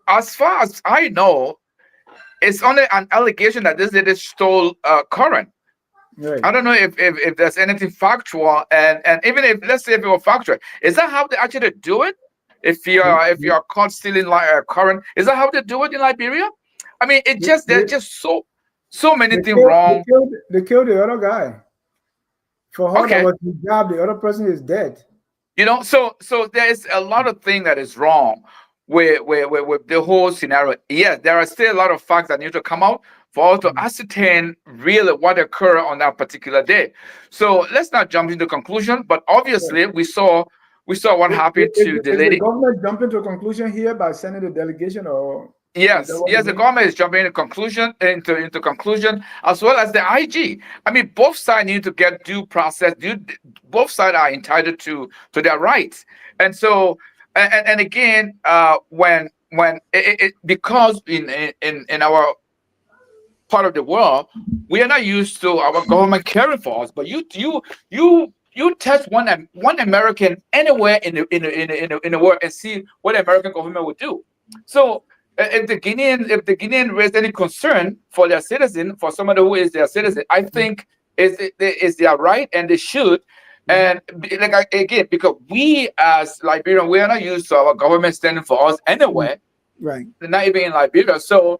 as far as I know, it's only an allegation that this lady stole current. Right. I don't know if there's anything factual, and even if, let's say, if it were factual, is that how they actually do it? If you are caught stealing current, is that how they do it in Liberia? There's just so many things wrong. They killed the other guy. For her, that was the job. The other person is dead. So there is a lot of things that is wrong with the whole scenario. Yes, there are still a lot of facts that need to come out for us to ascertain really what occurred on that particular day. So let's not jump into conclusion, but obviously we saw what happened to the lady. The government jumping to a conclusion here by sending the delegation, or yes, the government is jumping into conclusion, as well as the IG. Both sides need to get due process. Both sides are entitled to their rights, and so and again, when because in our part of the world, we are not used to our government caring for us. But you test one American anywhere in the world and see what the American government would do. So if the Guinean raise any concern for their citizen, for somebody who is their citizen, I think is their right, and they should. And again, because we as Liberian, we are not used to our government standing for us anywhere, right? Not even in Liberia. So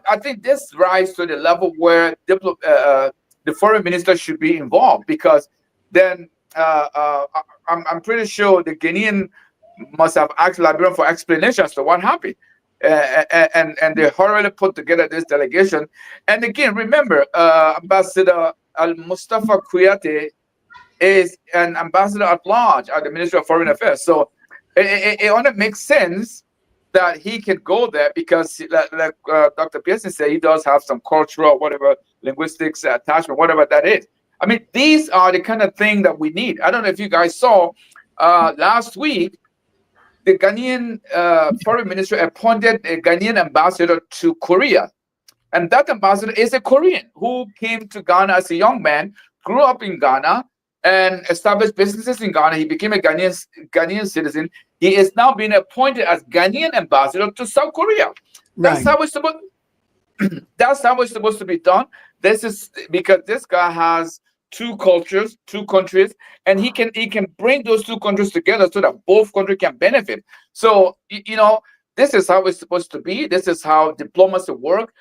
I think this rises to the level where the foreign minister should be involved, because then I'm pretty sure the Guinean must have asked Liberia for explanations to what happened. And they hurriedly put together this delegation. And again, remember, Ambassador Al-Mustafa Kuyate is an ambassador at large at the Ministry of Foreign Affairs. So it only makes sense that he can go there, because like Dr. Pearson said, he does have some cultural, whatever, linguistics attachment, whatever that is. I mean, these are the kind of thing that we need. I don't know if you guys saw last week, the Ghanaian foreign minister appointed a Ghanaian ambassador to Korea. And that ambassador is a Korean who came to Ghana as a young man, grew up in Ghana, and established businesses in Ghana. He became a Ghanaian citizen. He is now being appointed as Ghanaian ambassador to South Korea. That's how it's supposed. That's how it's supposed to be done. This is because this guy has two cultures, two countries, and he can bring those two countries together so that both countries can benefit. So this is how it's supposed to be. This is how diplomacy works.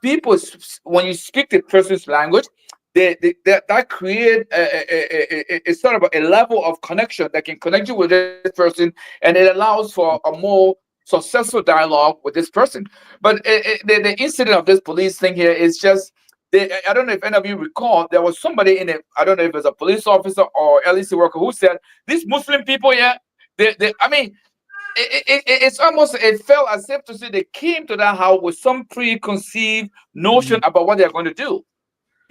People, when you speak the person's language, that create a sort of a level of connection that can connect you with this person, and it allows for a more successful dialogue with this person. But the incident of this police thing here is just, I don't know if any of you recall, there was somebody I don't know if it was a police officer or LEC worker, who said, these Muslim people here, I mean, it's almost, it felt as if to say they came to that house with some preconceived notion about what they're going to do.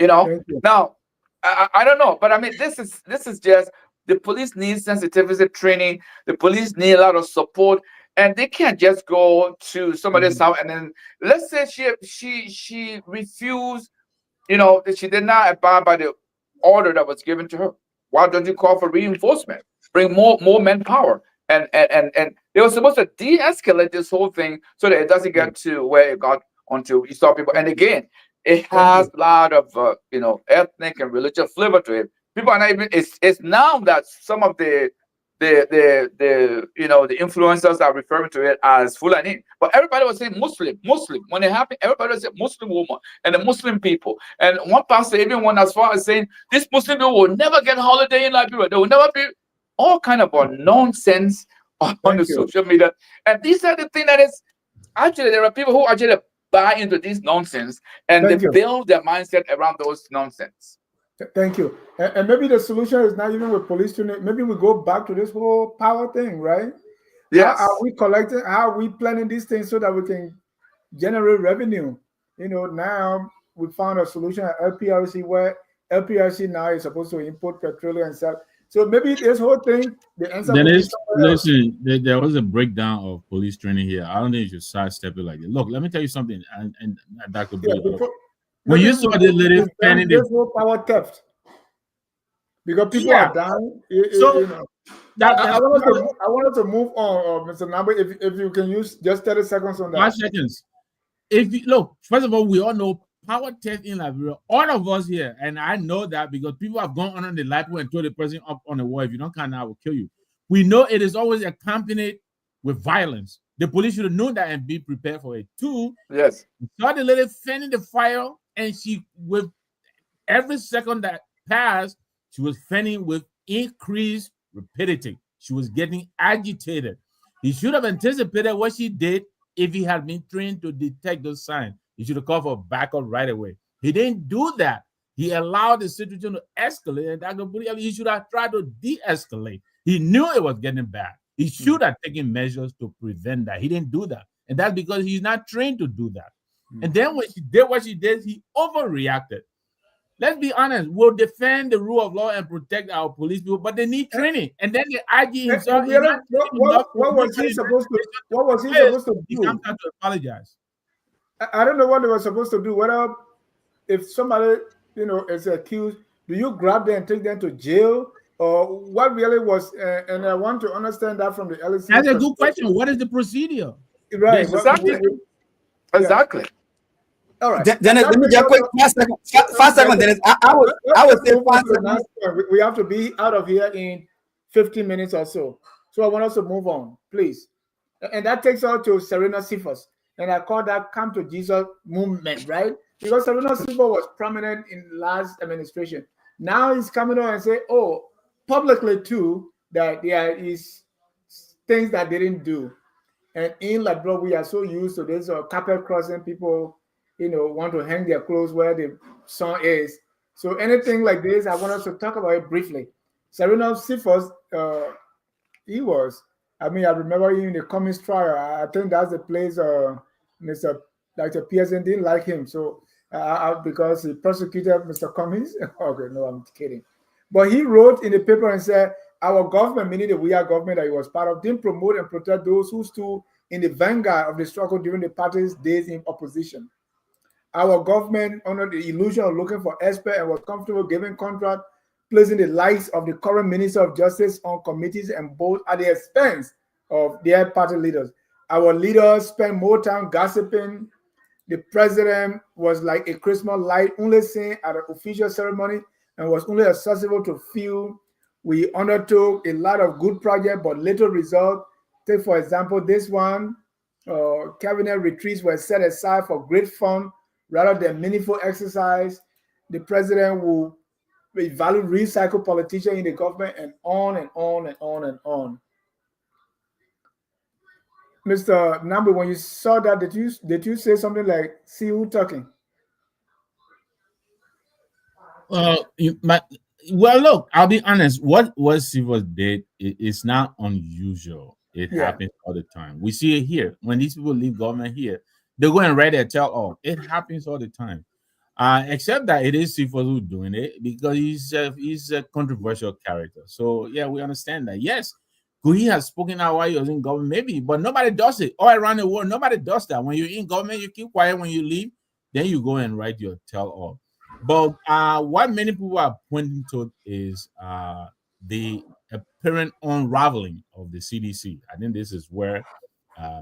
Now, I don't know, but I mean, this is just, the police need sensitivity training. The police need a lot of support, and they can't just go to somebody's house and then, let's say she refused, that she did not abide by the order that was given to her. Why don't you call for reinforcement? Bring more manpower, and they were supposed to de-escalate this whole thing so that it doesn't get to where it got onto you saw people. And again, it has a lot of ethnic and religious flavor to it. People are not even. It's now that some of the influencers are referring to it as Fulani, but everybody was saying Muslim. When it happened, everybody was saying Muslim woman and the Muslim people. And one pastor even went as far as saying this Muslim people will never get holiday in Liberia. They will never be, all kind of nonsense on the social media. And these are the things that is actually, there are people who actually buy into this nonsense, and they build their mindset around those nonsense. Thank you. And maybe the solution is not even with police training. Maybe we go back to this whole power thing, right? Yes. How are we collecting? How are we planning these things so that we can generate revenue? Now we found a solution at LPRC, where LPRC now is supposed to import petroleum and sell. So maybe this whole thing, the answer. Dennis, listen, there was a breakdown of police training here. I don't think you should sidestep it like that. Look, let me tell you something, and Dr. When you saw the lady standing there, there's no power theft because people are dying. I wanted to move on, Mr. Nimba. If you can use just 30 seconds on that. 5 seconds. If you look, first of all, we all know power theft in Liberia. All of us here, and I know that because people have gone under the light pole and throw the person up on the wall. If you don't count, I will kill you. We know it is always accompanied with violence. The police should have known that and be prepared for it. 2, yes, saw the lady fanning the fire, and she, with every second that passed, she was fanning with increased rapidity. She was getting agitated. He should have anticipated what she did if he had been trained to detect those signs. He should have called for backup right away. He didn't do that. He allowed the situation to escalate, and he should have tried to de-escalate. He knew it was getting bad. He should have taken measures to prevent that. He didn't do that. And that's because he's not trained to do that. And then when she did what she did, he overreacted. let's be honest, will defend the rule of law and protect our police people, but they need training. And then the IG himself, what was he supposed to? What was he supposed to do? He comes out to apologize. I don't know what they were supposed to do. Whether if somebody is accused, do you grab them and take them to jail, or what really was? And I want to understand that from the LSC. That's a good question. What is the procedure? Right. Exactly. All right. Dennis, let me just quick 5 seconds. Dennis, I would say 5 seconds. We have to be out of here in 15 minutes or so. So I want us to move on, please. And that takes us to Cyrenius Cephas. And I call that Come to Jesus movement, right? Because Cyrenius Cephas was prominent in last administration. Now he's coming on and say, publicly too, that there is things that they didn't do. And in Liberia, we are so used to this carpet crossing, people want to hang their clothes where the sun is. So anything like this, I want us to talk about it briefly. Cyrenius Cephas, he was, I remember him in the Cummings trial. I think that's the place Mr. Dr. Pearson didn't like him. So because he prosecuted Mr. Cummings. Okay, no, I'm kidding. But he wrote in the paper and said, our government, meaning the WEA government that he was part of, didn't promote and protect those who stood in the vanguard of the struggle during the party's days in opposition. Our government, under the illusion of looking for experts, and was comfortable giving contract, placing the likes of the current Minister of Justice on committees and both at the expense of their party leaders. Our leaders spent more time gossiping. The president was like a Christmas light, only seen at an official ceremony and was only accessible to few. We undertook a lot of good projects, but little result. Take, for example, this one. Cabinet retreats were set aside for great fun rather than meaningful exercise. The president will value recycle politicians in the government, and on and on and on and on. Mr. Nimba, when you saw that, did you say something like, see who talking? Well, look, I'll be honest. What Cephas did is not unusual. It happens all the time. We see it here. When these people leave government here, they go and write a tell-all. It happens all the time. Except that it is Cephas who's doing it because he's a controversial character. So, yeah, we understand that. Yes, he has spoken out while he was in government, maybe, but nobody does it. All around the world, nobody does that. When you're in government, you keep quiet. When you leave, then you go and write your tell-all. But what many people are pointing to is the apparent unraveling of the CDC. I think this is where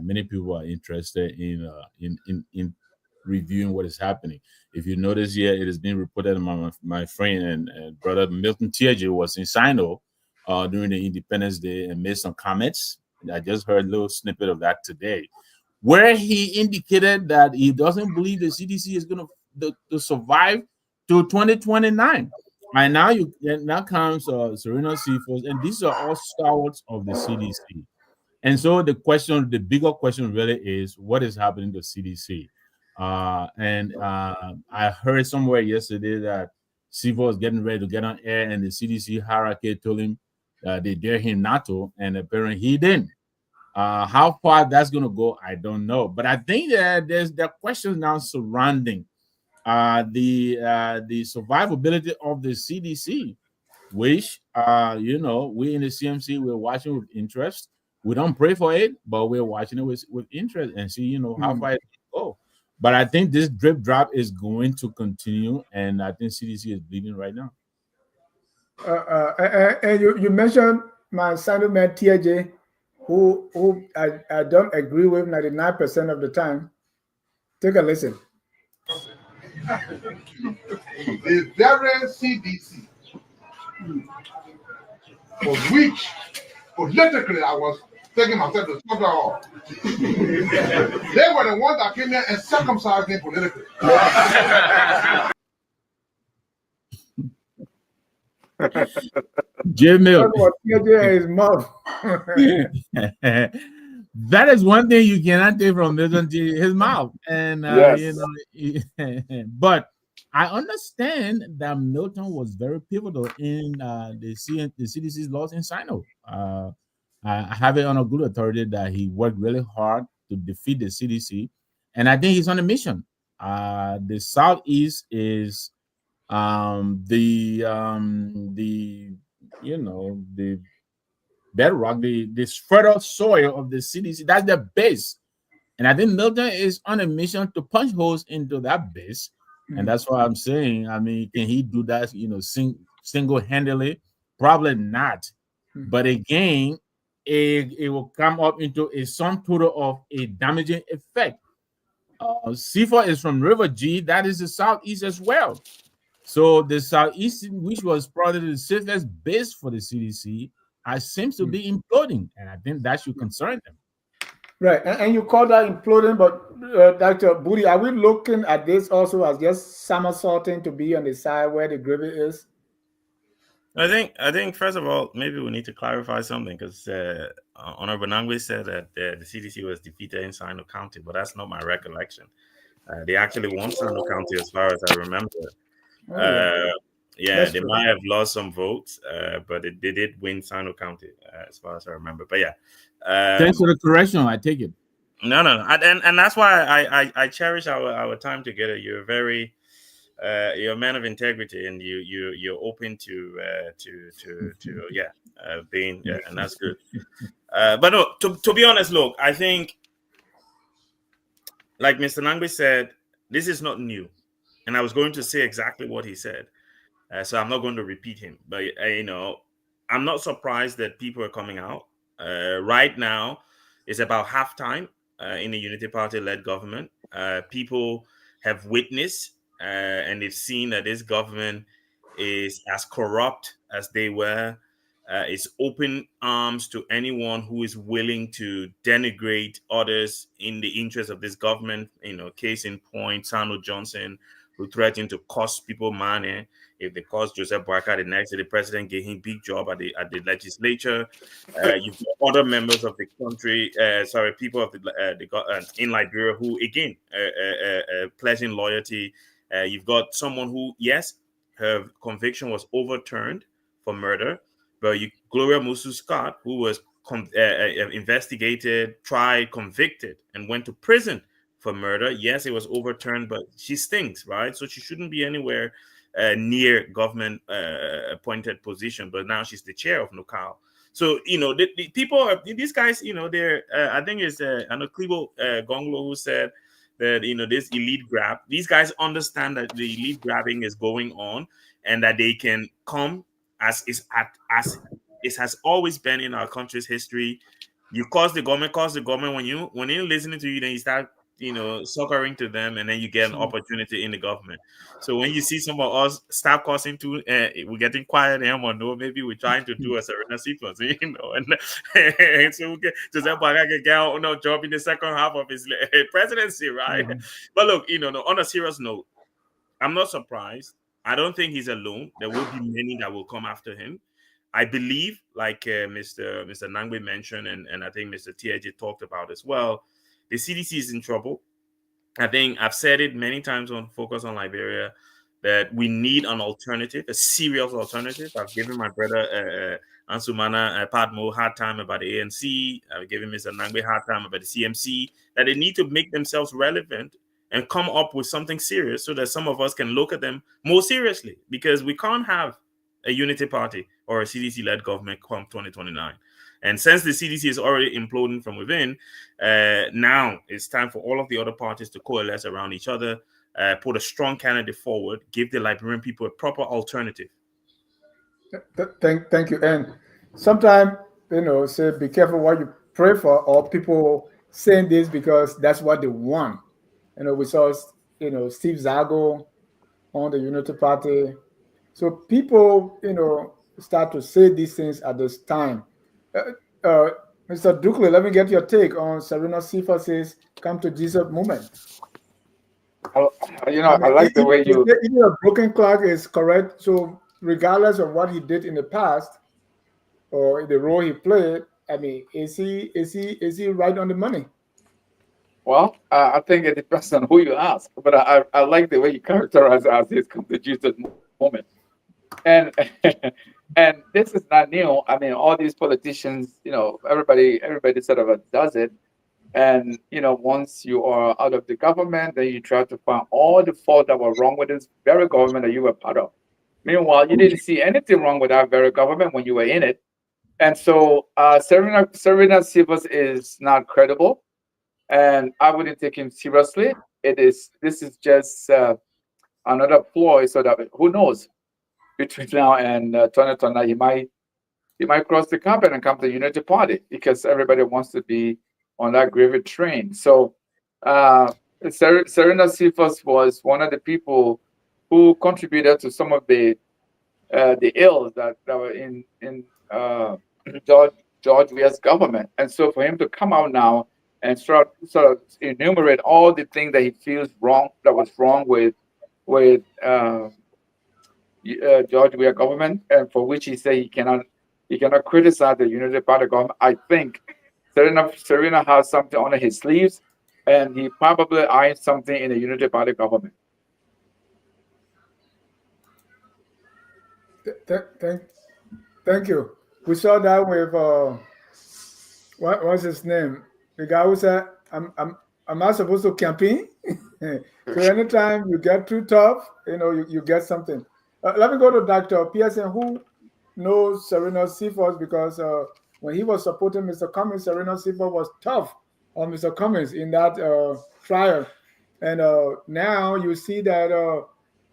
many people are interested in reviewing what is happening. If you notice here, it has been reported my friend and brother Milton Tiaje was in Sino during the Independence Day and made some comments. I just heard a little snippet of that today, where he indicated that he doesn't believe the CDC is going to survive to 2029. And now comes Cyrenius Cephas, and these are all stalwarts of the CDC. And so the bigger question really is, what is happening to CDC? I heard somewhere yesterday that Cephas was getting ready to get on air, and the CDC hierarchy told him they dare him not to, and apparently he didn't. How far that's going to go, I don't know. But I think that there are questions now surrounding the survivability of the CDC, which we in the CMC we're watching with interest. We don't pray for it, but we're watching it with interest and see how far it can go. But I think this drip drop is going to continue, and I think CDC is bleeding right now. And you mentioned my son man TJ, who I don't agree with 99% of the time. Take a listen. The very CDC for which politically I was taking myself to slaughter all. They were the ones that came here and circumcised me politically. Jimmy, his mouth. That is one thing you cannot take from his mouth, and yes. But I understand that Milton was very pivotal in the CDC's loss in Sino. I have it on a good authority that he worked really hard to defeat the CDC, and I think he's on a mission. The Southeast is the the bedrock, this fertile soil of the CDC. That's the base. And I think Milton is on a mission to punch holes into that base. And that's why I'm saying, I mean, can he do that, single-handedly? Probably not. But again, it will come up into a sum total of a damaging effect. Cephas is from River G. That is the southeast as well. So the southeast, which was probably the safest base for the CDC, seems to be imploding. And I think that should concern them. Right, and you call that imploding, but Dr. Booty, are we looking at this also as just somersaulting to be on the side where the gravy is? I think first of all, maybe we need to clarify something, because Honorable Nangwe said that the CDC was defeated in Sino County, but that's not my recollection. They actually won Sino County, as far as I remember. Yeah, they might have lost some votes, but they did win Sino County, as far as I remember. But yeah, thanks for the correction. I take it. No, and that's why I cherish our time together. You're you're a man of integrity, and you're open to being, and that's good. But no, to be honest, look, I think, like Mr. Nangwe said, this is not new, and I was going to say exactly what he said, so I'm not going to repeat him. But I'm not surprised that people are coming out right now. It's about halftime in the Unity Party-led government. People have witnessed and they've seen that this government is as corrupt as they were. It's open arms to anyone who is willing to denigrate others in the interest of this government. Case in point, Sano Johnson, who threatened to cost people money if they cost Joseph Boakai the next day. The president gave him big job at the legislature. You've got other members of the country, people of the in Liberia who again pledging loyalty. You've got someone who, yes, her conviction was overturned for murder, but Gloria Musu Scott, who was investigated, tried, convicted, and went to prison for murder. Yes, it was overturned, but she stinks, right? So she shouldn't be anywhere near government appointed position. But now she's the chair of NOCAL. So the people are, these guys. They're I think it's Cllr Gongloe-Weh who said that this elite grab. These guys understand that the elite grabbing is going on, and that they can come as it has always been in our country's history. You cause the government. When they're listening to you, then you start succouring to them, and then you get an opportunity in the government. So when you see some of us start causing to, we're getting quiet, or no, maybe we're trying to do a Cyrenius sequence, and so we get Joseph Boakai can get job in the second half of his presidency, right? But look, on a serious note, I'm not surprised. I don't think he's alone. There will be many that will come after him. I believe, like Mr. Nangwe mentioned, and I think Mr. TJ talked about as well, the CDC is in trouble. I think I've said it many times on Focus on Liberia that we need an alternative, a serious alternative. I've given my brother Ansumana Padmo hard time about the ANC. I've given Mr. Nangwe hard time about the CMC, that they need to make themselves relevant and come up with something serious so that some of us can look at them more seriously, because we can't have a unity party or a CDC-led government come 2029. And since the CDC is already imploding from within, now it's time for all of the other parties to coalesce around each other, put a strong candidate forward, give the Liberian people a proper alternative. Thank you. And sometimes, say be careful what you pray for, or people saying this because that's what they want. We saw, Steve Zago on the Unity Party. So people, start to say these things at this time. Mr. Dukle, let me get your take on Cyrenius Cephas' Come to Jesus movement. I like the way you. Even a broken clock is correct. So regardless of what he did in the past or the role he played, is he right on the money? Well, I think it depends on who you ask, but I like the way you characterize as his Come to Jesus moment. And and this is not new. All these politicians, everybody sort of does it. And once you are out of the government, then you try to find all the fault that were wrong with this very government that you were part of. Meanwhile, you didn't see anything wrong with that very government when you were in it. And so Cyrenius Cephas is not credible, and I wouldn't take him seriously. This is just another ploy so that who knows, between now and 2029, he might cross the carpet and come to the Unity Party because everybody wants to be on that gravy train. So Cyrenius Cephas was one of the people who contributed to some of the ills that were in George Weah's government. And so for him to come out now and sort of enumerate all the things that he feels wrong, that was wrong with George Weah government, and for which he said he cannot criticize the Unity Party government. I think Serena has something under his sleeves, and he probably eyes something in the Unity Party government. Thank you. We saw that with what's his name? The guy who said, "I'm not supposed to campaign." So anytime you get too tough, you get something. Let me go to Dr. Pearson, who knows Cyrenius Cephas, because when he was supporting Mr. Cummings, Cyrenius Cephas was tough on Mr. Cummings in that trial. And now you see that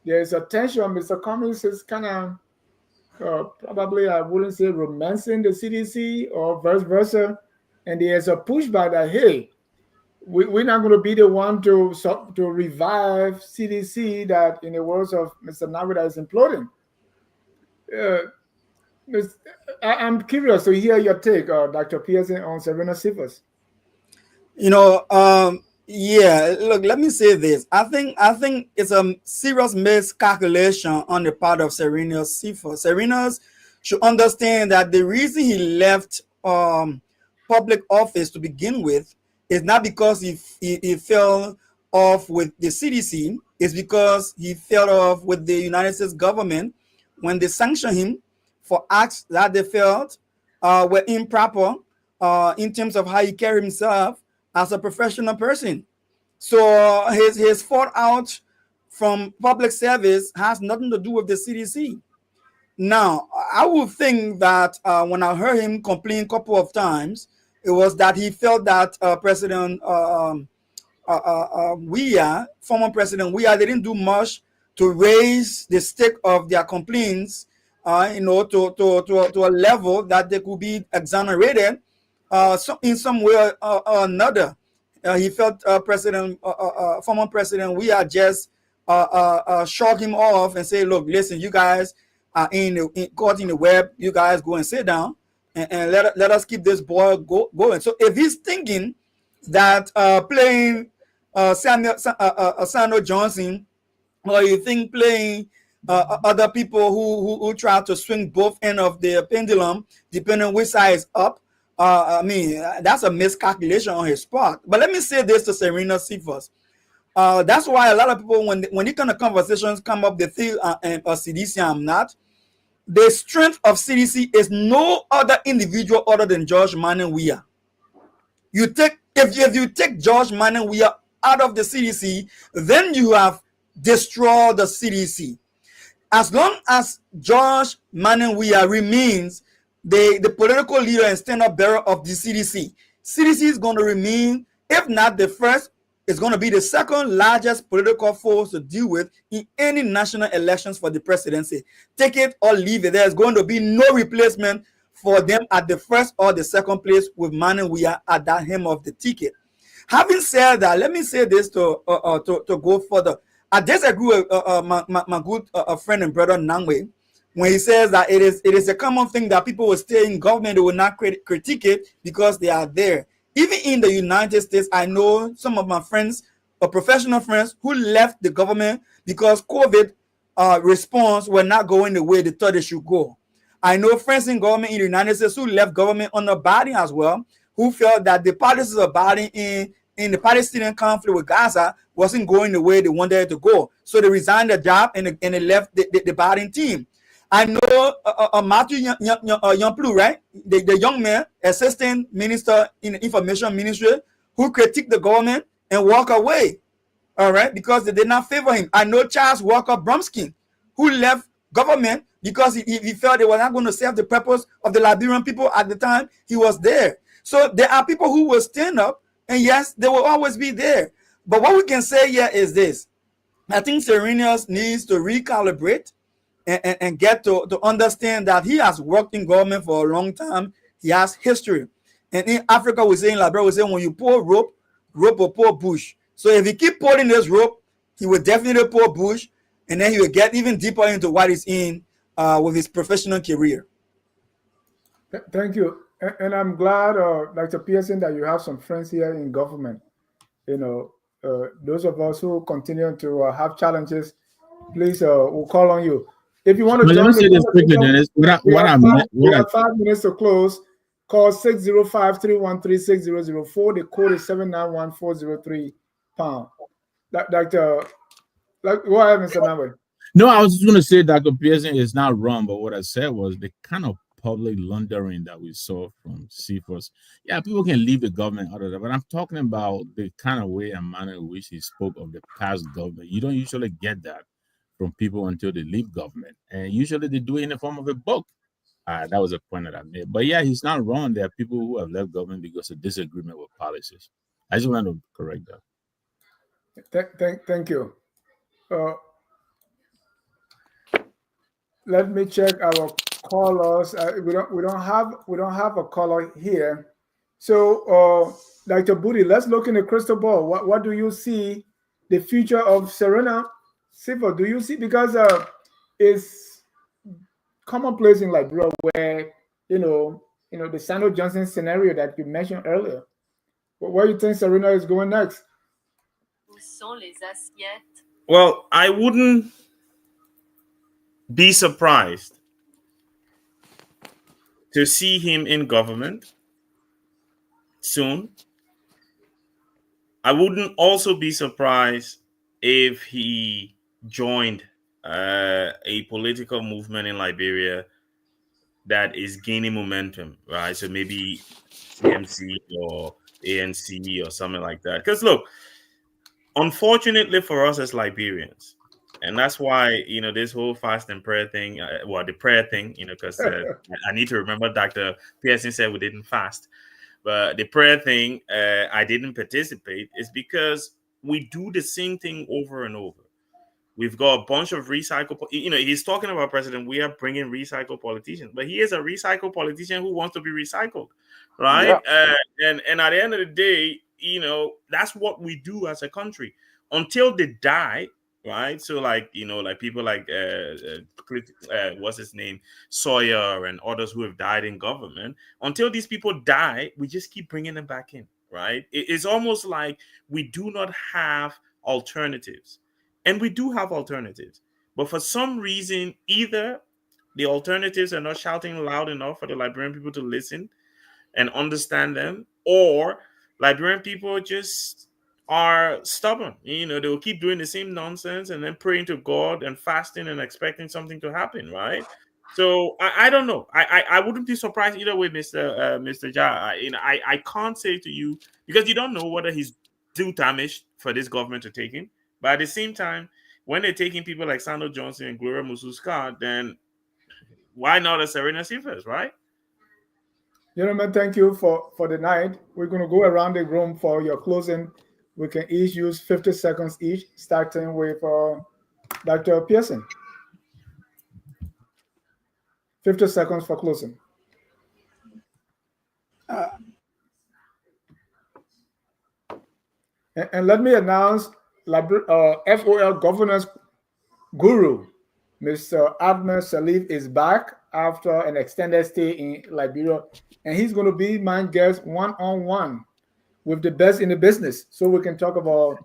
there's a tension. Mr. Cummings is kind of probably, I wouldn't say romancing the CDC or vice versa. And there's a pushback that, hey, we're not going to be the one to revive CDC that, in the words of Mr. Nagweda, is imploding. I'm curious to hear your take, Dr. Pearson, on Cyrenius Cephas. Yeah, look, let me say this. I think it's a serious miscalculation on the part of Cyrenius Cephas. Cyrenius should understand that the reason he left public office to begin with is not because he fell off with the CDC. It's because he fell off with the United States government when they sanctioned him for acts that they felt were improper in terms of how he carried himself as a professional person. So his fallout from public service has nothing to do with the CDC. Now, I would think that when I heard him complain a couple of times, it was that he felt that President Weah, former President Weah, they didn't do much to raise the stake of their complaints, to a level that they could be exonerated in some way or another. He felt former President Weah just shock him off and say, look, listen, you guys are caught in the web. You guys go and sit down and let us keep this ball going. So if he's thinking that playing Samuel Johnson, or you think playing other people who try to swing both ends of the pendulum, depending on which side is up, that's a miscalculation on his part. But let me say this to Cyrenius Cephas. That's why a lot of people, when these kind of conversations come up, they feel CDC, I'm not. The strength of CDC is no other individual other than George Manning Weah. If you take George Manning Weah out of the CDC, then you have destroyed the CDC. As long as George Manning Weah remains the political leader and stand-up bearer of the CDC, CDC is going to remain, if not the first, it's going to be the second largest political force to deal with in any national elections for the presidency. Take it or leave it. There's going to be no replacement for them at the first or the second place with Manning Weah at that hem of the ticket. Having said that, let me say this to go further. I disagree with my good friend and brother Nangwe when he says that it is a common thing that people will stay in government, they will not critique it because they are there. Even in the United States, I know some of my friends, professional friends, who left the government because COVID response were not going the way they thought it should go. I know friends in government in the United States who left government under Biden as well, who felt that the policies of Biden in the Palestinian conflict with Gaza wasn't going the way they wanted it to go. So they resigned their job and they left the Biden team. I know Matthew Youngplu, right? The young man, assistant minister in the information ministry, who critique the government and walk away, all right, because they did not favor him. I know Charles Walker Bromskin, who left government because he felt they were not going to serve the purpose of the Liberian people at the time he was there. So there are people who will stand up, and yes, they will always be there. But what we can say here is this. I think Cyrenius needs to recalibrate and get to understand that he has worked in government for a long time. He has history. And in Africa, we say, in Liberia, we say, when you pull rope, rope will pull bush. So if he keep pulling this rope, he will definitely pull bush, and then he will get even deeper into what he's in with his professional career. Thank you. And I'm glad, Dr. Pearson, that you have some friends here in government. You know, those of us who continue to have challenges, please, we'll call on you. If you want to join say this quickly, Dennis. We have 5 minutes to close. Call 605-313-6004. The code is 791-403 pound. Dr. Go ahead, Mr. Nimba. No, I was just going to say Dr. Pearson is not wrong, but what I said was the kind of public laundering that we saw from Cephas. Yeah, people can leave the government out of that, but I'm talking about the kind of way and manner in which he spoke of the past government. You don't usually get that from people until they leave government, and usually they do it in the form of a book. That was a point that I made. But yeah, he's not wrong. There are people who have left government because of disagreement with policies. I just want to correct that. Thank you. Let me check our callers. We don't have a caller here. So, Dr. Booty, let's look in the crystal ball. What do you see the future of Serena Cephas? Do you see, because it's commonplace in Liberia where you know the Sandal Johnson scenario that you mentioned earlier. Where do you think Serena is going next? Well, I wouldn't be surprised to see him in government soon. I wouldn't also be surprised if he joined a political movement in Liberia that is gaining momentum, right? So maybe CMC or ANC or something like that. Because look, unfortunately for us as Liberians, and that's why, this whole fast and prayer thing, the prayer thing, because I need to remember Dr. Pearson said we didn't fast. But the prayer thing, I didn't participate, is because we do the same thing over and over. We've got a bunch of recycled, he's talking about president, we are bringing recycled politicians, but he is a recycled politician who wants to be recycled, right? Yeah. And at the end of the day, that's what we do as a country until they die, right? So like people like what's his name, Sawyer and others who have died in government. Until these people die, we just keep bringing them back in, right? It's almost like we do not have alternatives. And we do have alternatives, but for some reason, either the alternatives are not shouting loud enough for the Liberian people to listen and understand them, or Liberian people just are stubborn. They'll keep doing the same nonsense and then praying to God and fasting and expecting something to happen, right? So I don't know. I wouldn't be surprised either way, Mr. Ja. I can't say to you, because you don't know whether he's too damaged for this government to take him. But at the same time, when they're taking people like Sandal Johnson and Gloria Mususka, then why not a Serena Cephas, right? Gentlemen, thank you for the night. We're going to go around the room for your closing. We can each use 50 seconds each, starting with Dr. Pearson. 50 seconds for closing. And let me announce FOL governance guru, Mr. Adnan Salif, is back after an extended stay in Liberia, and he's going to be my guest one-on-one with the best in the business, so we can talk about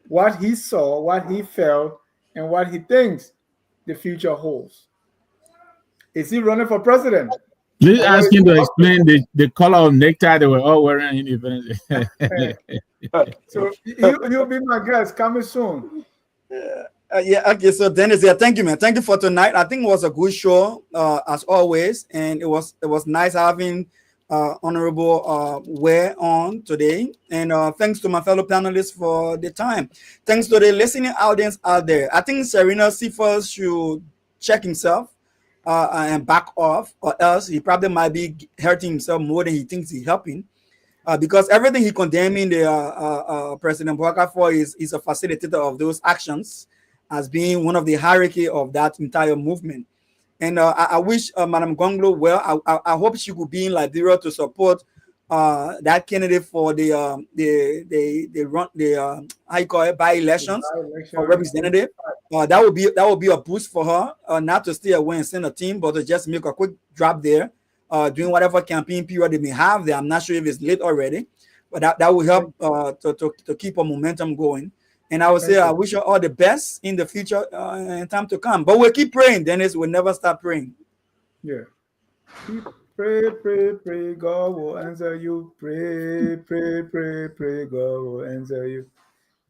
what he saw, what he felt, and what he thinks the future holds. Is he running for president? Please ask him to explain the color of necktie they were all wearing in Independence. So he'll be my guest coming soon. Okay. So Dennis, thank you, man. Thank you for tonight. I think it was a good show, as always, and it was nice having Honorable Weh on today. And thanks to my fellow panelists for the time. Thanks to the listening audience out there. I think Cephas should check himself and back off, or else he probably might be hurting himself more than he thinks he's helping. Because everything he condemning the President Bouaka for is a facilitator of those actions as being one of the hierarchy of that entire movement. And I wish Madam Gongloe well. I hope she could be in Liberia to support that candidate for the how you call it, by elections for representative. That would be a boost for her, not to stay away and send a team, but to just make a quick drop there, during whatever campaign period they may have there. I'm not sure if it's late already, but that will help to keep a momentum going. And I would say I wish you all the best in the future and time to come. But we'll keep praying, Dennis. We'll never stop praying. Yeah. Pray, God will answer you. Pray, God will answer you.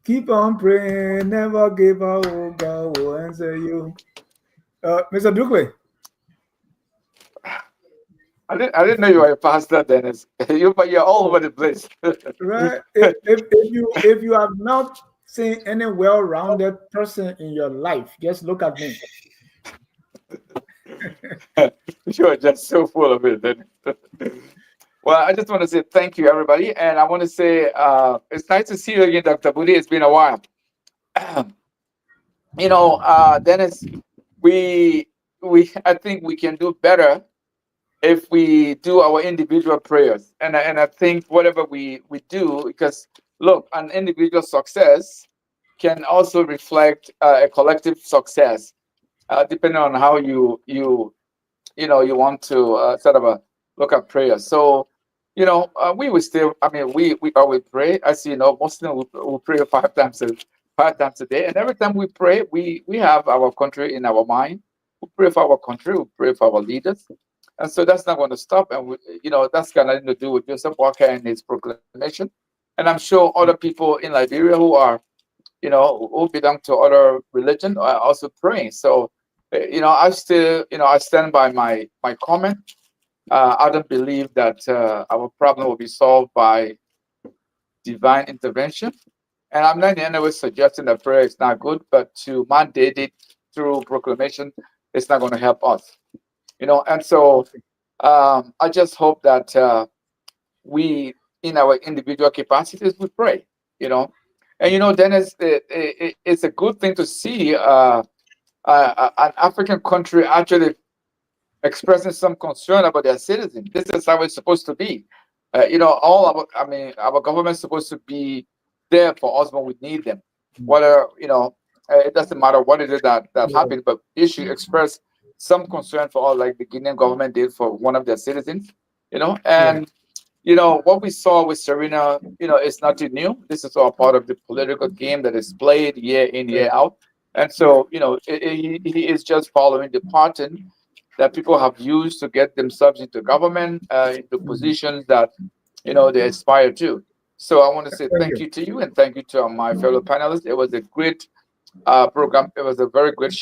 Keep on praying, never give up, God will answer you. Mr. Dukley. I didn't know you were a pastor, Dennis. You're all over the place. Right. If you have not seen any well-rounded person in your life, just look at me. You are just so full of it, Dennis. Well, I just want to say thank you, everybody, and I want to say it's nice to see you again, Dr. Budi. It's been a while. Dennis, I think we can do better if we do our individual prayers, and I think whatever we do, because look, an individual success can also reflect a collective success, depending on how you want to sort of look at prayer. So, we will still. I mean, we always pray. As you know, Muslims will pray five times a day, and every time we pray, we have our country in our mind. We pray for our country. We pray for our leaders. And so that's not going to stop. And, that's got nothing to do with Joseph Walker and his proclamation. And I'm sure other people in Liberia who are, who belong to other religion are also praying. So, I still, I stand by my comment. I don't believe that our problem will be solved by divine intervention. And I'm not in any way suggesting that prayer is not good, but to mandate it through proclamation, it's not going to help us. And so I just hope that we, in our individual capacities, we pray, and Dennis, it's a good thing to see an African country actually expressing some concern about their citizens. This is how it's supposed to be. Our government is supposed to be there for us when we need them. Whether it doesn't matter what it is that happened, but they should express some concern for all, like the Guinean government did for one of their citizens, and what we saw with Serena, it's nothing new. This is all part of the political game that is played year in, year out. And so, he is just following the pattern that people have used to get themselves into government, into positions that, they aspire to. So I want to say thank you to you, and thank you to my fellow panelists. It was a great program. It was a very good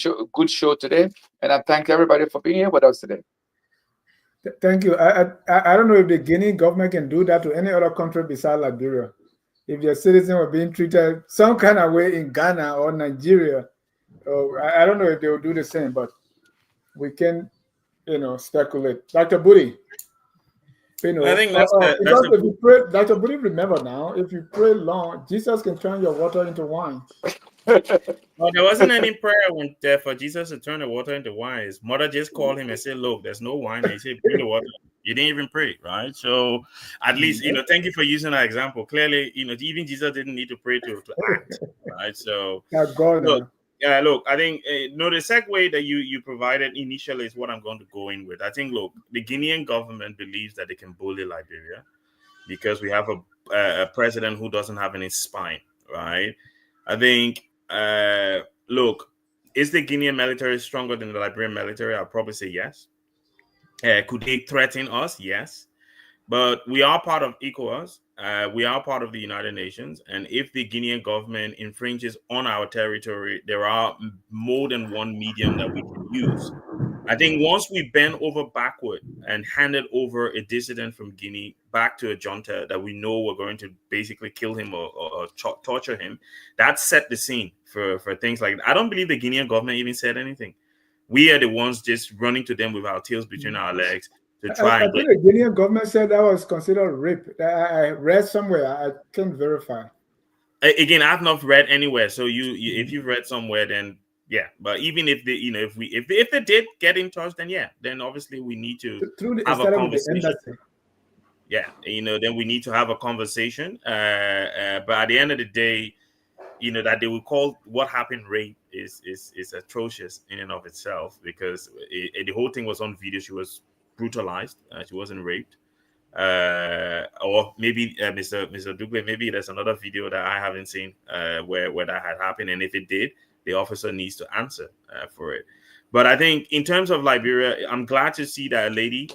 show today, and I thank everybody for being here with us today. Thank you. I don't know if the Guinea government can do that to any other country besides Liberia. If their citizens were being treated some kind of way in Ghana or Nigeria, I don't know if they will do the same, but we can, speculate. Dr. Budi, I think that's if you pray, Dr. Budi, remember now, if you pray long, Jesus can turn your water into wine. Well, there wasn't any prayer for Jesus to turn the water into wine. His mother just called him and said, "Look, there's no wine." And he said, "Bring the water." You didn't even pray, right? So, at least thank you for using that example. Clearly, even Jesus didn't need to pray to act, right? So, look, I think the segue that you provided initially is what I'm going to go in with. I think, look, the Guinean government believes that they can bully Liberia because we have a president who doesn't have any spine, right? I think. Look, is the Guinean military stronger than the Liberian military? I'll probably say yes. Could they threaten us? Yes. But we are part of ECOWAS. We are part of the United Nations. And if the Guinean government infringes on our territory, there are more than one medium that we can use I think once we bend over backward and handed over a dissident from Guinea back to a junta that we know we're going to basically kill him or torture him, that set the scene for things like that. I don't believe the Guinean government even said anything. We are the ones just running to them with our tails between our legs to try I think the Guinean government said that was considered rape. I read somewhere. I can't verify. Again, I've not read anywhere. So you if you've read somewhere, then yeah. But even if they, if they did get in touch, then yeah, then obviously we need to have a conversation. Yeah, then we need to have a conversation. But at the end of the day, that they will call what happened rape is atrocious in and of itself, because the whole thing was on video. She was brutalized. She wasn't raped. Or maybe Mr. Dugbe, maybe there's another video that I haven't seen where that had happened, and if it did, the officer needs to answer for it. But I think in terms of Liberia, I'm glad to see that a lady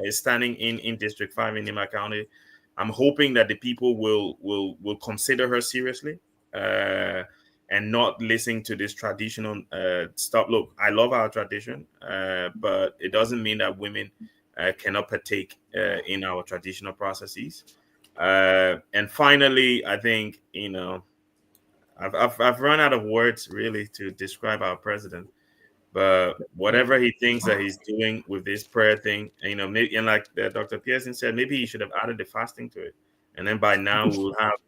is standing in District 5 in Nimba County. I'm hoping that the people will consider her seriously and not listen to this traditional stuff. Look, I love our tradition, but it doesn't mean that women cannot partake in our traditional processes. And finally, I think I've run out of words really to describe our president. But whatever he thinks that he's doing with this prayer thing, maybe, and like Dr. Pearson said, maybe he should have added the fasting to it. And then by now we'll have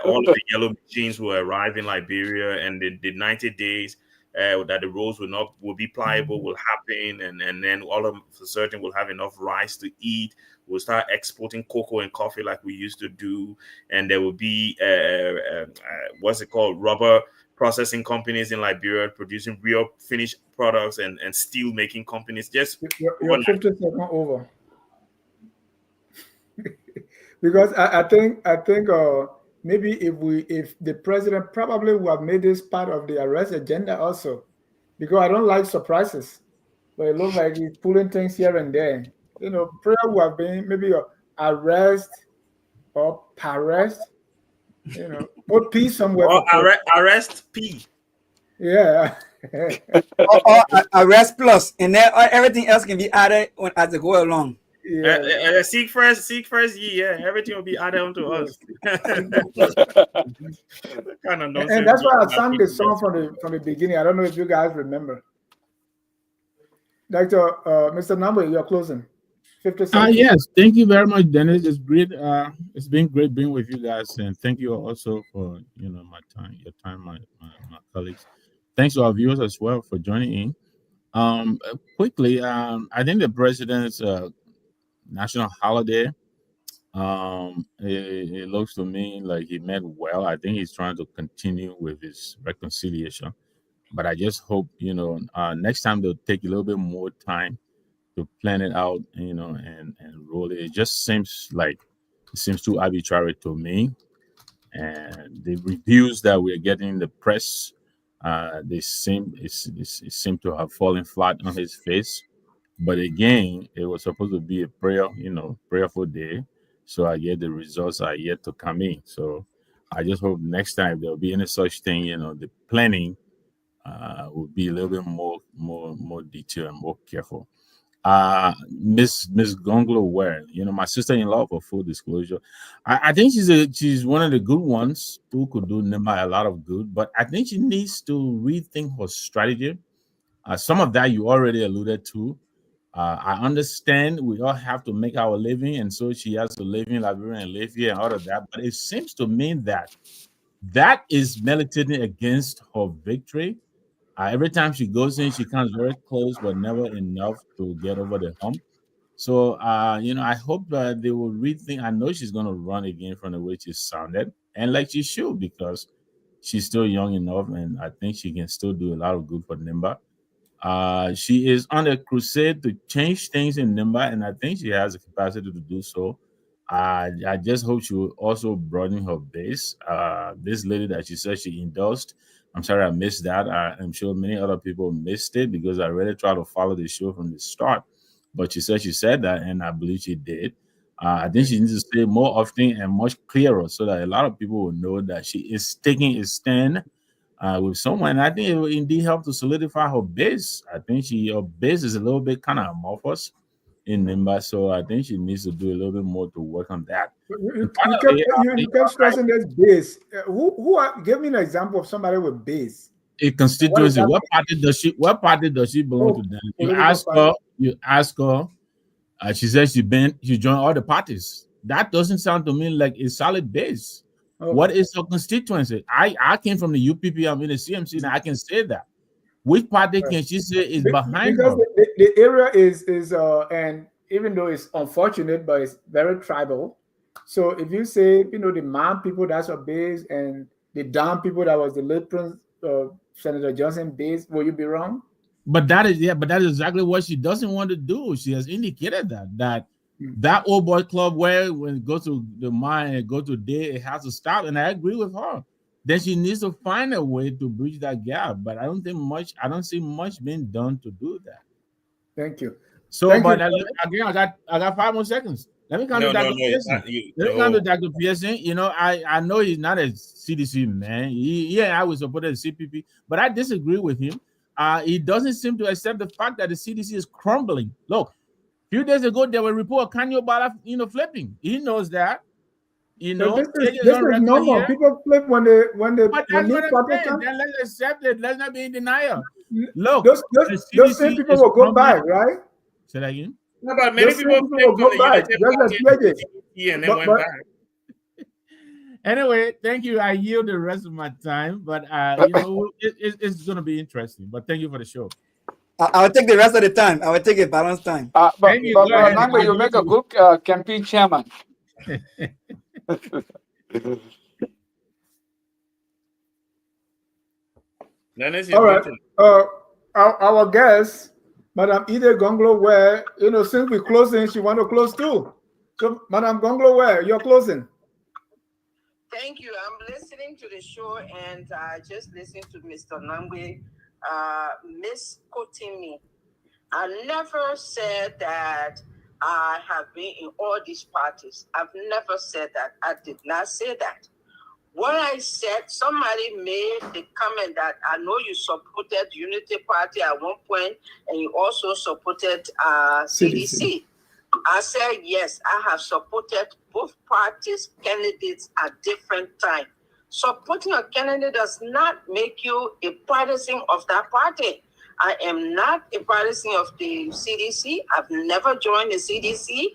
all of the yellow machines will arrive in Liberia, and the 90 days that the roads will be pliable will happen, and then all of a certain will have enough rice to eat. We'll start exporting cocoa and coffee like we used to do, and there will be rubber processing companies in Liberia producing real finished products, and steel making companies. Just you're 50 seconds over. Because I think maybe if the president probably would have made this part of the arrest agenda also, because I don't like surprises, but it looks like he's pulling things here and there. Prayer would have been maybe arrest or arrest. Put P somewhere. Or arrest P. Yeah. or arrest plus, and then everything else can be added as they go along. Yeah. Seek first ye. Yeah, everything will be added onto us. And that's why I sang the song from the beginning. I don't know if you guys remember. Dr. Mr. Nimba, you're closing. 50 seconds. Yes, thank you very much, Dennis. It's great. It's been great being with you guys, and thank you also for my time, your time, my colleagues. Thanks to our viewers as well for joining in. Quickly, I think the president's national holiday. It looks to me like he meant well. I think he's trying to continue with his reconciliation, but I just hope next time they'll take a little bit more time to plan it out, and roll it. It just seems too arbitrary to me. And the reviews that we're getting in the press, they seem to have fallen flat on his face. But again, it was supposed to be a prayerful day. So I get the results are yet to come in. So I just hope next time there'll be any such thing, the planning will be a little bit more detailed and more careful. Miss Gongloe-Weh, my sister-in-law, for full disclosure, I think she's one of the good ones who could do Nimba a lot of good, but I think she needs to rethink her strategy. Some of that you already alluded to. I understand we all have to make our living, and so she has to live in Liberia and live here and all of that. But it seems to me that is militating against her victory. Every time she goes in, she comes very close, but never enough to get over the hump. So, I hope that they will rethink. I know she's going to run again from the way she sounded, and like she should, because she's still young enough, and I think she can still do a lot of good for Nimba. She is on a crusade to change things in Nimba, and I think she has the capacity to do so. I just hope she will also broaden her base. This lady that she said she endorsed, I'm sorry I missed that. I'm sure many other people missed it because I really tried to follow the show from the start. But she said that, and I believe she did. I think she needs to say more often and much clearer so that a lot of people will know that she is taking a stand with someone. I think it will indeed help to solidify her base. I think her base is a little bit kind of amorphous in Nimba, so I think she needs to do a little bit more to work on that. You kept stressing this base. Give me an example of somebody with base. A constituency. What party does she belong to? Then you ask her. She says she joined all the parties. That doesn't sound to me like a solid base. Okay. What is her constituency? I came from the UPP. I'm in the CMC, and I can say that. Which party can she say is behind her? Because the area is and even though it's unfortunate, but it's very tribal. So if you say, the Man people, that's her base, and the Down people, that was the late Prince Senator Johnson base, will you be wrong? But that is exactly what she doesn't want to do. She has indicated that old boy club where when it goes to the mine and go to day, it has to stop. And I agree with her. Then she needs to find a way to bridge that gap. But I don't see much being done to do that. Thank you. So, again, I got 5 more seconds. Let me come to Dr. Pearson. Let me come to Dr. Pearson. I know he's not a CDC man. I was supported the CPP, but I disagree with him. He doesn't seem to accept the fact that the CDC is crumbling. Look, a few days ago, there were reports of Kanyo Bala, flipping. He knows that. This is normal. People flip when they. But that's what I'm saying. Then let's accept it. Let's not be in denial. Look, those same people will go back, right? Say that again. No, but many people will go back. And then went back. Anyway, thank you. I yield the rest of my time, but it's going to be interesting. But thank you for the show. I'll take the rest of the time. I will take a balanced time. But Nimba, you make a good campaign chairman. All right. Our guest, Madam Edith Gongloe-Weh, since we're closing, she want to close too. So, Madam Gongloe-Weh, you're closing. Thank you. I'm listening to the show and just listening to Mr. Nangwe misquoting me. I never said that I have been in all these parties. I've never said that. I did not say that. What I said, somebody made the comment that I know you supported Unity Party at one point and you also supported CDC. I said, yes, I have supported both parties' candidates at different times. Supporting a candidate does not make you a partisan of that party. I am not a partisan of the CDC. I've never joined the CDC.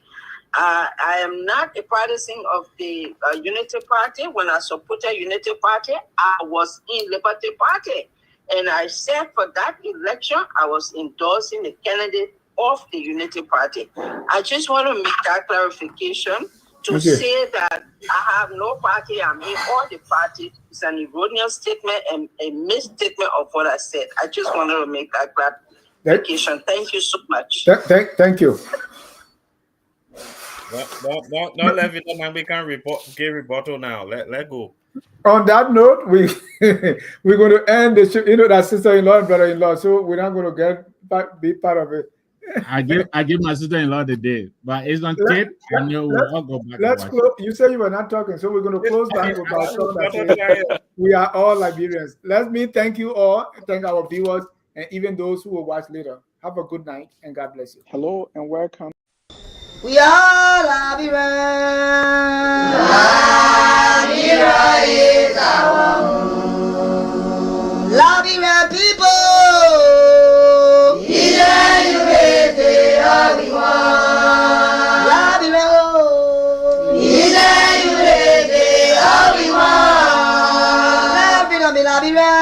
I am not a partisan of the Unity Party. When I supported Unity Party, I was in Liberty Party. And I said for that election, I was endorsing the candidate of the Unity Party. I just want to make that clarification to say that I have no party, I'm in all the parties. It's an erroneous statement and a misstatement of what I said. I just wanted to make that clarification. Thank you so much. Thank you. Don't let it man. We can't get rebuttal now. Let go. On that note, we're going to end the show. That sister-in-law and brother-in-law, so we're not going to be part of it. I give my sister-in-law the day, but it's on tape. And we'll all go back. Let's close. You said you were not talking, so we're going to close back about we are all Liberians. Let me thank you all, thank our viewers, and even those who will watch later. Have a good night, and God bless you. Hello and welcome. We are Liberia. Liberia is our home. Liberia people. Liberia.